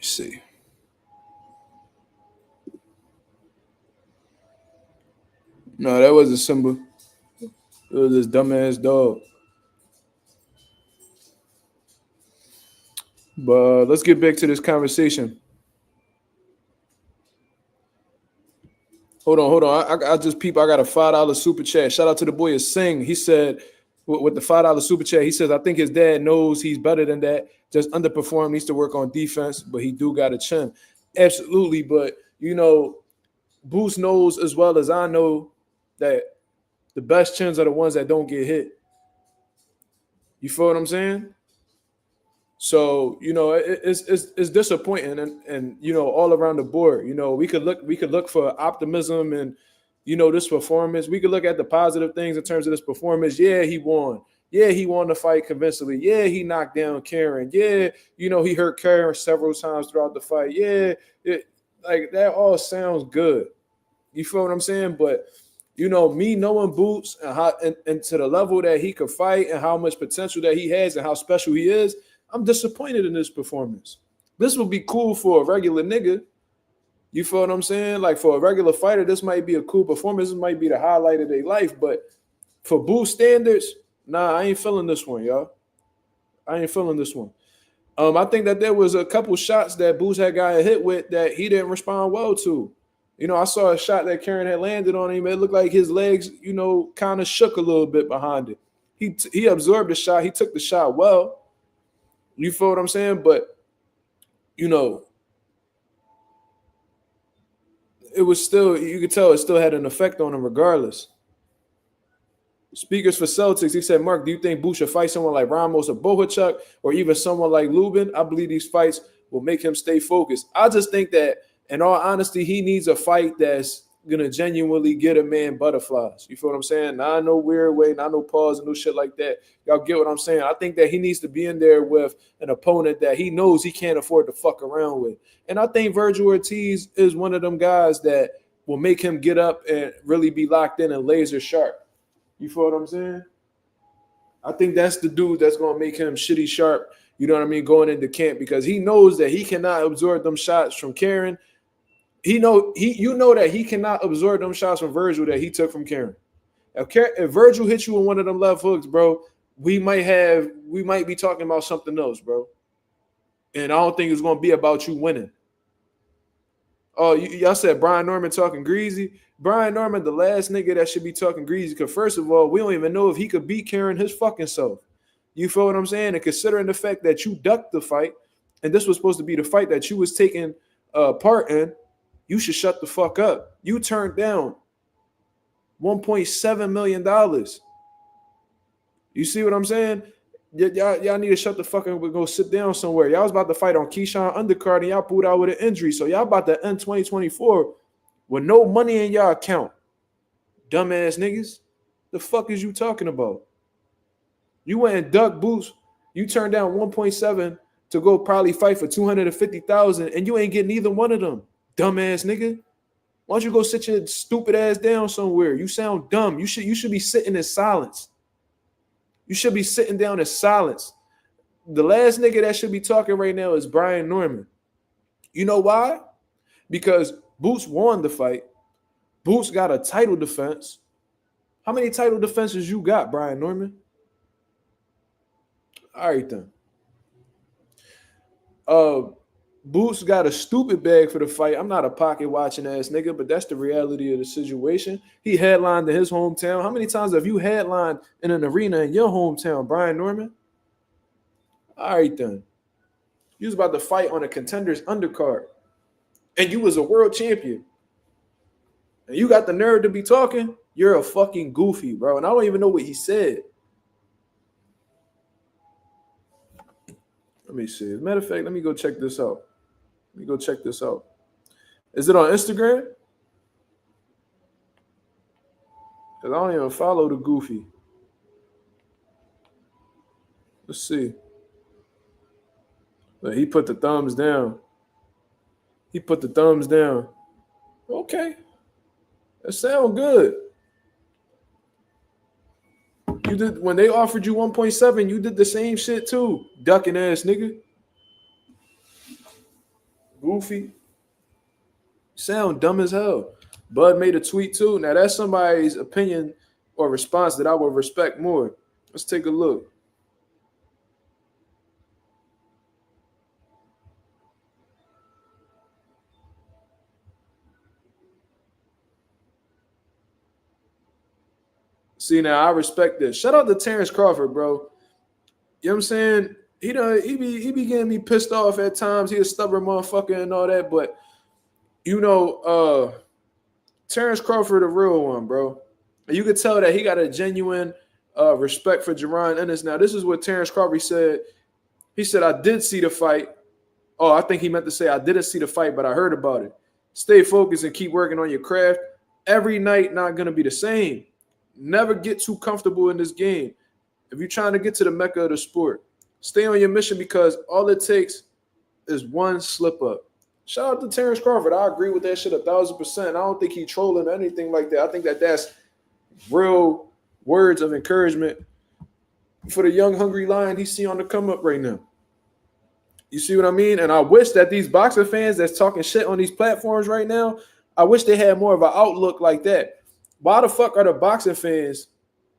Speaker 1: See. No, that wasn't Simba. It was this dumbass dog. But let's get back to this conversation. Hold on. I just peep. I got a $5 super chat. Shout out to the boy Singh. He said with the $5 super chat, he says, I think his dad knows he's better than that. Just underperformed, needs to work on defense, but he do got a chin. Absolutely. But, you know, Boost knows as well as I know that the best chins are the ones that don't get hit. You feel what I'm saying? So, you know, it's disappointing and you know, all around the board. You know, we could look for optimism and, you know, this performance. We could look at the positive things in terms of this performance. Yeah, he won. Yeah, he won the fight convincingly. Yeah, he knocked down Karen. Yeah, you know, he hurt Karen several times throughout the fight. Yeah, like that all sounds good. You feel what I'm saying? But, you know, me knowing Boots and how and to the level that he could fight and how much potential that he has and how special he is, I'm disappointed in this performance. This would be cool for a regular nigga. You feel what I'm saying? Like for a regular fighter, this might be a cool performance. This might be the highlight of their life. But for Boost standards, nah, I ain't feeling this one, y'all. I ain't feeling this one. I think that there was a couple shots that Boots had got hit with that he didn't respond well to. I saw a shot that Karen had landed on him. It looked like his legs, kind of shook a little bit behind it. He absorbed the shot. He took the shot well. You feel what I'm saying? But, it was still, you could tell it still had an effect on him regardless. Speakers for Celtics, he said, Mark, do you think Boots should fight someone like Ramos or Bohachuk or even someone like Lubin? I believe these fights will make him stay focused. I just think that, in all honesty, he needs a fight that's going to genuinely get a man butterflies. You feel what I'm saying? Not no weird way, not no pause and no shit like that. Y'all get what I'm saying? I think that he needs to be in there with an opponent that he knows he can't afford to fuck around with. And I think Virgil Ortiz is one of them guys that will make him get up and really be locked in and laser sharp. You feel what I'm saying? I think that's the dude that's going to make him shitty sharp, you know what I mean, going into camp, because he knows that he cannot absorb them shots from Karen. You know that he cannot absorb them shots from Virgil that he took from Karen. If Virgil hits you with one of them left hooks, bro, we might be talking about something else, bro. And I don't think it's going to be about you winning. Oh, y'all said Brian Norman talking greasy. Brian Norman, the last nigga that should be talking greasy, because first of all, we don't even know if he could beat Karen his fucking self. You feel what I'm saying? And considering the fact that you ducked the fight, and this was supposed to be the fight that you was taking part in, you should shut the fuck up. You turned down $1.7 million. You see what I'm saying? Y'all need to shut the fuck up and go sit down somewhere. Y'all was about to fight on Keyshawn undercard and y'all pulled out with an injury. So y'all about to end 2024 with no money in y'all account. Dumbass niggas. The fuck is you talking about? You went and ducked Boots. You turned down 1.7 to go probably fight for 250,000 and you ain't getting either one of them. Dumbass nigga. Why don't you go sit your stupid ass down somewhere? You sound dumb. You should be sitting in silence. You should be sitting down in silence. The last nigga that should be talking right now is Brian Norman. You know why? Because Boots won the fight. Boots got a title defense. How many title defenses you got, Brian Norman? All right, then. Boots got a stupid bag for the fight. I'm not a pocket watching ass nigga, but that's the reality of the situation. He headlined in his hometown. How many times have you headlined in an arena in your hometown, Brian Norman? All right, then. You was about to fight on a contender's undercard, and you was a world champion. And you got the nerve to be talking? You're a fucking goofy, bro. And I don't even know what he said. Let me see. As a matter of fact, let me go check this out. Is it on Instagram? Because I don't even follow the goofy. Let's see. But he put the thumbs down. Okay. That sounds good. You did when they offered you 1.7, you did the same shit too. Ducking ass nigga. Goofy. Sound dumb as hell. Bud made a tweet too. Now that's somebody's opinion or response that I would respect more. Let's take a look. See, now I respect this. Shout out to Terrence Crawford, bro. You know what I'm saying? He be getting me pissed off at times. He a stubborn motherfucker and all that, but Terrence Crawford, a real one, bro. And you could tell that he got a genuine respect for Jaron Ennis. Now, this is what Terrence Crawford said. He said, I did see the fight. Oh, I think he meant to say I didn't see the fight, but I heard about it. Stay focused and keep working on your craft. Every night not going to be the same. Never get too comfortable in this game. If you're trying to get to the mecca of the sport, stay on your mission because all it takes is one slip up. Shout out to Terrence Crawford. I agree with that shit 1,000%. I don't think he's trolling or anything like that. I think that that's real words of encouragement for the young, hungry lion he see on the come up right now. You see what I mean? And I wish that these boxer fans that's talking shit on these platforms right now, I wish they had more of an outlook like that. Why the fuck are the boxing fans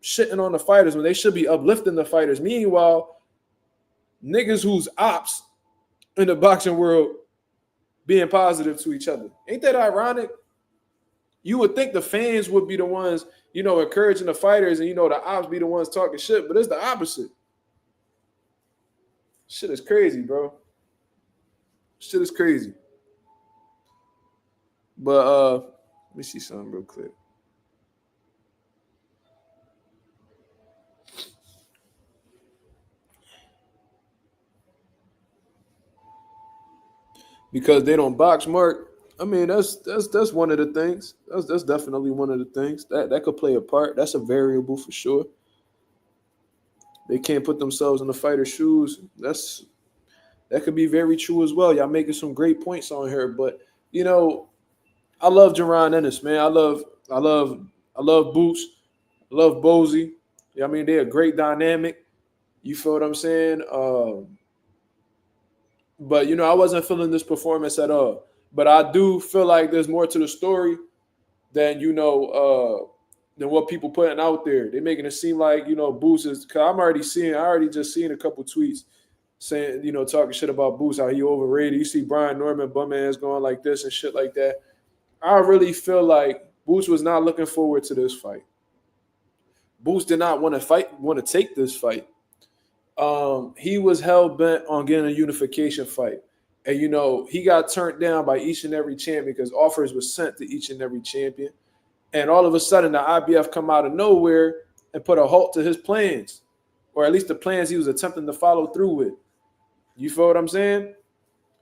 Speaker 1: shitting on the fighters when they should be uplifting the fighters? Meanwhile, niggas who's ops in the boxing world being positive to each other. Ain't that ironic? You would think the fans would be the ones, encouraging the fighters, and the ops be the ones talking shit, but it's the opposite. Shit is crazy, bro. Shit is crazy. But let me see something real quick. Because they don't box, Mark. I mean, that's one of the things. That's definitely one of the things that could play a part. That's a variable for sure. They can't put themselves in the fighter's shoes. That could be very true as well. Y'all making some great points on here, but I love Jaron Ennis, man. I love Boots. I love Bozy. I mean, they're a great dynamic. You feel what I'm saying? But I wasn't feeling this performance at all. But I do feel like there's more to the story than than what people putting out there. They're making it seem like Boots is. Cause I already just seen a couple tweets saying talking shit about Boots, how he overrated. You see Brian Norman bum ass going like this and shit like that. I really feel like Boots was not looking forward to this fight. Boots did not want to take this fight. He was hell bent on getting a unification fight. And, he got turned down by each and every champion because offers were sent to each and every champion. And all of a sudden, the IBF come out of nowhere and put a halt to his plans, or at least the plans he was attempting to follow through with. You feel what I'm saying?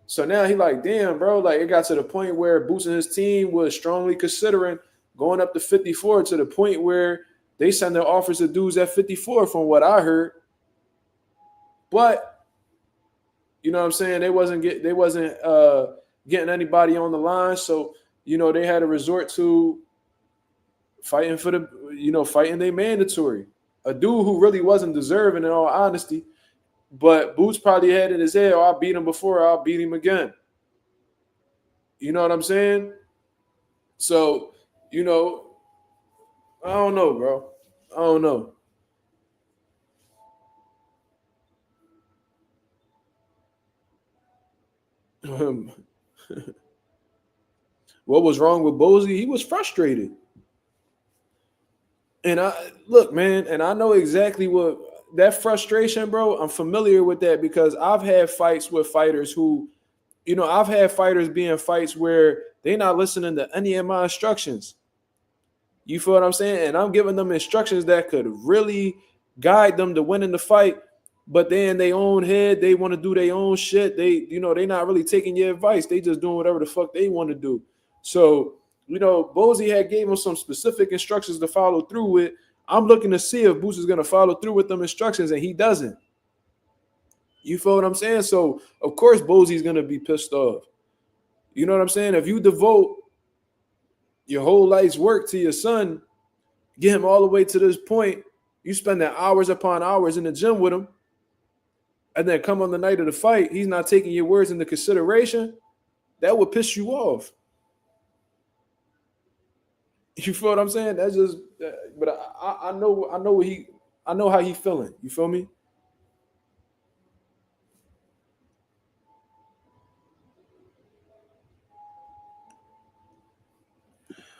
Speaker 1: So now he like, damn, bro, like it got to the point where Boots and his team was strongly considering going up to 54 to the point where they send their offers to dudes at 54 from what I heard. But you know what I'm saying? They wasn't getting anybody on the line. So, they had to resort to fighting fighting they mandatory. A dude who really wasn't deserving in all honesty. But Boots probably had in his head, I beat him before, I'll beat him again. You know what I'm saying? So, I don't know, bro. I don't know. What was wrong with Bozy? He was frustrated. And look, man, and I know exactly what that frustration, bro. I'm familiar with that because I've had fights with fighters who, I've had fighters be in fights where they're not listening to any of my instructions. You feel what I'm saying? And I'm giving them instructions that could really guide them to winning the fight. But they in their own head, they want to do their own shit. They're not really taking your advice. They just doing whatever the fuck they want to do. So, Bozy had gave him some specific instructions to follow through with. I'm looking to see if Boots is going to follow through with them instructions, and he doesn't. You feel what I'm saying? So, of course, Bozy's going to be pissed off. You know what I'm saying? If you devote your whole life's work to your son, get him all the way to this point, you spend hours upon hours in the gym with him, and then come on the night of the fight, he's not taking your words into consideration, that would piss you off. You feel what I'm saying? That's just, but I know how he feeling. You feel me?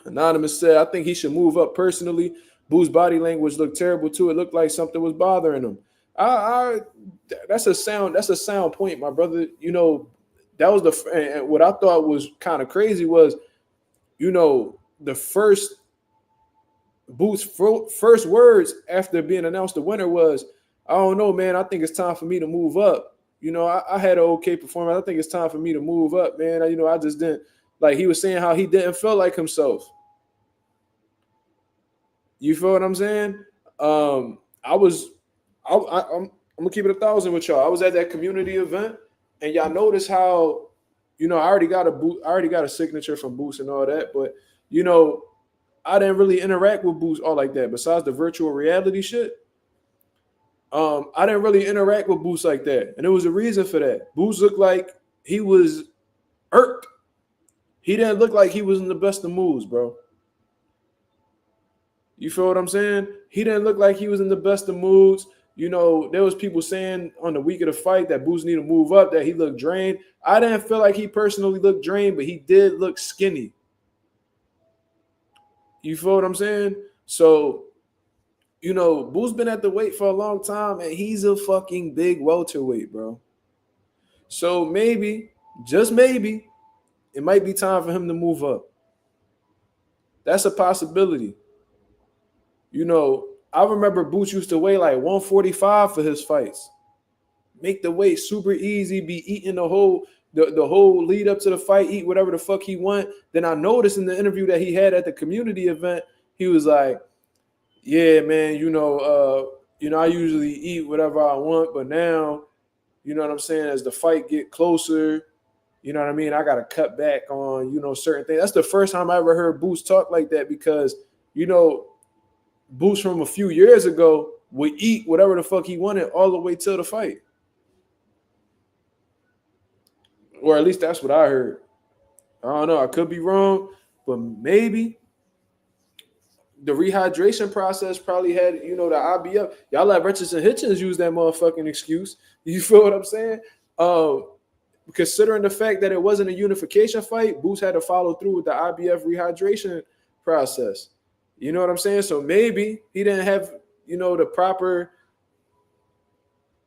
Speaker 1: Anonymous said, I think he should move up personally. Boo's body language looked terrible too. It looked like something was bothering him. That's a sound point, my brother. That was and what I thought was kind of crazy was, the first Boo's first words after being announced the winner was, I don't know, man. I think it's time for me to move up. I had an okay performance. I think it's time for me to move up, man. I just didn't, like, he was saying how he didn't feel like himself. You feel what I'm saying? I'm gonna keep it 1,000 with y'all. I was at that community event, and y'all notice how, I already got a signature from Boots and all that, but I didn't really interact with Boots all like that. Besides the virtual reality shit, I didn't really interact with Boots like that, and there was a reason for that. Boots looked like he was irked. He didn't look like he was in the best of moods, bro. You feel what I'm saying? He didn't look like he was in the best of moods. You know, there was people saying on the week of the fight that Boots need to move up, that he looked drained. I didn't feel like he personally looked drained, but he did look skinny. You feel what I'm saying? So, you know, Boots been at the weight for a long time, and he's a fucking big welterweight, bro. So maybe, just maybe, it might be time for him to move up. That's a possibility. You know, I remember Boots used to weigh like 145 for his fights. Make the weight super easy, be eating the whole lead up to the fight, eat whatever the fuck he want. Then I noticed in the interview that he had at the community event, he was like, "Yeah, man, I usually eat whatever I want, but now, you know what I'm saying, as the fight get closer, you know what I mean, I gotta cut back on, certain things." That's the first time I ever heard Boots talk like that, because, Boots from a few years ago would eat whatever the fuck he wanted all the way till the fight. Or at least that's what I heard. I don't know. I could be wrong, but maybe the rehydration process probably had, the IBF. Y'all let Richardson Hitchens use that motherfucking excuse. You feel what I'm saying? Considering the fact that it wasn't a unification fight, Boots had to follow through with the IBF rehydration process. You know what I'm saying? So maybe he didn't have, the proper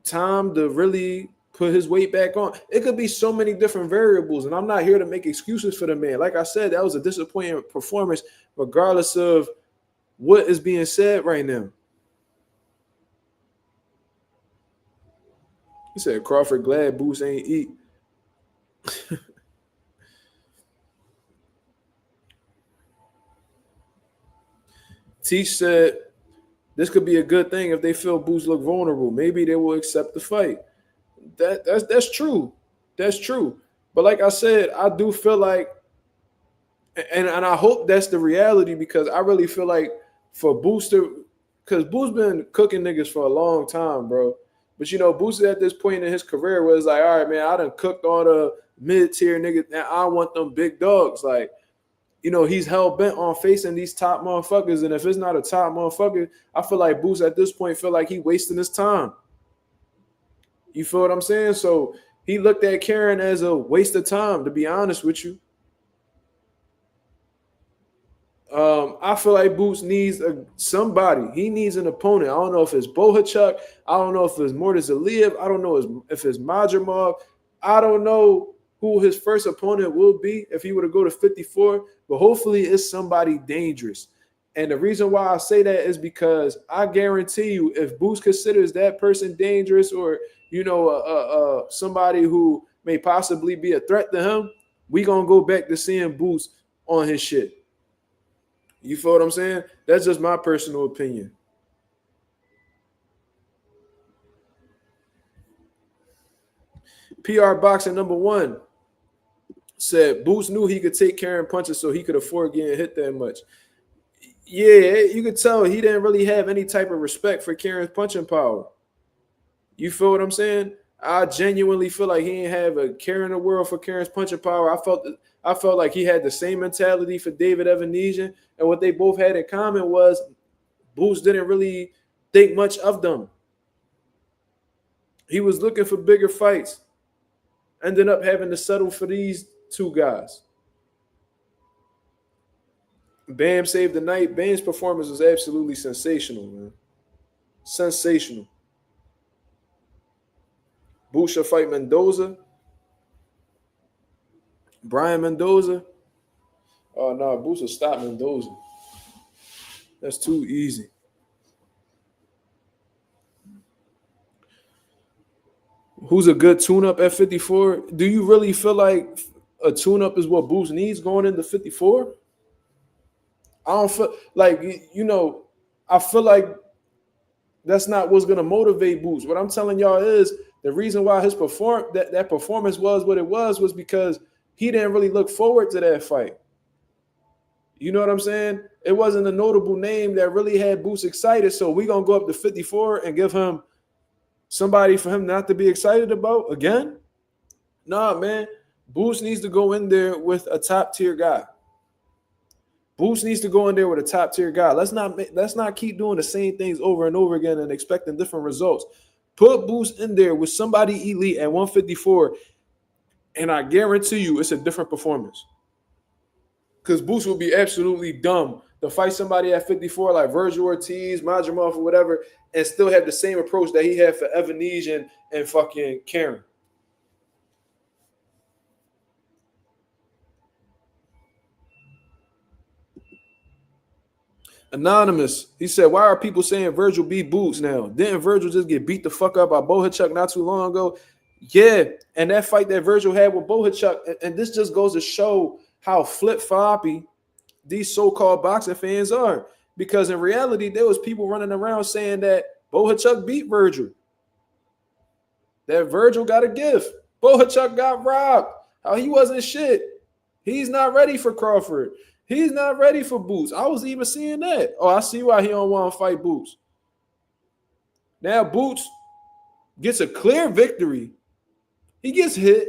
Speaker 1: time to really put his weight back on. It could be so many different variables, and I'm not here to make excuses for the man. Like I said, that was a disappointing performance, regardless of what is being said right now. He said Crawford glad Boots ain't eat. Teach said this could be a good thing if they feel Boots look vulnerable. Maybe they will accept the fight. That's true. That's true. But like I said, I do feel like, and I hope that's the reality, because I really feel like for Boots because Boots been cooking niggas for a long time, bro. But Boots is at this point in his career where it's like, all right, man, I done cooked all the mid-tier niggas. Now I want them big dogs. Like, he's hell bent on facing these top motherfuckers. And if it's not a top motherfucker, I feel like Boots at this point feel like he wasting his time. You feel what I'm saying? So he looked at Karen as a waste of time, to be honest with you. I feel like Boots needs somebody. He needs an opponent. I don't know if it's Bohachuk. I don't know if it's Mortis Aliyev. I don't know if it's Majramov. I don't know who his first opponent will be if he were to go to 54, but hopefully it's somebody dangerous. And the reason why I say that is because I guarantee you, if Boots considers that person dangerous, or somebody who may possibly be a threat to him, we gonna go back to seeing Boots on his shit. You feel what I'm saying? That's just my personal opinion. PR Boxing #1 said Boots knew he could take Karen punches, so he could afford getting hit that much. Yeah, you could tell he didn't really have any type of respect for Karen's punching power. You feel what I'm saying? I genuinely feel like he didn't have a care in the world for Karen's punching power. I felt like he had the same mentality for David Evanesian, and what they both had in common was Boots didn't really think much of them. He was looking for bigger fights, ended up having to settle for these two guys. Bam saved the night. Bam's performance was absolutely sensational, man. Sensational. Boots should fight Mendoza. Brian Mendoza. Oh, no, Boots will stop Mendoza. That's too easy. Who's a good tune-up at 54? Do you really feel like a tune-up is what Boots needs going into 54? I don't feel like, I feel like that's not what's going to motivate Boots. What I'm telling y'all is the reason why his that performance was what it was because he didn't really look forward to that fight. You know what I'm saying? It wasn't a notable name that really had Boots excited, so we're going to go up to 54 and give him somebody for him not to be excited about again? Nah, man. Boots needs to go in there with a top-tier guy. Boots needs to go in there with a top tier guy. Let's not keep doing the same things over and over again and expecting different results. Put Boots in there with somebody elite at 154, and I guarantee you it's a different performance. Because Boots would be absolutely dumb to fight somebody at 54 like Virgil Ortiz, Majimov, or whatever, and still have the same approach that he had for Evanese and fucking Karen. Anonymous, he said, why are people saying Virgil beat Boots now? Didn't Virgil just get beat the fuck up by Bohachuk not too long ago? Yeah, and that fight that Virgil had with Bohachuk, and this just goes to show how flip-floppy these so-called boxing fans are. Because in reality, there was people running around saying that Bohachuk beat Virgil. That Virgil got a gift. Bohachuk got robbed. How he wasn't shit. He's not ready for Crawford. He's not ready for Boots. I was even seeing that. Oh, I see why he don't want to fight Boots. Now Boots gets a clear victory. He gets hit.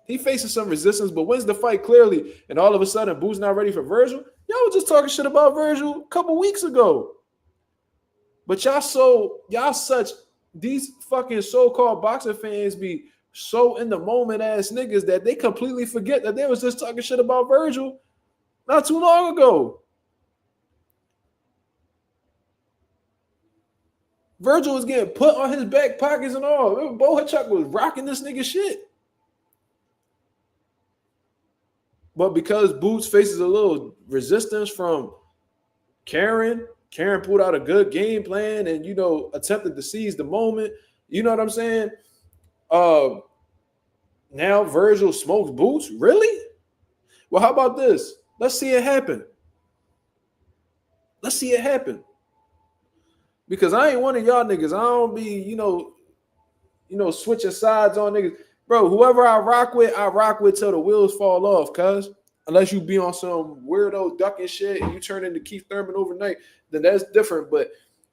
Speaker 1: He faces some resistance, but wins the fight clearly. And all of a sudden, Boots not ready for Virgil. Y'all was just talking shit about Virgil a couple weeks ago. But these fucking so-called boxing fans be so in the moment ass niggas that they completely forget that they was just talking shit about Virgil not too long ago. Virgil was getting put on his back pockets and all. Bohachuk was rocking this nigga shit. But because Boots faces a little resistance from Karen pulled out a good game plan and, attempted to seize the moment. You know what I'm saying? Now Virgil smokes Boots? Really? Well, how about this? Let's see it happen. Let's see it happen. Because I ain't one of y'all niggas. I don't be, switching sides on niggas. Bro, whoever I rock with till the wheels fall off, cuz. Unless you be on some weirdo ducking shit and you turn into Keith Thurman overnight, then that's different. But,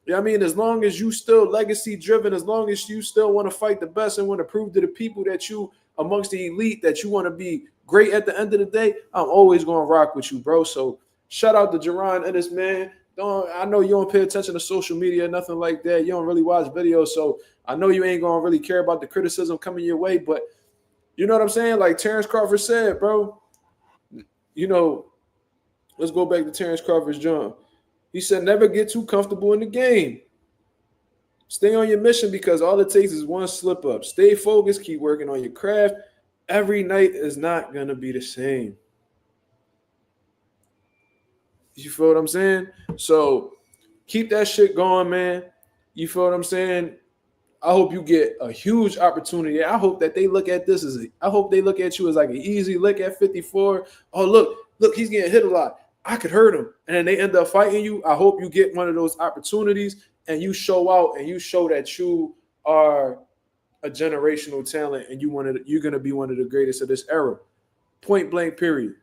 Speaker 1: as long as you still legacy driven, as long as you still want to fight the best and want to prove to the people that you amongst the elite, that you want to be great at the end of the day, I'm always going to rock with you, bro. So shout out to Jaron Ennis, man. I know you don't pay attention to social media, nothing like that. You don't really watch videos, so I know you ain't going to really care about the criticism coming your way, but you know what I'm saying? Like Terrence Crawford said, bro, let's go back to Terrence Crawford's John. He said, never get too comfortable in the game. Stay on your mission because all it takes is one slip up. Stay focused, keep working on your craft. Every night is not going to be the same. You feel what I'm saying? So keep that shit going, man. You feel what I'm saying? I hope you get a huge opportunity. I hope that they look at this I hope they look at you as like an easy lick at 54. Oh, look, he's getting hit a lot. I could hurt him. And then they end up fighting you. I hope you get one of those opportunities and you show out and you show that you are a generational talent and you're going to be one of the greatest of this era. Point blank, period.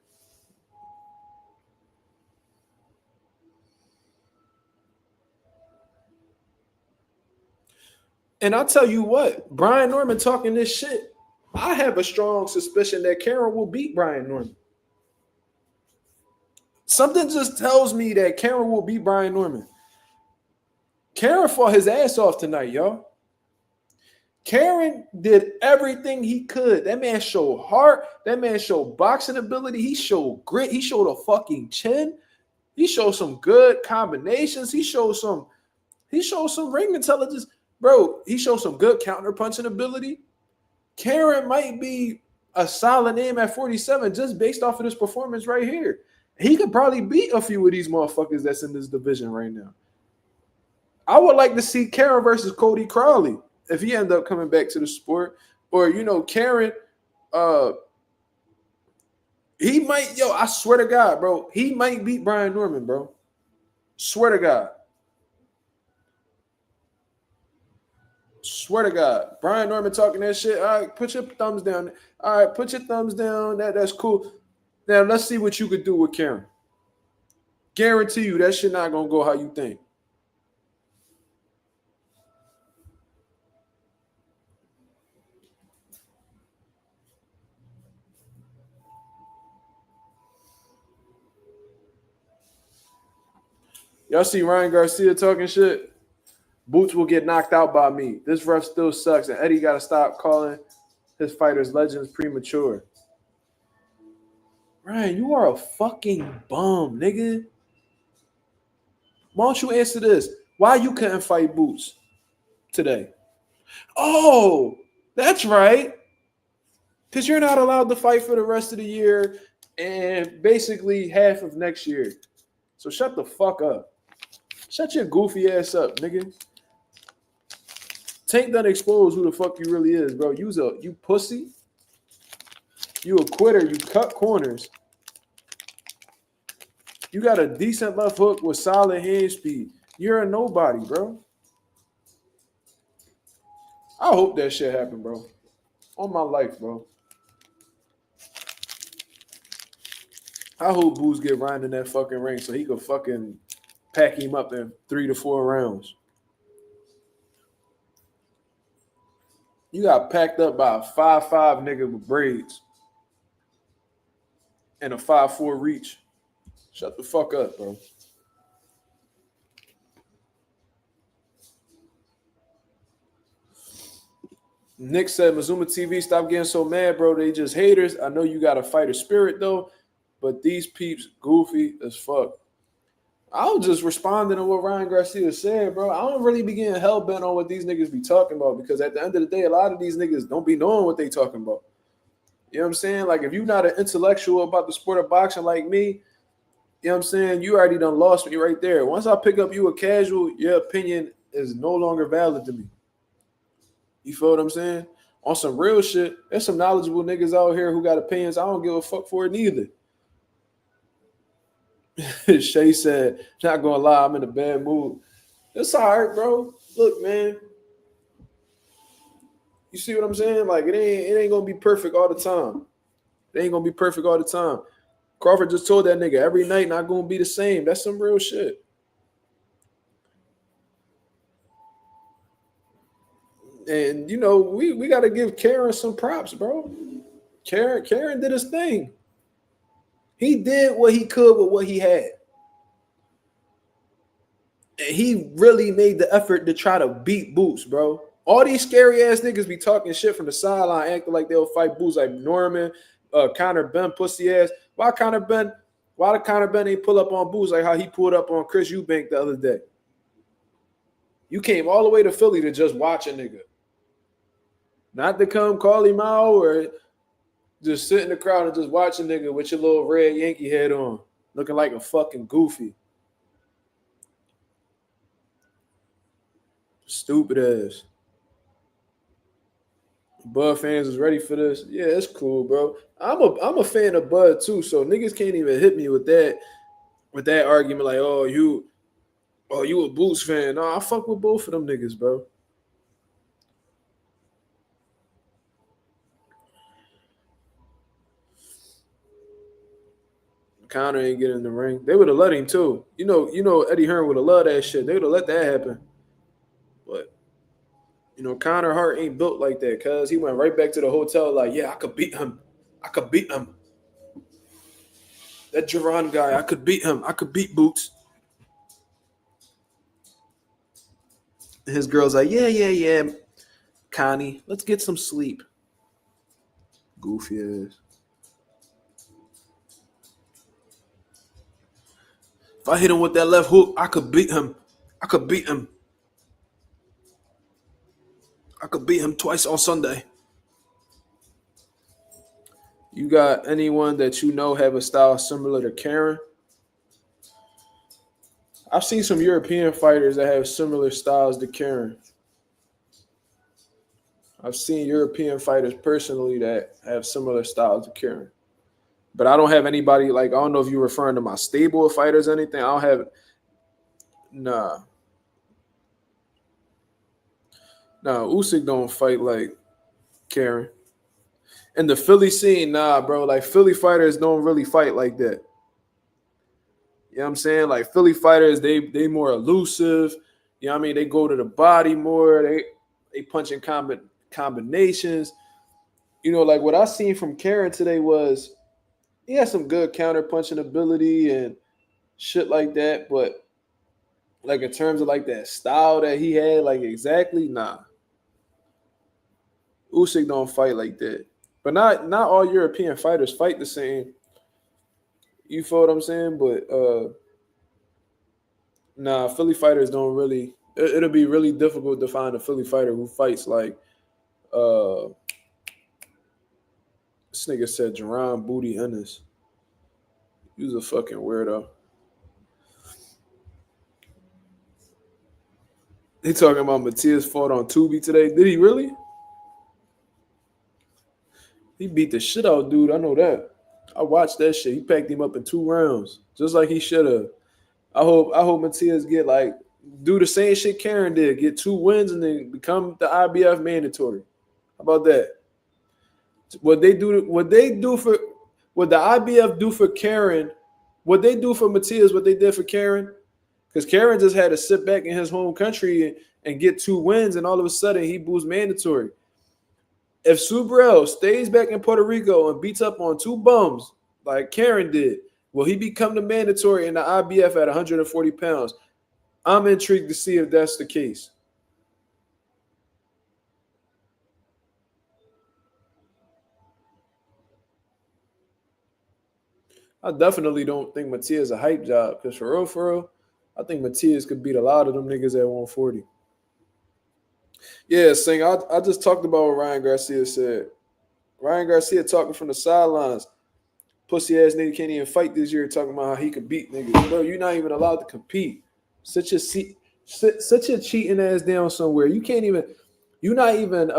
Speaker 1: And I'll tell you what, Brian Norman talking this shit, I have a strong suspicion that Karen will beat Brian Norman. Something just tells me that Karen will beat Brian Norman. Karen fought his ass off tonight, y'all. Karen did everything he could. That man showed heart. That man showed boxing ability. He showed grit. He showed a fucking chin. He showed some good combinations. He showed some ring intelligence. Bro, he showed some good counter punching ability. Karen might be a solid name at 47 just based off of this performance right here. He could probably beat a few of these motherfuckers that's in this division right now. I would like to see Karen versus Cody Crowley if he end up coming back to the sport. Or, Karen, he might, I swear to God, bro, he might beat Brian Norman, bro. Swear to God. Swear to God. Brian Norman talking that shit. All right, put your thumbs down. All right, put your thumbs down. That's cool. Now, let's see what you could do with Karen. Guarantee you that shit not going to go how you think. Y'all see Ryan Garcia talking shit? Boots will get knocked out by me. This ref still sucks, and Eddie got to stop calling his fighters legends premature. Ryan, you are a fucking bum, nigga. Why don't you answer this? Why you couldn't fight Boots today? Oh, that's right. Because you're not allowed to fight for the rest of the year and basically half of next year. So shut the fuck up. Shut your goofy ass up, nigga. Tank done expose who the fuck you really is, bro. You pussy. You a quitter. You cut corners. You got a decent left hook with solid hand speed. You're a nobody, bro. I hope that shit happen, bro. On my life, bro. I hope Boots get Ryan in that fucking ring so he could fucking pack him up in 3 to 4 rounds. You got packed up by a 5'5" nigga with braids and a 5'4" reach. Shut the fuck up, bro. Nick said, Mazuma TV, stop getting so mad, bro. They just haters. I know you got a fighter spirit, though, but these peeps goofy as fuck. I was just responding to what Ryan Garcia said, bro. I don't really be getting hell-bent on what these niggas be talking about because at the end of the day, a lot of these niggas don't be knowing what they talking about. You know what I'm saying? Like, if you're not an intellectual about the sport of boxing like me, you know what I'm saying? You already done lost me right there. Once I pick up you a casual, your opinion is no longer valid to me. You feel what I'm saying? On some real shit, there's some knowledgeable niggas out here who got opinions. I don't give a fuck for it neither. Shay said, not gonna lie, I'm in a bad mood. It's all right, bro. Look, man. You see what I'm saying? Like, it ain't gonna be perfect all the time. It ain't gonna be perfect all the time. Crawford just told that nigga every night not gonna be the same. That's some real shit. And you know, we gotta give Karen some props, bro. Karen did his thing. He did what he could with what he had. And he really made the effort to try to beat Boots, bro. All these scary ass niggas be talking shit from the sideline, acting like they'll fight Boots like Norman, Conor Ben, pussy ass. Why did Conor Ben ain't pull up on Boots like how he pulled up on Chris Eubank the other day? You came all the way to Philly to just watch a nigga. Not to come call him out or just sit in the crowd and just watch a nigga with your little red Yankee head on, looking like a fucking goofy. Stupid ass. Bud fans is ready for this. Yeah, it's cool, bro. I'm a fan of Bud too, so niggas can't even hit me with that argument like, oh, you a Boots fan. No, I fuck with both of them niggas, bro. Conor ain't getting in the ring. They would have let him too. You know, Eddie Hearn would have loved that shit. They would have let that happen. But you know, Conor Hart ain't built like that, cuz he went right back to the hotel like, yeah, I could beat him. That Jaron guy, I could beat him. I could beat Boots. And his girl's like, yeah, Connie, let's get some sleep. Goofy ass. If I hit him with that left hook, I could beat him. I could beat him twice on Sunday. You got anyone that you know have a style similar to Karen? I've seen some European fighters that have similar styles to Karen. I've seen European fighters personally that have similar styles to Karen. But I don't have anybody, like, I don't know if you're referring to my stable of fighters or anything. I don't have, nah, Usyk don't fight like Karen. In the Philly scene, nah, bro. Like, Philly fighters don't really fight like that. You know what I'm saying? Like, Philly fighters, they more elusive. You know what I mean? They go to the body more. They punch in combinations. You know, like what I seen from Karen today was he had some good counter punching ability and shit like that, but Like in terms of like that style that he had, like exactly, nah. Usyk don't fight like that. But not all European fighters fight the same. You feel what I'm saying? But nah, Philly fighters don't really. It'll be really difficult to find a Philly fighter who fights like this nigga said Jaron Booty Ennis. He was a fucking weirdo. He talking about Matias fought on Tubi today. Did he really? He beat the shit out, dude. I know that. I watched that shit. He packed him up in 2 rounds, just like he should have. I hope Matias get like do the same shit Karen did, get 2 wins and then become the IBF mandatory. How about that? What the IBF do for Karen, what they do for Matias, what they did for Karen, because Karen just had to sit back in his home country and get 2 wins, and all of a sudden he boosts mandatory. If Subrel stays back in Puerto Rico and beats up on 2 bums like Karen did, will he become the mandatory in the IBF at 140 pounds? I'm intrigued to see if that's the case. I definitely don't think Matias is a hype job because for real, I think Matias could beat a lot of them niggas at 140. Yeah, Sing, I just talked about what Ryan Garcia said. Ryan Garcia talking from the sidelines. Pussy ass nigga can't even fight this year talking about how he could beat niggas. Bro, you're not even allowed to compete. Sit your cheating ass down somewhere. You're not even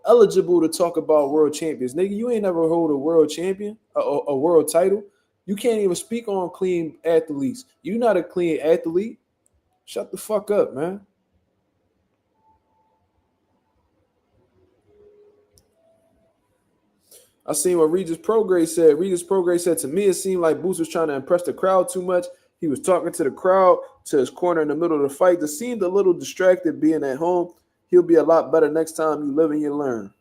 Speaker 1: eligible to talk about world champions. Nigga, you ain't never hold a world champion, a world title. You can't even speak on clean athletes. You're not a clean athlete. Shut the fuck up, man. I seen what Regis Prograis said. Regis Prograis said, to me, it seemed like Boots was trying to impress the crowd too much. He was talking to the crowd, to his corner in the middle of the fight. It seemed a little distracted being at home. He'll be a lot better next time. You live and you learn.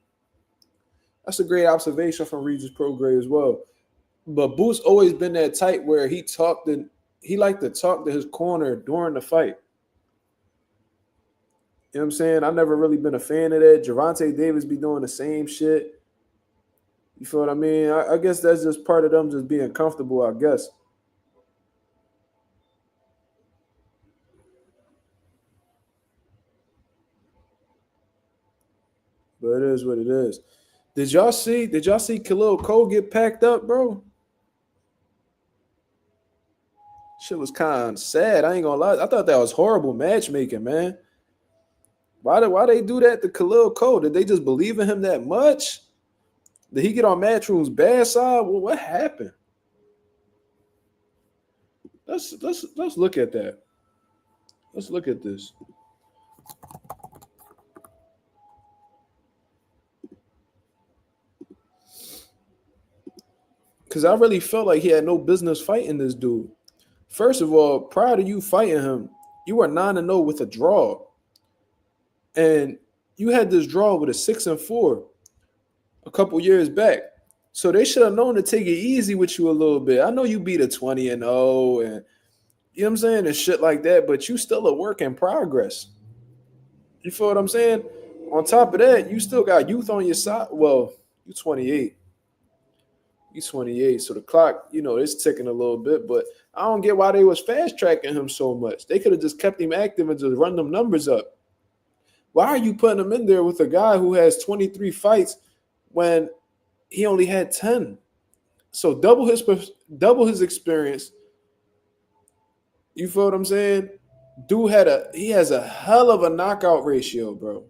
Speaker 1: That's a great observation from Regis Prograis as well. But Boots always been that type where he liked to talk to his corner during the fight. You know what I'm saying? I never really been a fan of that. Gervonta Davis be doing the same shit. You feel what I mean? I guess that's just part of them just being comfortable, I guess. But it is what it is. Did y'all see Khalil Cole get packed up, bro? Shit was kind of sad. I ain't gonna lie. I thought that was horrible matchmaking, man. Why they do that to Khalil Cole? Did they just believe in him that much? Did he get on Matchroom's bad side? Well, what happened? Let's look at that. Let's look at this. Because I really felt like he had no business fighting this dude. First of all, prior to you fighting him, you were 9-0 with a draw. And you had this draw with a 6-4 a couple years back. So they should have known to take it easy with you a little bit. I know you beat a 20-0 and you know what I'm saying, and shit like that, but you still a work in progress. You feel what I'm saying? On top of that, you still got youth on your side. Well, you're 28. He's 28, so the clock, it's ticking a little bit, but I don't get why they was fast-tracking him so much. They could have just kept him active and just run them numbers up. Why are you putting him in there with a guy who has 23 fights when he only had 10? So double his experience. You feel what I'm saying? Dude has a hell of a knockout ratio, bro.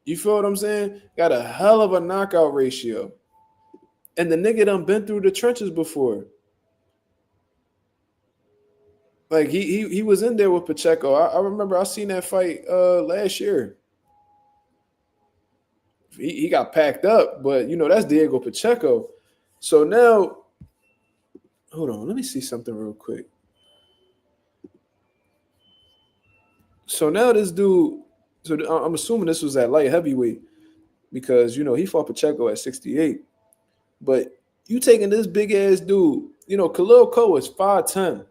Speaker 1: You feel what I'm saying? Got a hell of a knockout ratio. And the nigga done been through the trenches before. Like he was in there with Pacheco. I remember I seen that fight last year. He got packed up, but that's Diego Pacheco. So now, hold on, let me see something real quick. So now this dude, so I'm assuming this was at light heavyweight because he fought Pacheco at 68. But you taking this big ass dude, Khalil Cole is 5'10",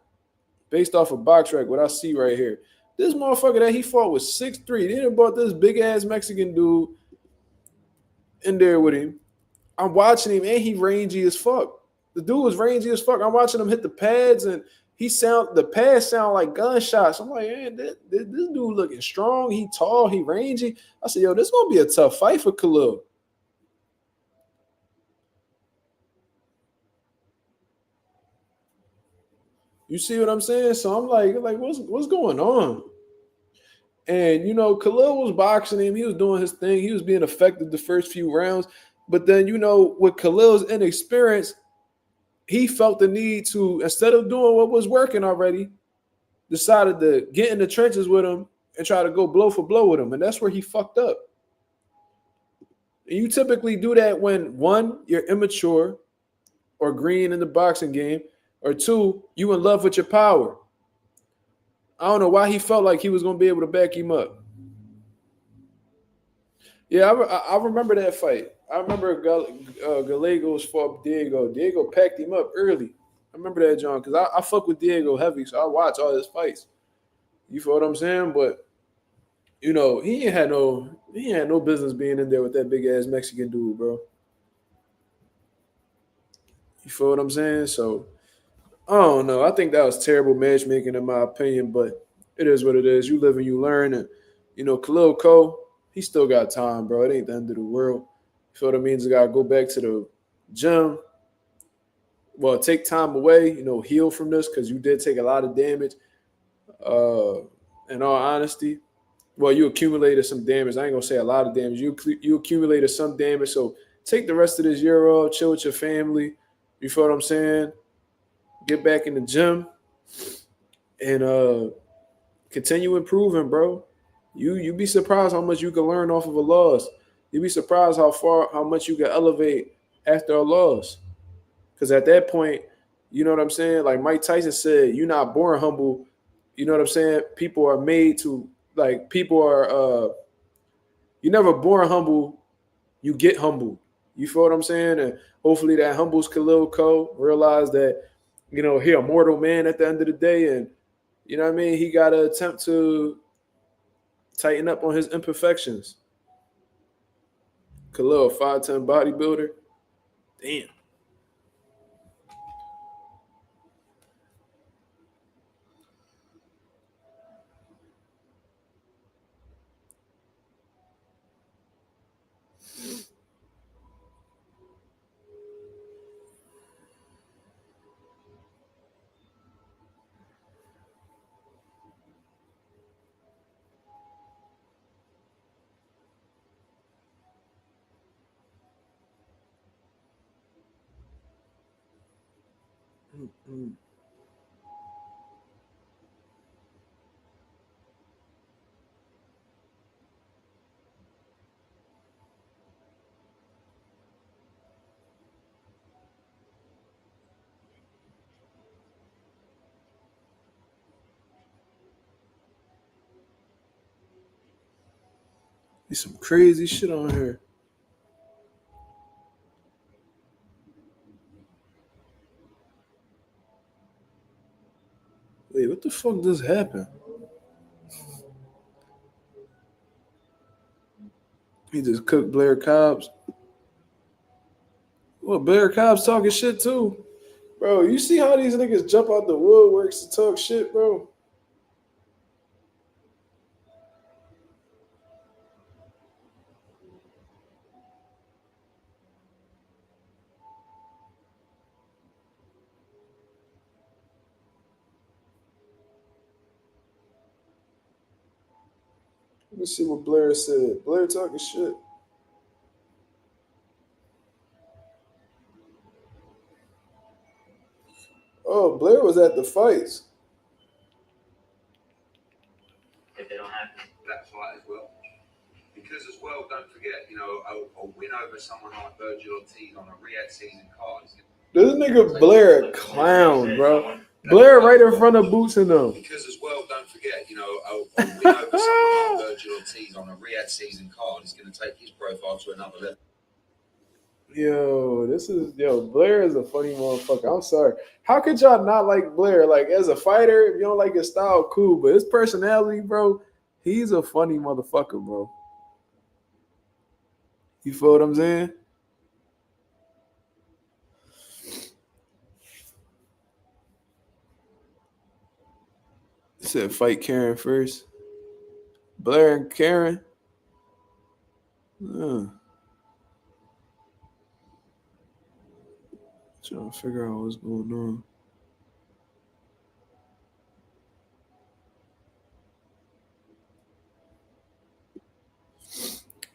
Speaker 1: based off of box rec, what I see right here. This motherfucker that he fought was 6'3". They done brought this big ass Mexican dude in there with him. I'm watching him, and he rangy as fuck. The dude was rangy as fuck. I'm watching him hit the pads, and the pads sound like gunshots. I'm like, man, this dude looking strong. He tall, he rangy. I said, yo, this gonna be a tough fight for Khalil. You see what I'm saying? So I'm like, what's going on? And Khalil was boxing him. He was doing his thing. He was being effective the first few rounds. But then, with Khalil's inexperience, he felt the need to, instead of doing what was working already, decided to get in the trenches with him and try to go blow for blow with him. And that's where he fucked up. And you typically do that when, one, you're immature or green in the boxing game, or two, you in love with your power. I don't know why he felt like he was going to be able to back him up. Yeah, I remember that fight. I remember Gallegos fought Diego. Diego packed him up early. I remember that, John, because I fuck with Diego heavy, so I watch all his fights. You feel what I'm saying? But he ain't had no business being in there with that big ass Mexican dude, bro. You feel what I'm saying? So I don't know. I think that was terrible matchmaking in my opinion, but it is what it is. You live and you learn, and Khalil Cole, he still got time, bro. It ain't the end of the world. You feel what I mean? He's got to go back to the gym. Well, take time away, heal from this because you did take a lot of damage. In all honesty, well, you accumulated some damage. I ain't going to say a lot of damage. You accumulated some damage. So take the rest of this year off, chill with your family. You feel what I'm saying? Get back in the gym and continue improving, bro. You be surprised how much you can learn off of a loss. You'd be surprised how much you can elevate after a loss. Because at that point, you know what I'm saying? Like Mike Tyson said, you're not born humble. You know what I'm saying? People are made to, you're never born humble. You get humbled. You feel what I'm saying? And hopefully that humbles Khalil Cole. Realize that, he a mortal man at the end of the day. And, you know what I mean? He got to attempt to tighten up on his imperfections. Khalil, 5'10" bodybuilder. Damn. Mm-hmm. There's some crazy shit on here. Wait, what the fuck just happened? He just cooked Blair Cobbs. Well, Blair Cobbs talking shit too. Bro, you see how these niggas jump out the woodworks to talk shit, bro? Let me see what Blair said. Blair talking shit. Oh, Blair was at the fights.
Speaker 7: If they don't have that fight as well. Because as well, don't forget, a win over someone like Virgil Ortiz on a Riyadh season card.
Speaker 1: This nigga Blair a clown, bro. Blair right in front of Boots and them.
Speaker 7: Because as well, don't forget, a win over someone like Virgil Ortiz on a Riyadh season card is going to take his profile to another level.
Speaker 1: Blair is a funny motherfucker. I'm sorry. How could y'all not like Blair? Like as a fighter, if you don't like his style, cool. But his personality, bro, he's a funny motherfucker, bro. You feel what I'm saying? He said fight Karen first. Blair and Karen. Trying to figure out what's going on.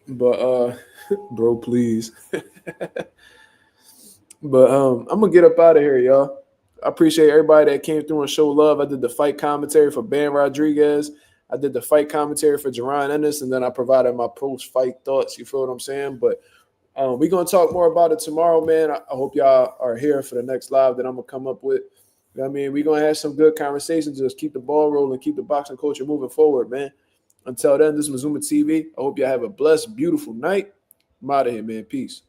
Speaker 1: But bro, please. But I'm gonna get up out of here, y'all. I appreciate everybody that came through and showed love. I did the fight commentary for Ben Rodriguez. I did the fight commentary for Jaron Ennis, and then I provided my post-fight thoughts. You feel what I'm saying? But we're gonna talk more about it tomorrow, man. I hope y'all are here for the next live that I'm gonna come up with. You know what I mean, we're gonna have some good conversations. Just keep the ball rolling, keep the boxing culture moving forward, man. Until then, this is Mazuma TV. I hope y'all have a blessed, beautiful night. I'm out of here, man. Peace.